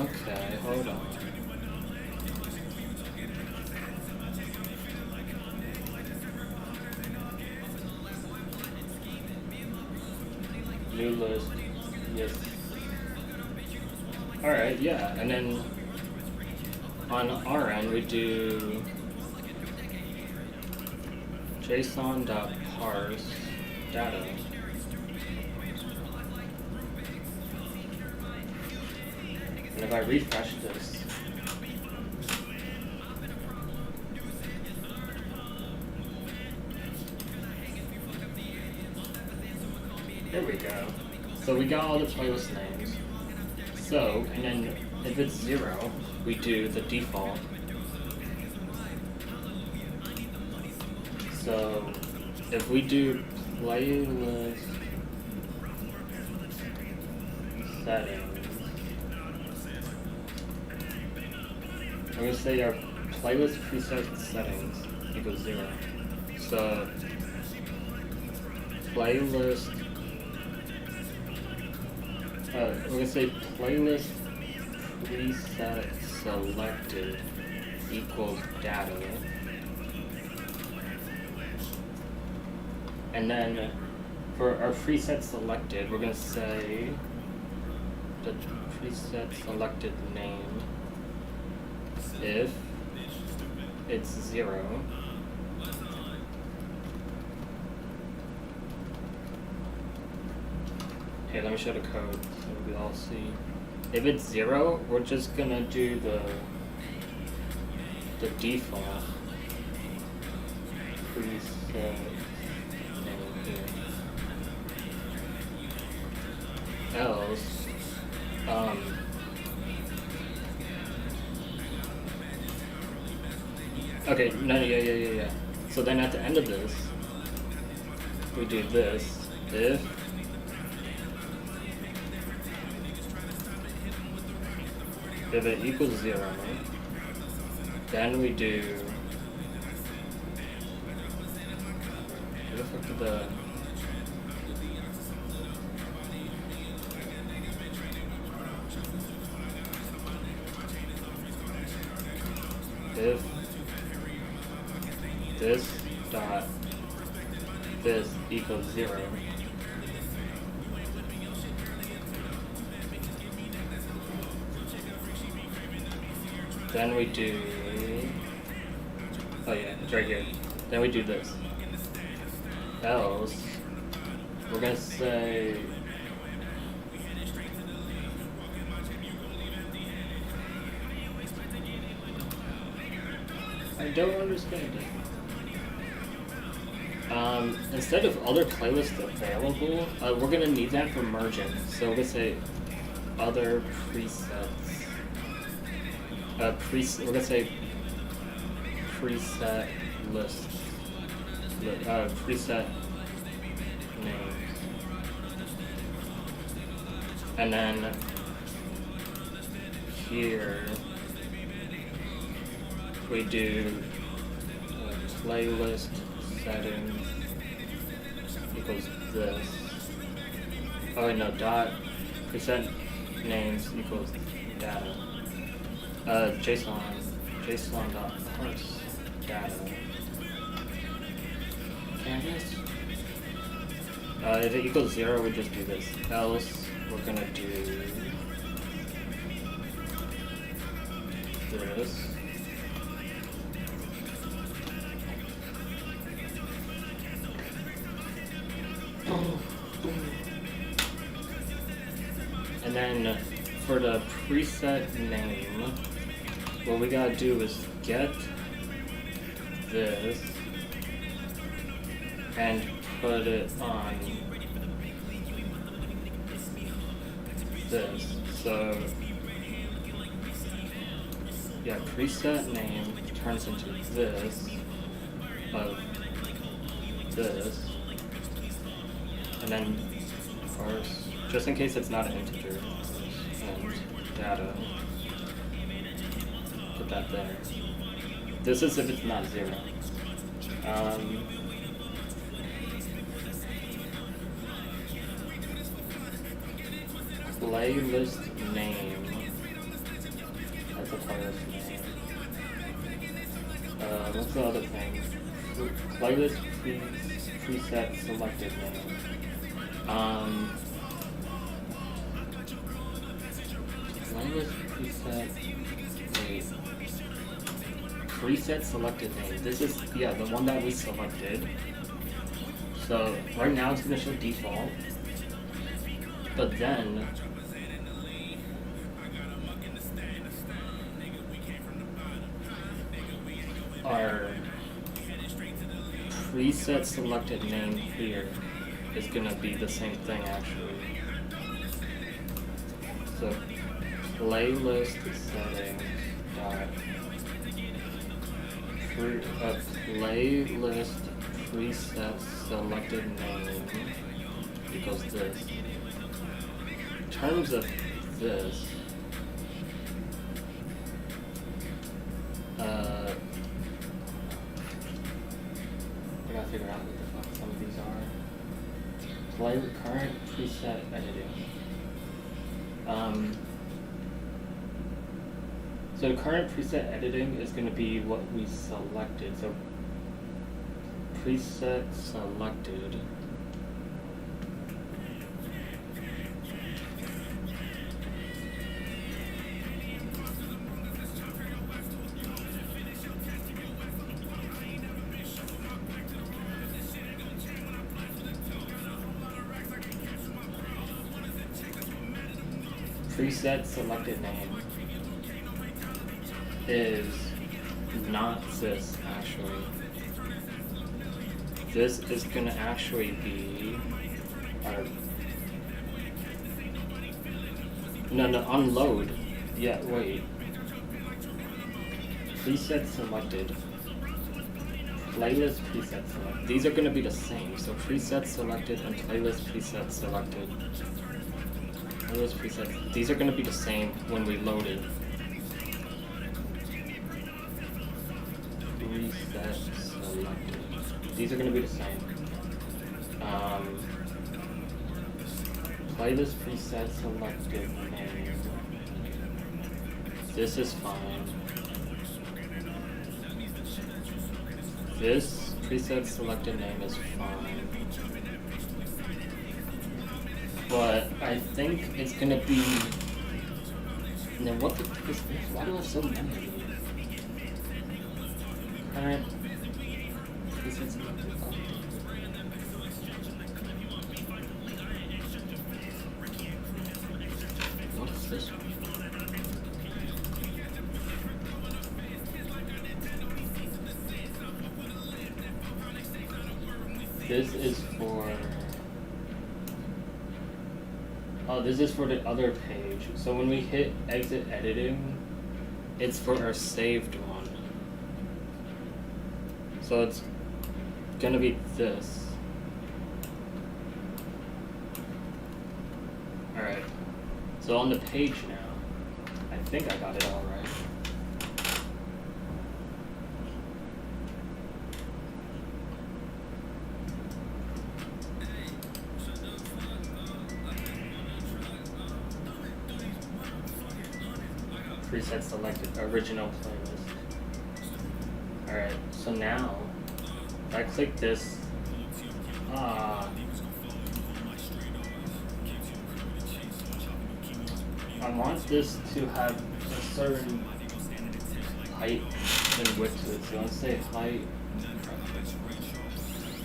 Okay, hold on. New list, yes. Alright, yeah, and then on our end we do JSON.parse data. And if I refresh this, there we go. So we got all the playlist names. So, and then if it's 0, we do the default. So, if we do playlist settings, I'm going to say our playlist preset settings equals 0. So, playlist, we're going to say playlist preset selected equals data. And then for our preset selected, we're going to say the preset selected name if it's 0. Here, let me show the code so we all see. If it's 0, we're just going to do the default preset. Else, okay, no, yeah. So then at the end of this, we do this, if it equals 0, then we do, where the fuck did the, if this dot this equals 0, then we do, oh yeah, it's right here. Then we do this. Else, we're gonna say, I don't understand it. Instead of other playlists available, we're gonna need that for merging. So we're gonna say other presets. We're gonna say preset list. Preset name. And then here we do playlist settings equals this. Oh no, dot preset names equals data. JSON dot parse data. Canvas. If it equals 0, we just do this. Else, we're gonna do this. And then for the preset name, what we gotta do is get this and put it on this. So yeah, preset name turns into this of this, and then parse, just in case it's not an integer, and data, put that there. This is if it's not 0. Playlist name. That's a playlist name. What's the other thing? Playlist preset selected name. Playlist preset. Wait. preset selected name. This is, yeah, the one that we selected. So right now it's gonna show default, but then our preset selected name here is gonna be the same thing actually. So playlist settings dot playlist preset selected name equals this. In terms of this, I gotta figure out what the fuck some of these are. Play current preset editing. So the current preset editing is going to be what we selected. So preset selected. Preset selected name is not this actually. This is gonna actually be our no unload. Yeah, wait. Preset selected. Playlist preset selected. These are gonna be the same. So preset selected and playlist preset selected. Playlist presets. These are gonna be the same when we load it. Preset selected. These are gonna be the same. Playlist preset selected name. This is fine. This preset selected name is fine. But I think it's gonna be. And then what the fuck is this? Why do I have so many of these? Current preset selected. What is this one? This is for. Oh, this is for the other page. So when we hit exit editing, it's for our saved one. So it's gonna be this. Alright. So on the page now, I think I got it all right. Preset selected, original playlist. Alright, so now, if I click this, I want this to have a certain height and width to it. So let's say height,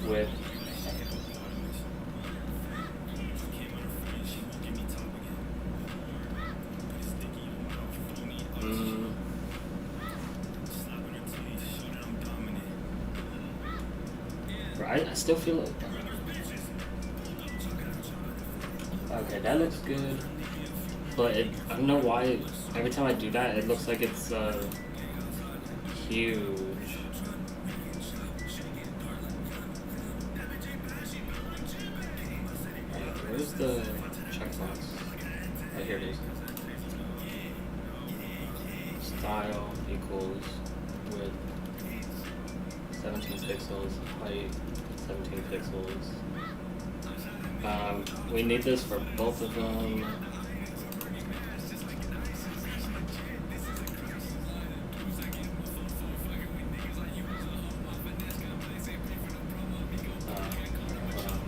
width. I still feel it. Okay, that looks good. But I don't know why every time I do that, it looks like it's huge. Where's the checkbox? Oh, here it is. Style equals width 17 pixels, height 17 pixels. We need this for both of them.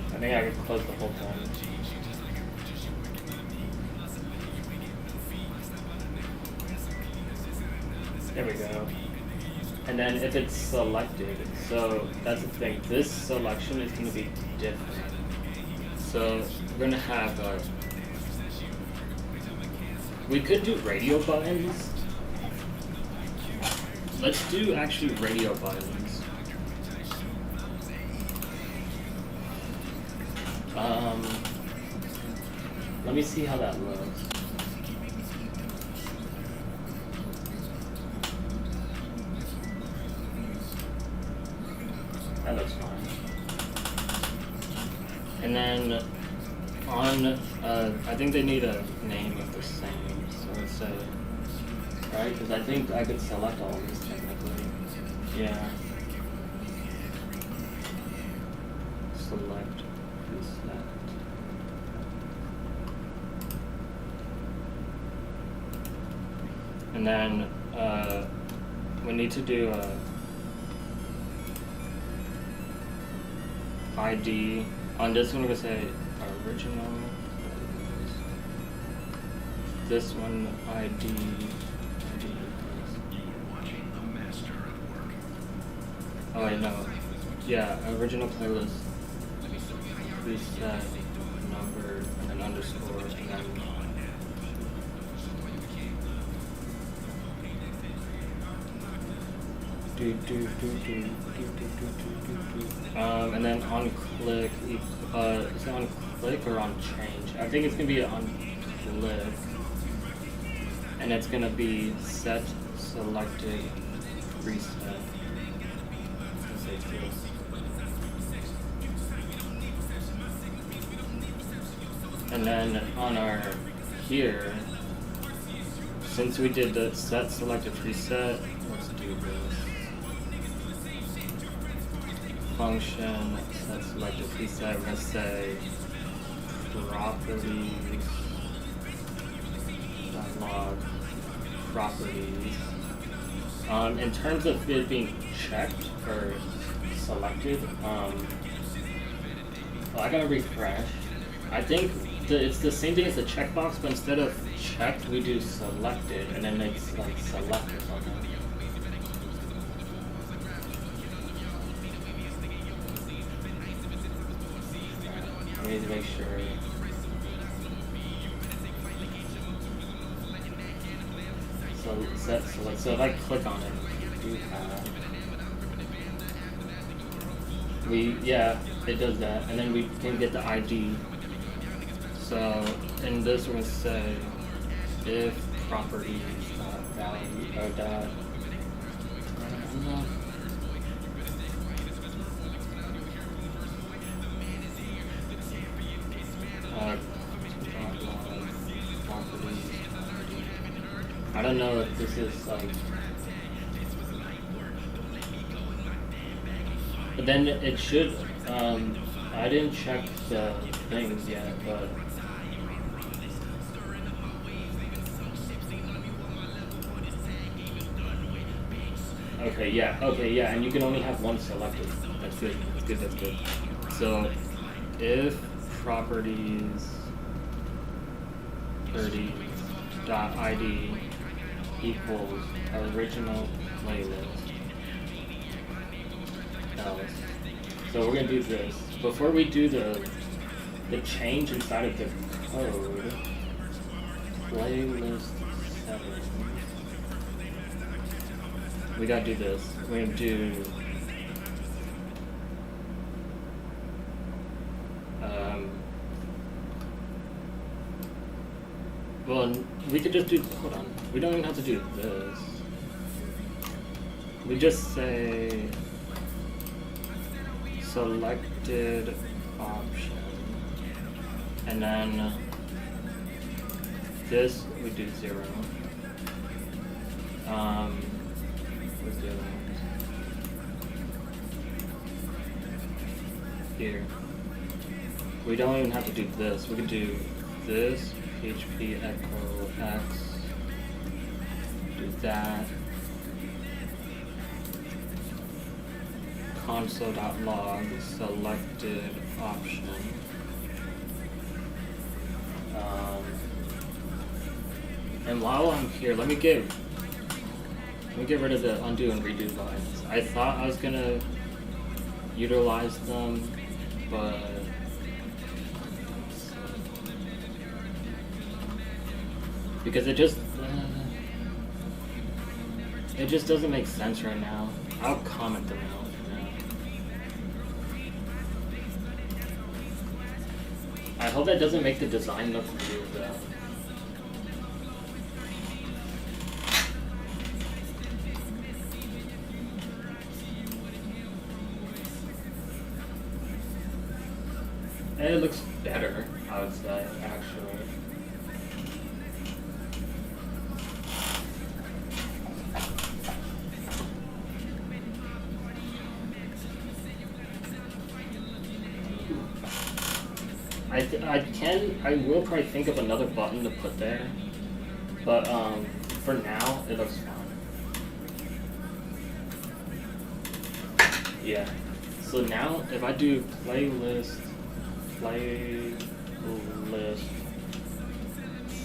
I think I can close the whole thing. There we go. And then if it's selected, so that's the thing. This selection is going to be different. So we're going to have we could do radio buttons. Let's do actually radio buttons. Let me see how that looks. That looks fine. And then on, I think they need a name of the same. So let's say, right? Because I think I could select all of these technically. Yeah. Select, reset. And then we need to do a ID. On this one, we're gonna say original. This one ID. Oh wait, no. Yeah, original playlist. Reset number and then underscore and then. And then on click, is it on click or on change? I think it's gonna be on click, and it's gonna be set selected reset. And then on our here, since we did the set selected preset, let's do this. Function set selected preset. We're gonna say properties log properties. In terms of it being checked or selected, I gotta refresh. I think it's the same thing as the checkbox, but instead of checked, we do selected, and then it's like selected on it. I need to make sure. So set select. So if I click on it, we do have. Yeah, it does that, and then we can get the ID. So in this we're gonna say if properties value or dot. I don't know if this is like, but then it should. I didn't check the things yet, but. Okay, yeah, and you can only have one selected. That's good, that's good. So, if properties 30.id equals original playlist else. So we're gonna do this. Before we do the change inside of the code, playlist settings. We gotta do this. We're gonna do well, we could just do, hold on. We don't even have to do this. We just say selected option. And then this we do 0. We're doing here. We don't even have to do this. We could do this, PHP echo x, do that, console.log selected option. And while I'm here, let me give Let me get rid of the undo and redo buttons. I thought I was gonna utilize them, but because it just doesn't make sense right now. I'll comment them out now. I hope that doesn't make the design look weird though. And it looks better, I would say, actually. I will probably think of another button to put there, but for now, it looks fine. Yeah. So now, if I do playlist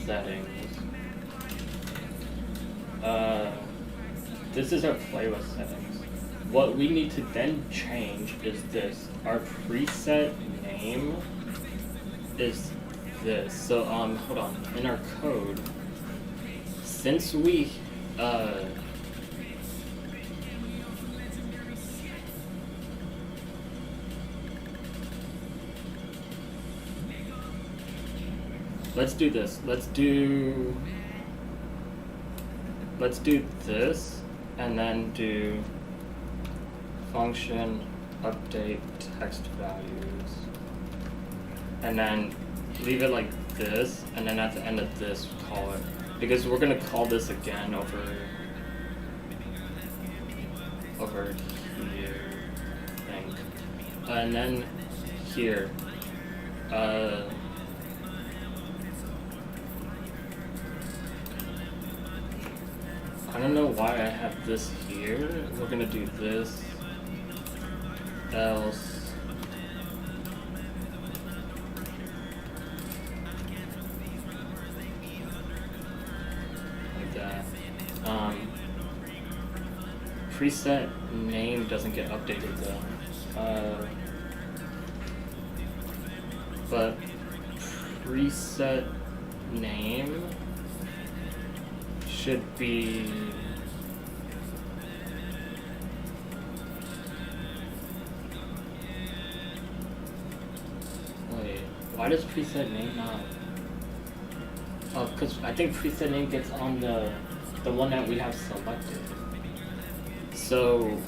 settings. This is our playlist settings. What we need to then change is this. Our preset name is this. So hold on. In our code, since we let's do this. Let's do this, and then do function update text values, and then leave it like this, and then at the end of this call it, because we're gonna call this again over here, I think, and then here. I don't know why I have this here. We're gonna do this, else, like that. Preset name doesn't get updated though. But preset name should be why does preset name not? Oh, because I think preset name gets on the one that we have selected. So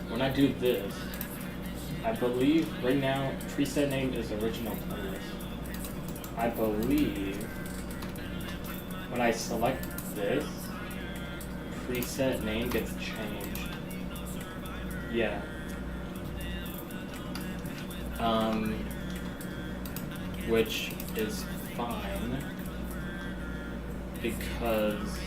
when I do this, I believe right now preset name is original playlist. I believe when I select this, preset name gets changed. Yeah. Which is fine because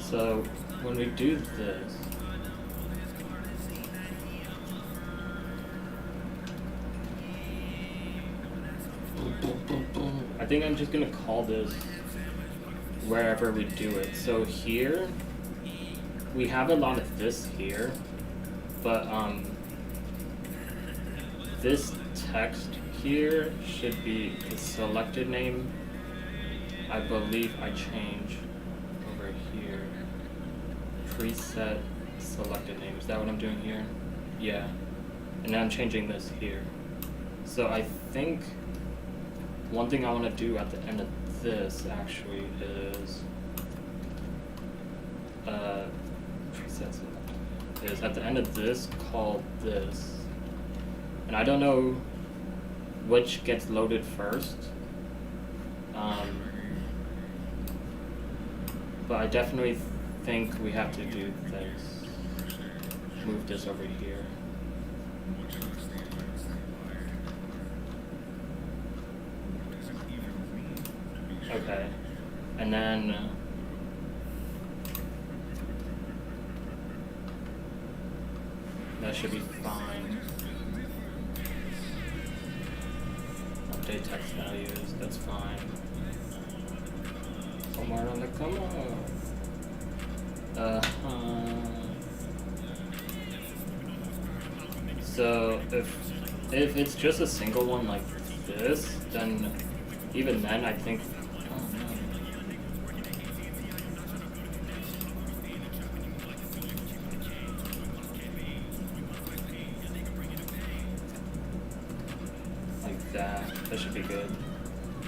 so when we do this, I think I'm just gonna call this wherever we do it. So here, we have a lot of this here, but this text here should be the selected name. I believe I change over here. Preset selected name. Is that what I'm doing here? Yeah. And now I'm changing this here. So I think one thing I want to do at the end of this actually is presets is at the end of this call this, and I don't know which gets loaded first, but I definitely think we have to do this, move this over here. Okay, and then that should be fine. update text values. That's fine. Somewhere on the come on. So if it's just a single one like this, then even then I think. Oh no. Like that. That should be good.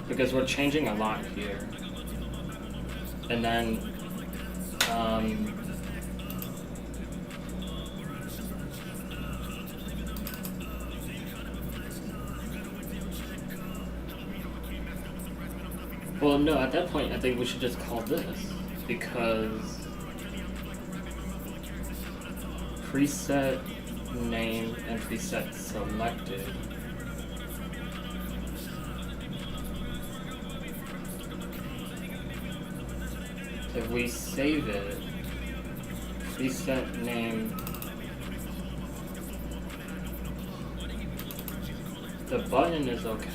Because we're changing a lot here. And then well, no, at that point, I think we should just call this, because preset name and preset selected. If we save it, preset name, the button is okay,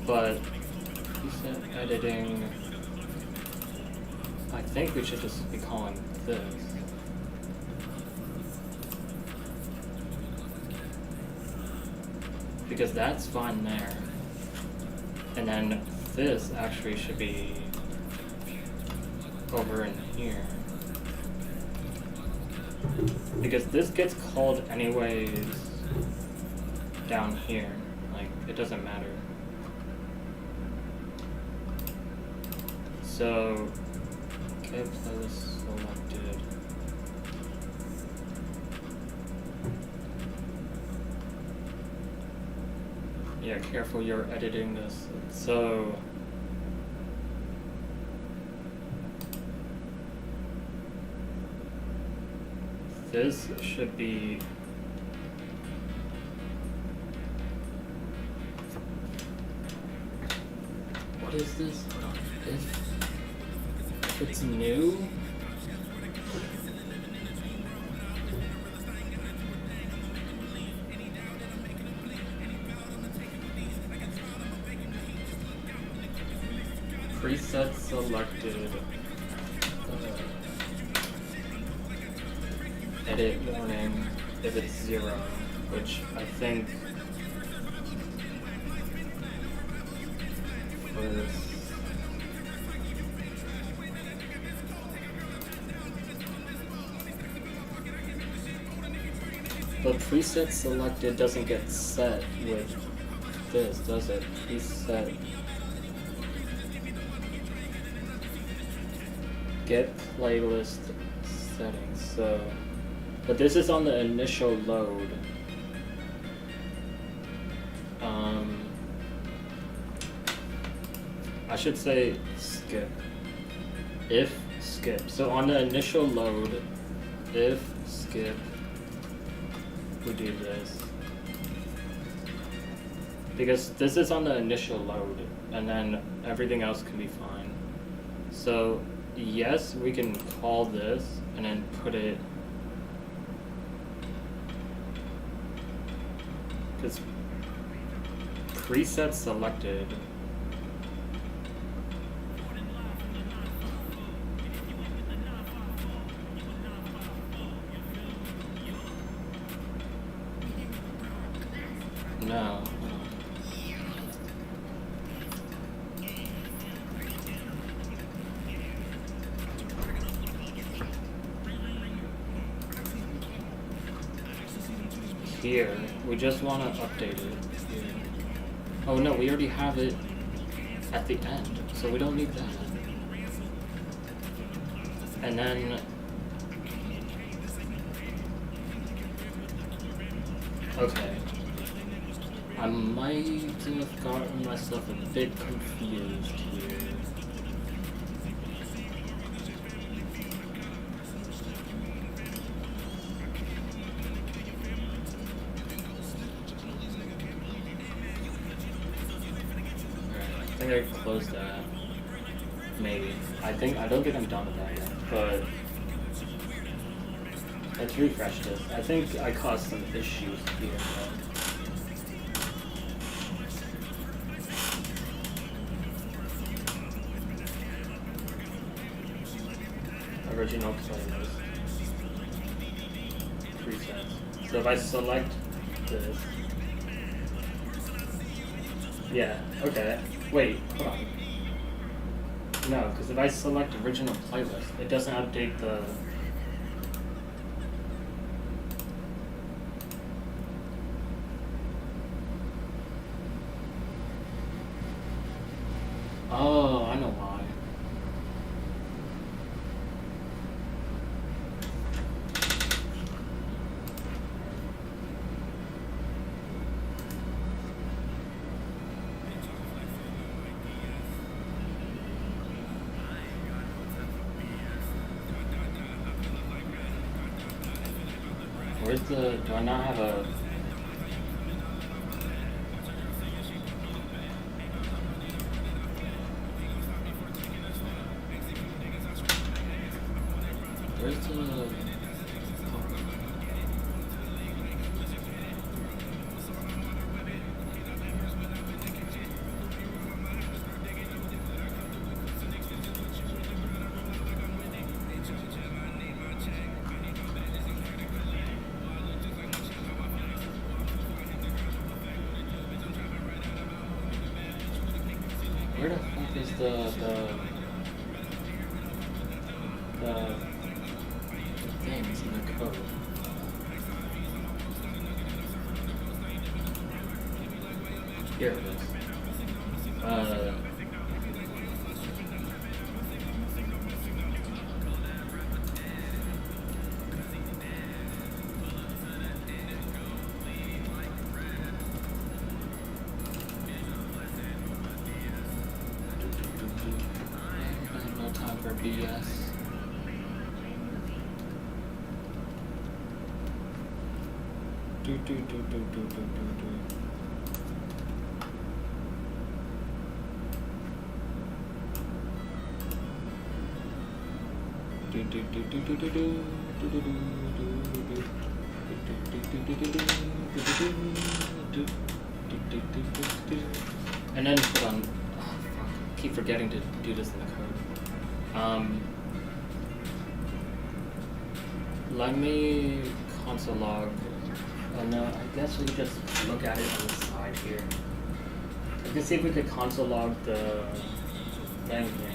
but preset editing, I think we should just be calling this. Because that's fine there. And then this actually should be over in here. Because this gets called anyways down here. Like, it doesn't matter. So, okay, playlist selected. Yeah, careful, you're editing this. So, this should be what is this? If it's new, preset selected, edit warning if it's 0, which I think was but preset selected doesn't get set with this, does it? Preset get playlist settings. So, but this is on the initial load. I should say skip. If skip. So on the initial load, if skip, we do this. Because this is on the initial load, and then everything else can be fine. So yes, we can call this and then put it, because preset selected, no. Here, we just want to update it here. Oh no, we already have it at the end, so we don't need that. And then, okay, I might have gotten myself a bit confused here. I think I closed that. Maybe. I don't think I'm done with that yet, but let's refresh this. I think I caused some issues here, original playlist presets. So if I select this, yeah, okay. Wait, hold on. No, because if I select original playlist, it doesn't update the. Oh, I know why. Where's the, do I not have a, where's the, where the fuck is the thing is in the code? Here it is. No time for BS. And then hold on. Oh, fuck. I keep forgetting to do this in the code. Let me console log. Oh no, I guess we just look at it on the side here. I can see if we could console log the thing here.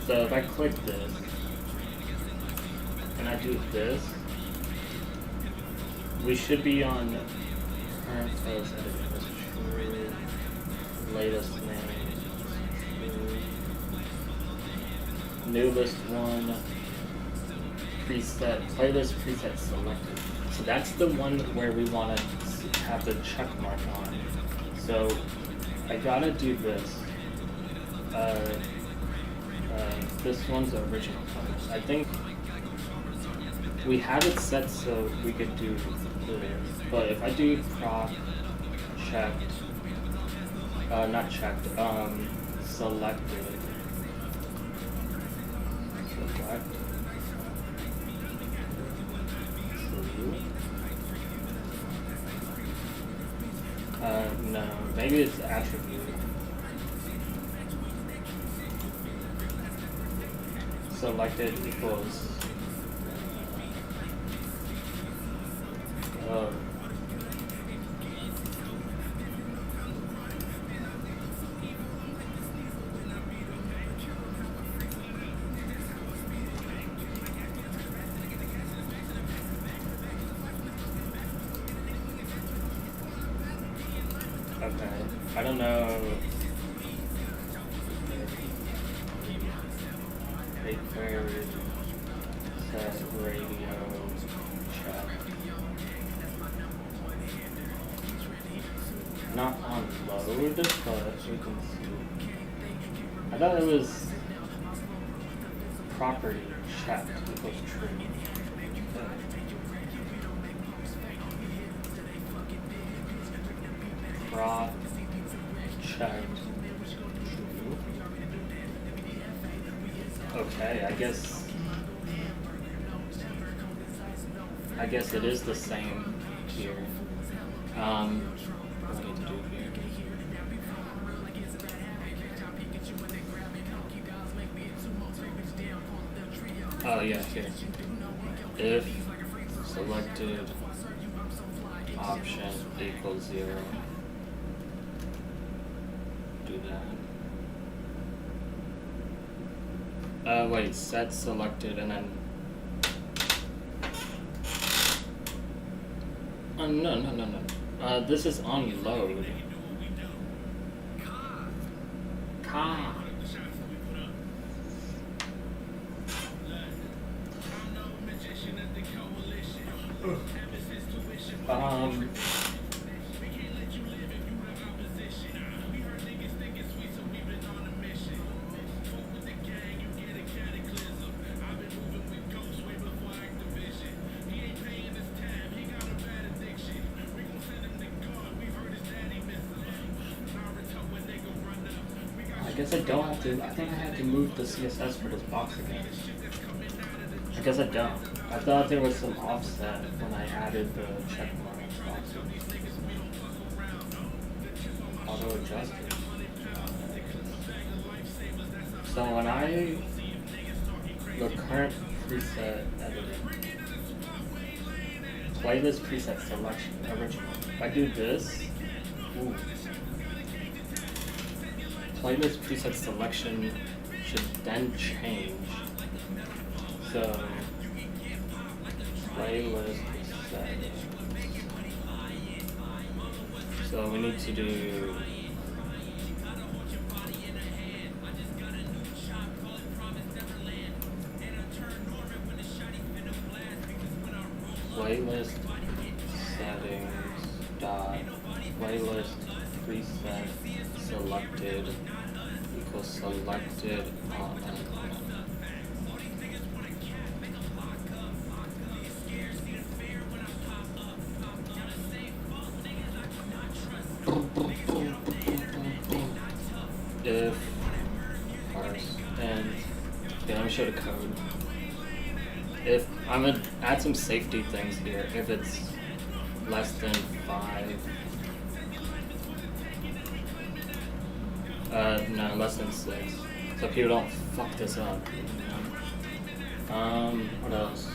So if I click this, and I do this, we should be on current post editing, latest name, new list one, preset, playlist preset selected. So that's the one where we want to have the check mark on. So I gotta do this. This one's the original playlist. I think we have it set so we could do this, but if I do proc checked, not checked, selected, select, true, no, maybe it's attribute. Selected equals okay, I don't know. Paper, set, radio, chat. Not on load, but we can see. I thought it was property checked equals true. Prop checked true. Okay, I guess it is the same here. What do I need to do here? Oh yeah, here. If selected option equals 0, do that. Wait, set selected and then. No. This is on load. Ka. I guess I don't have to. I thought I had to move the CSS for this box again. I guess I don't. I thought there was some offset when I added the check mark box. Auto adjusted. So when I the current preset editing, playlist preset selection original. If I do this, ooh. Playlist preset selection should then change. So playlist settings. So we need to do playlist settings dot playlist preset selected equals selected on. If parse and okay, let me show the code. If I'm gonna add some safety things here. If it's less than 5, no, less than 6, so people don't fuck this up. What else?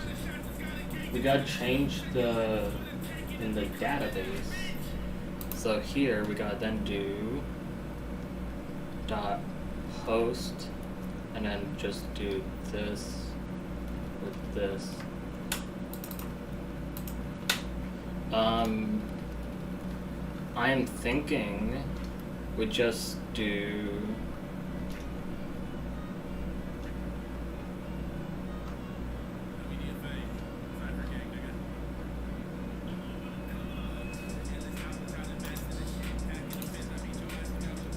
We gotta change in the database. So here we gotta then do dot post and then just do this with this. I am thinking we just do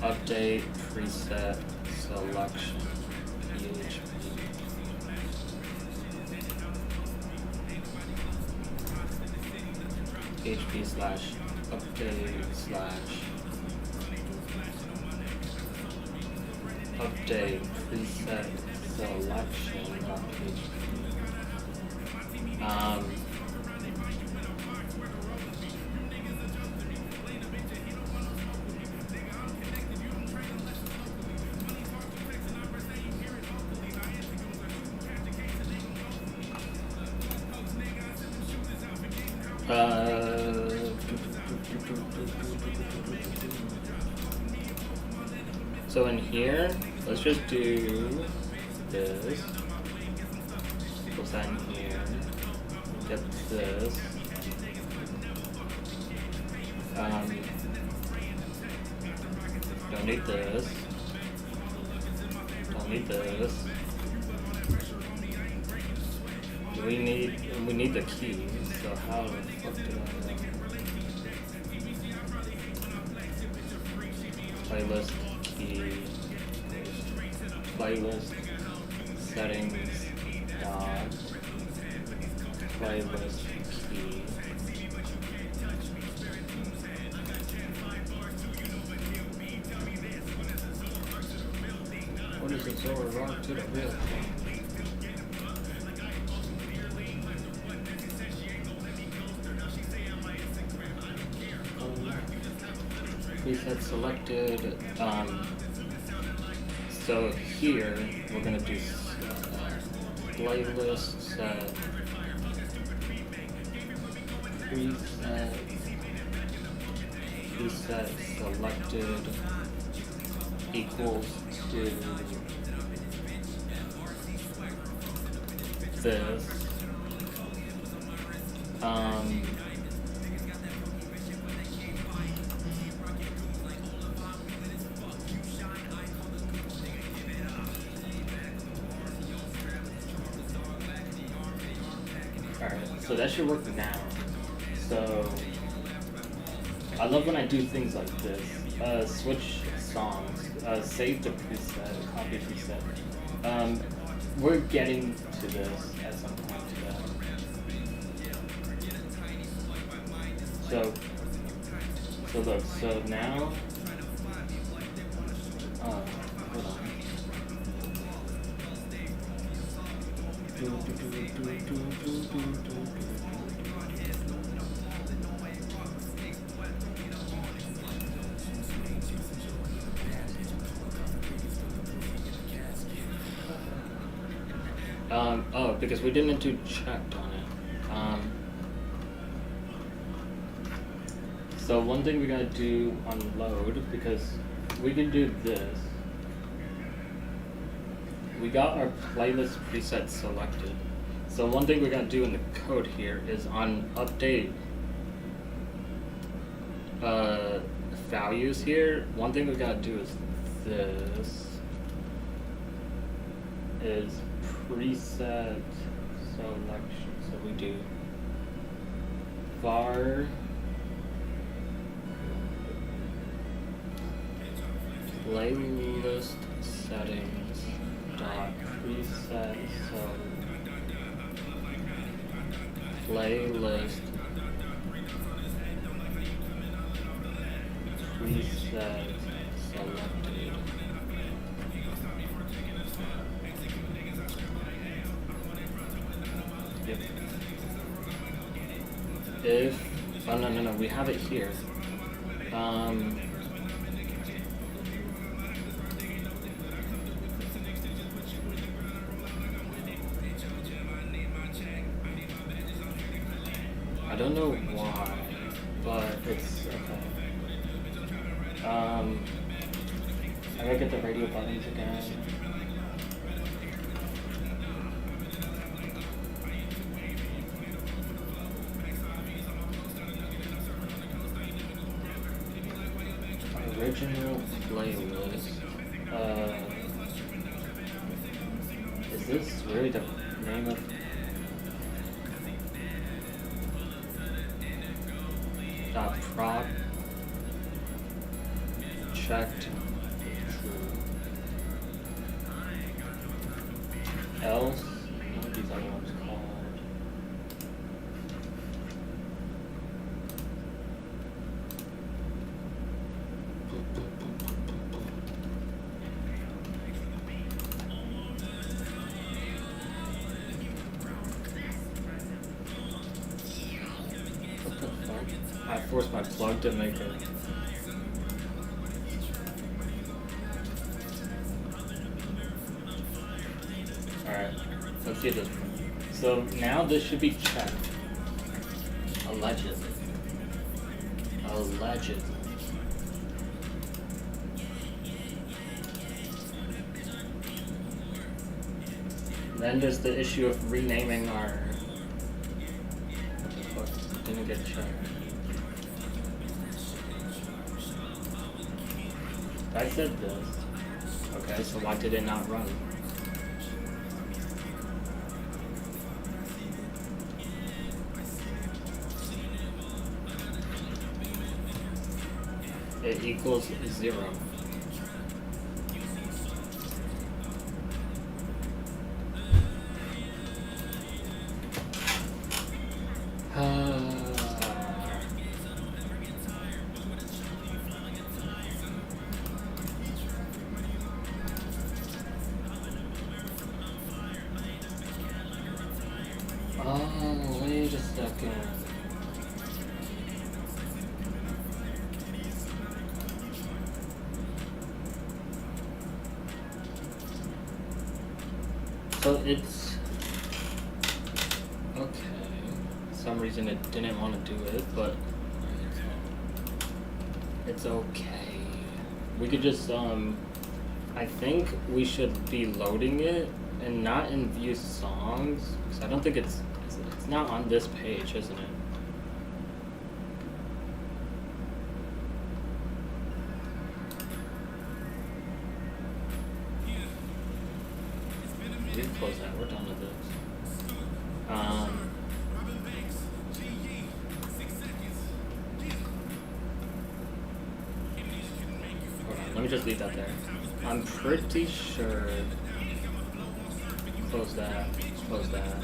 update preset selection PHP slash update slash update preset selection PHP. So in here, let's just do this. Put that in here. Get this. Don't need this. Don't need this. We need the key. So how the fuck do I playlist key playlist settings dot playlist key. What is it so wrong to the real? Preset selected. So here we're gonna do playlist set preset selected equals to this. Alright, so that should work now. So I love when I do things like this. Switch songs, save the preset, copy preset. We're getting to this at some point today. So look, so now, hold on. Oh, because we didn't do checked on it. So one thing we gotta do on load, because we can do this. We got our playlist preset selected. So one thing we're gonna do in the code here is on update values here. One thing we gotta do is this is preset selection. So we do var playlist settings dot preset playlist preset selected. Yep. If no, we have it here. I don't know why, but it's okay. I gotta get the radio buttons again. Original playlist. Is this really the name of? Prop checked true. Else, what are these other ones called? What the fuck? I forced my plug to make it. Alright, let's see this. So now this should be checked. Allegedly. Then there's the issue of renaming our... What the fuck? Didn't get checked. I said this. Okay, so why did it not run? It equals 0. Oh, wait a second. So it's some reason it didn't want to do it, but it's okay. We could just I think we should be loading it and not in view songs, because I don't think it's not on this page, isn't it? We've closed that. We're done with this. Hold on, let me just leave that there. I'm pretty sure. Close that. Close that.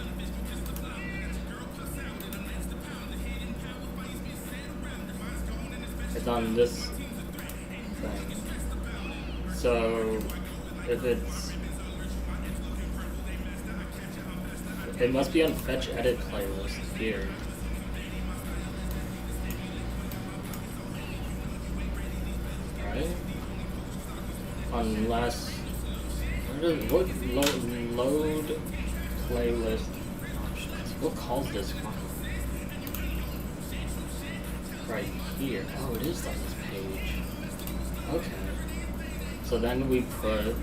It's on this thing. So if it must be on fetch edit playlist here. Right? Unless what load playlist options? What calls this file? Right here. Oh, it is on this page. Okay. So then we put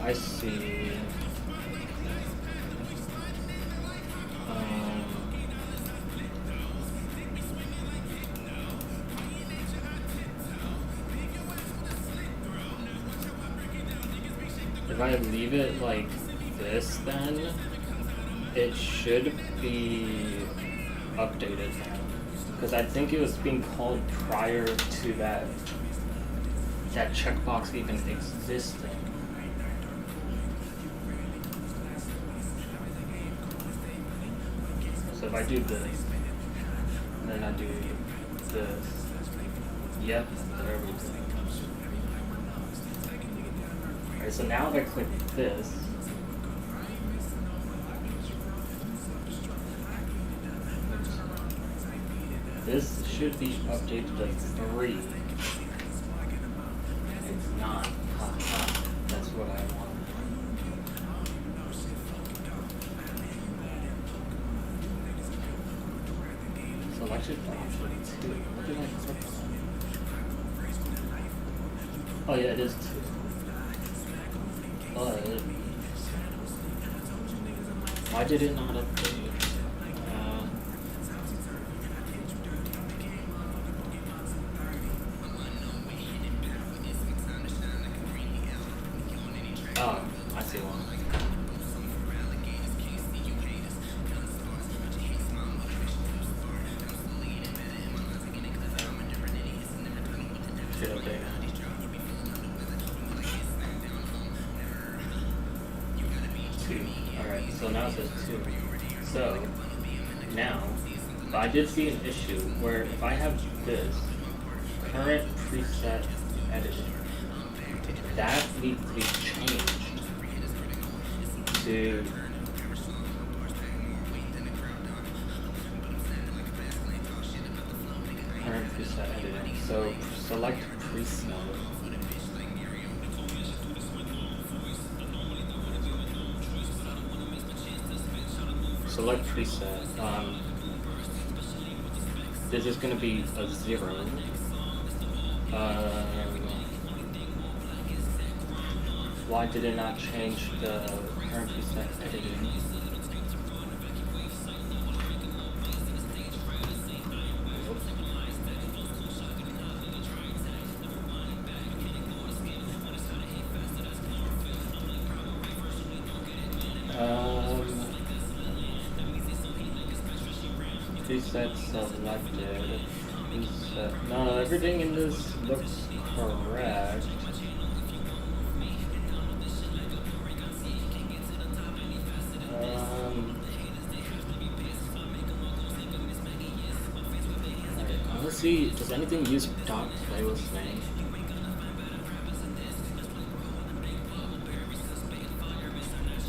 I see. If I leave it like this, then it should be updated now. Because I think it was being called prior to that checkbox even existing. So if I do this, and then I do this, yep, there we go. Alright, so now if I click this, this should be updated to 3. It's not. Haha. That's what I want. Selected option 2. What did I click on? Oh yeah, it is 2. But why did it not update? Oh, I see one. Should update now. Alright, so now it says 2. So, now, I did see an issue where if I have this, current preset editing, that needs to be changed to current preset editing. So, select preset. Select preset. This is going to be a 0. Why did it not change the current preset editing? Preset selected. Preset. No, everything in this looks correct. Let's see, does anything use dot playlist name?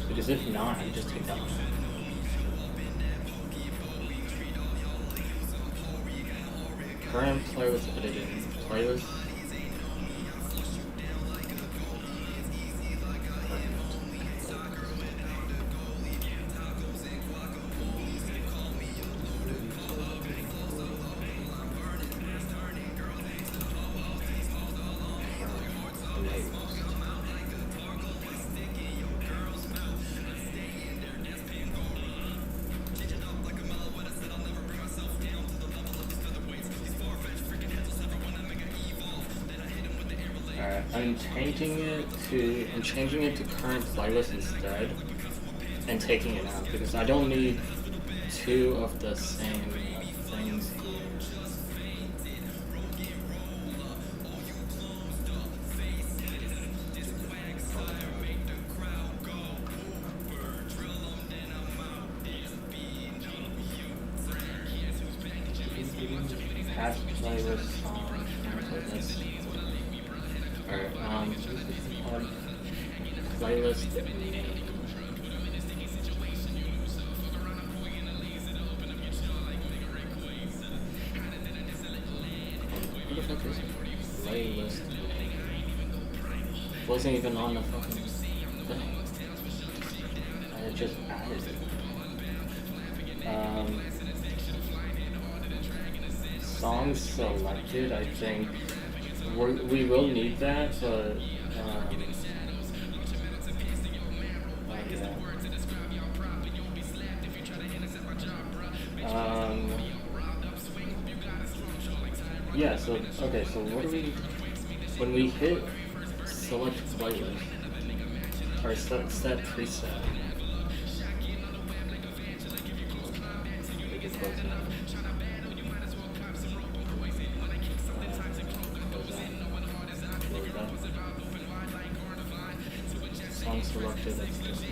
Because if not, I just take that one. Current playlist editing. playlist. Alright, I'm changing it to current playlist instead, and taking it out because I don't need two of the same things here. Past playlist song, playlist. Alright, playlist name. What the fuck is playlist name? Wasn't even on the fucking thing. I just added it. Songs selected, I think. We will need that, but yeah, so okay, so what do we when we hit select playlist or set preset? Song selected, that's just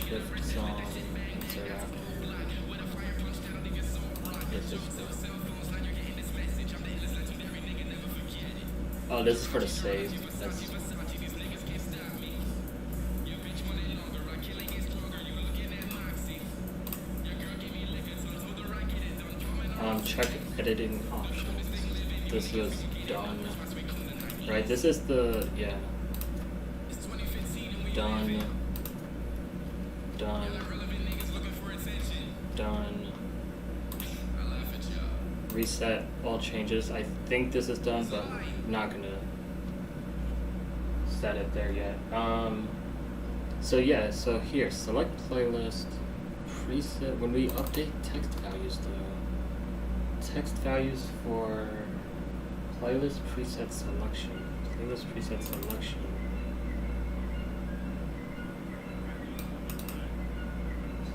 shift song, insert after. It's just oh, this is for the save. That's check editing options. This was done. Right, this is the done. Reset all changes. I think this is done, but I'm not gonna set it there yet. So yeah, so here, select playlist, preset. When we update text values though, text values for playlist preset selection. Playlist preset selection.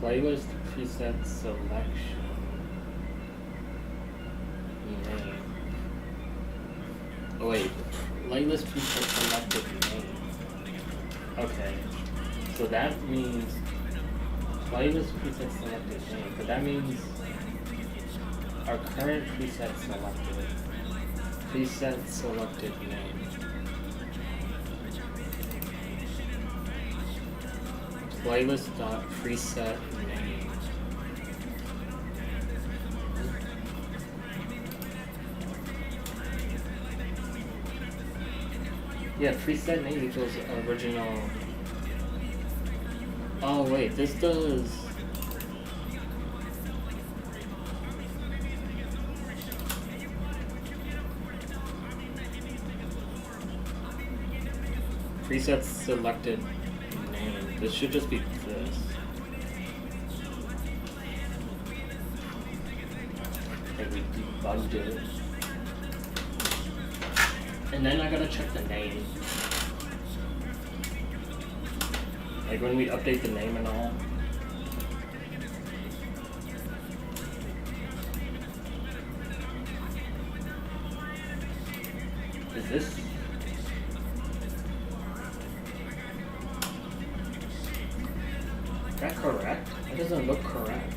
Playlist preset selection. Name. Oh wait, playlist preset selected name. Okay, so that means playlist preset selected name, but that means our current preset selected. Preset selected name. Playlist dot preset name. Yeah, preset name equals original. Oh wait, this does. Preset selected name. This should just be this. Like we debugged it. And then I gotta check the name. Like when we update the name and all. Is this? Is that correct? That doesn't look correct.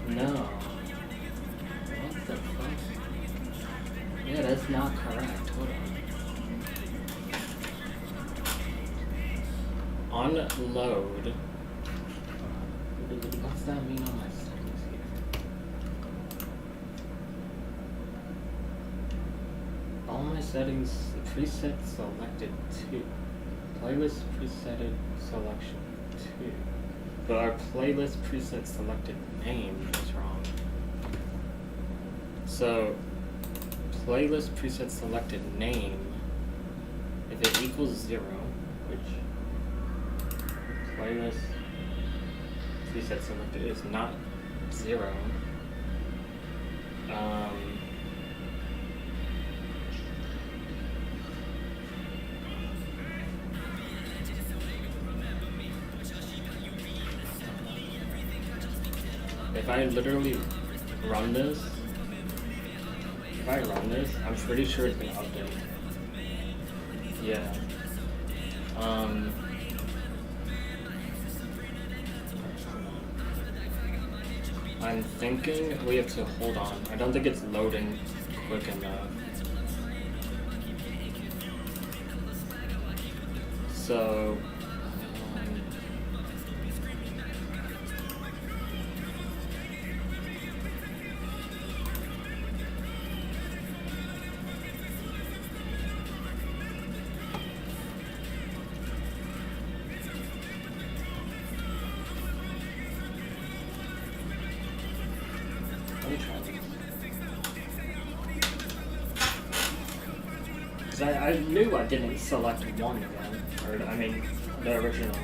No. What the fuck? Yeah, that's not correct. Hold on. Unload. What's that mean on my settings here? all my settings, preset selected 2. Playlist presetted selection 2. But our playlist preset selected name is wrong. So, playlist preset selected name, if it equals 0, which playlist preset selected is not 0, if I literally run this, I'm pretty sure it's gonna update. Yeah. I'm thinking we have to hold on. I don't think it's loading quick enough. So, let me try this. Because I knew I didn't select 1 again. Or, I mean, the original.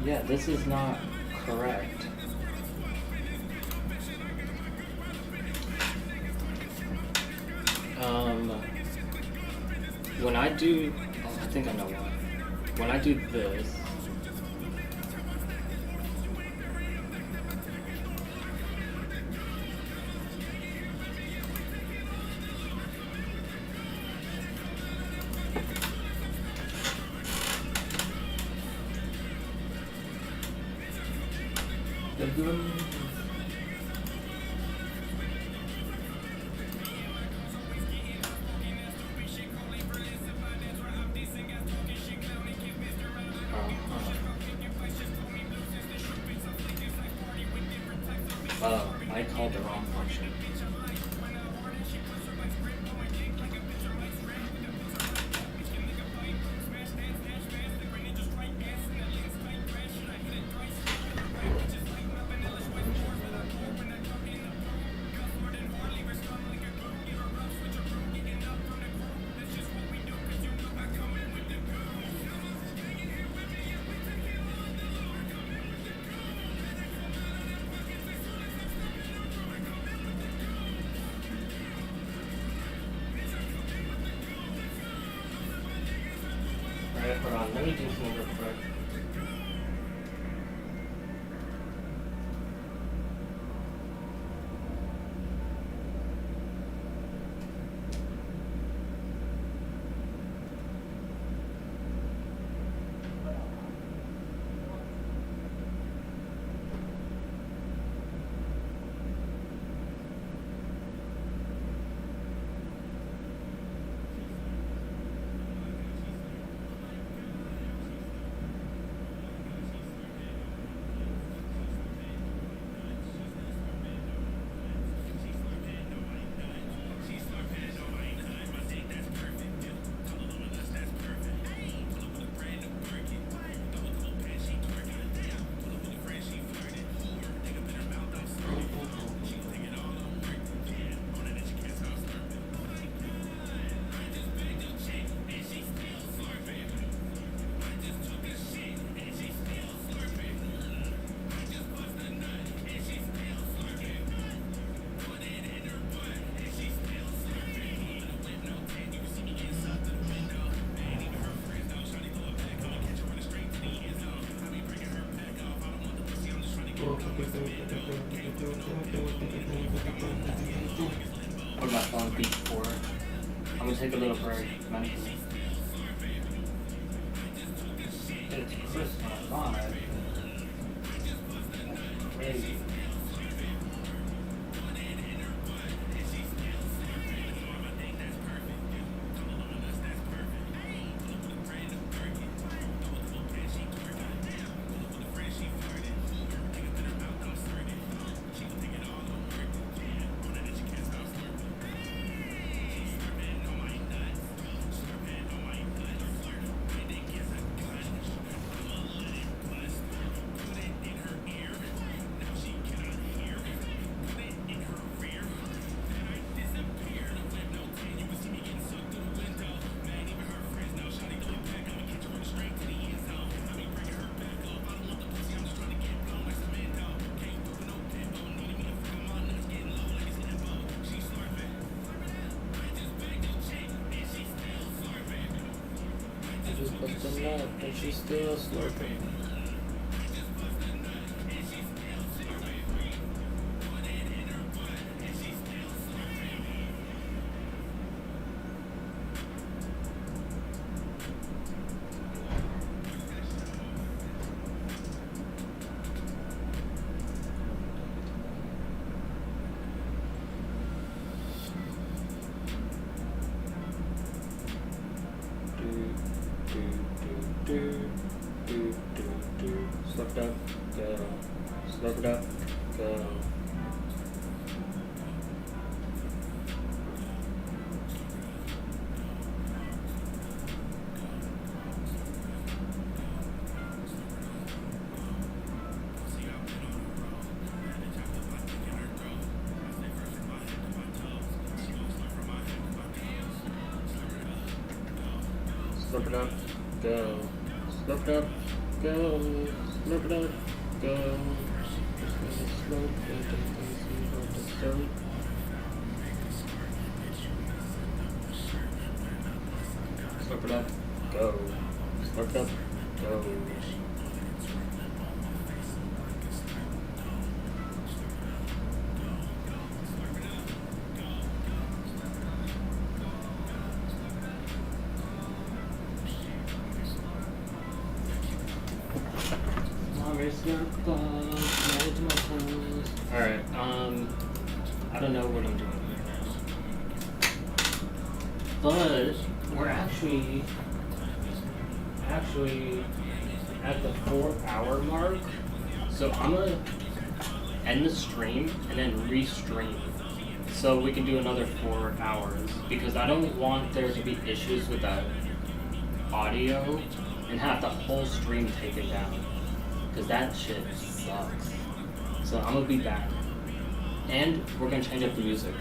Yeah, this is not correct. When I do, I think I know why. When I do this, I called the wrong function. Alright, hold on, let me do something real quick. What my phone beat for? I'm gonna take a little break mentally. It's Christmas live. Crazy. just put the nut and she's still slurping. Slurp it up, go. Slurp it up, go. Slurp it up, go. Slurp it up, go. Slurp it up, go. Slurp it up, go. Slurp it up, go. Alright, I don't know what I'm doing here now. But we're actually at the 4-hour mark. So I'm gonna end the stream and then re-stream. So we can do another 4 hours. Because I don't want there to be issues with that audio and have the whole stream taken down. Because that shit sucks. So I'm gonna be back. And we're gonna change up the music.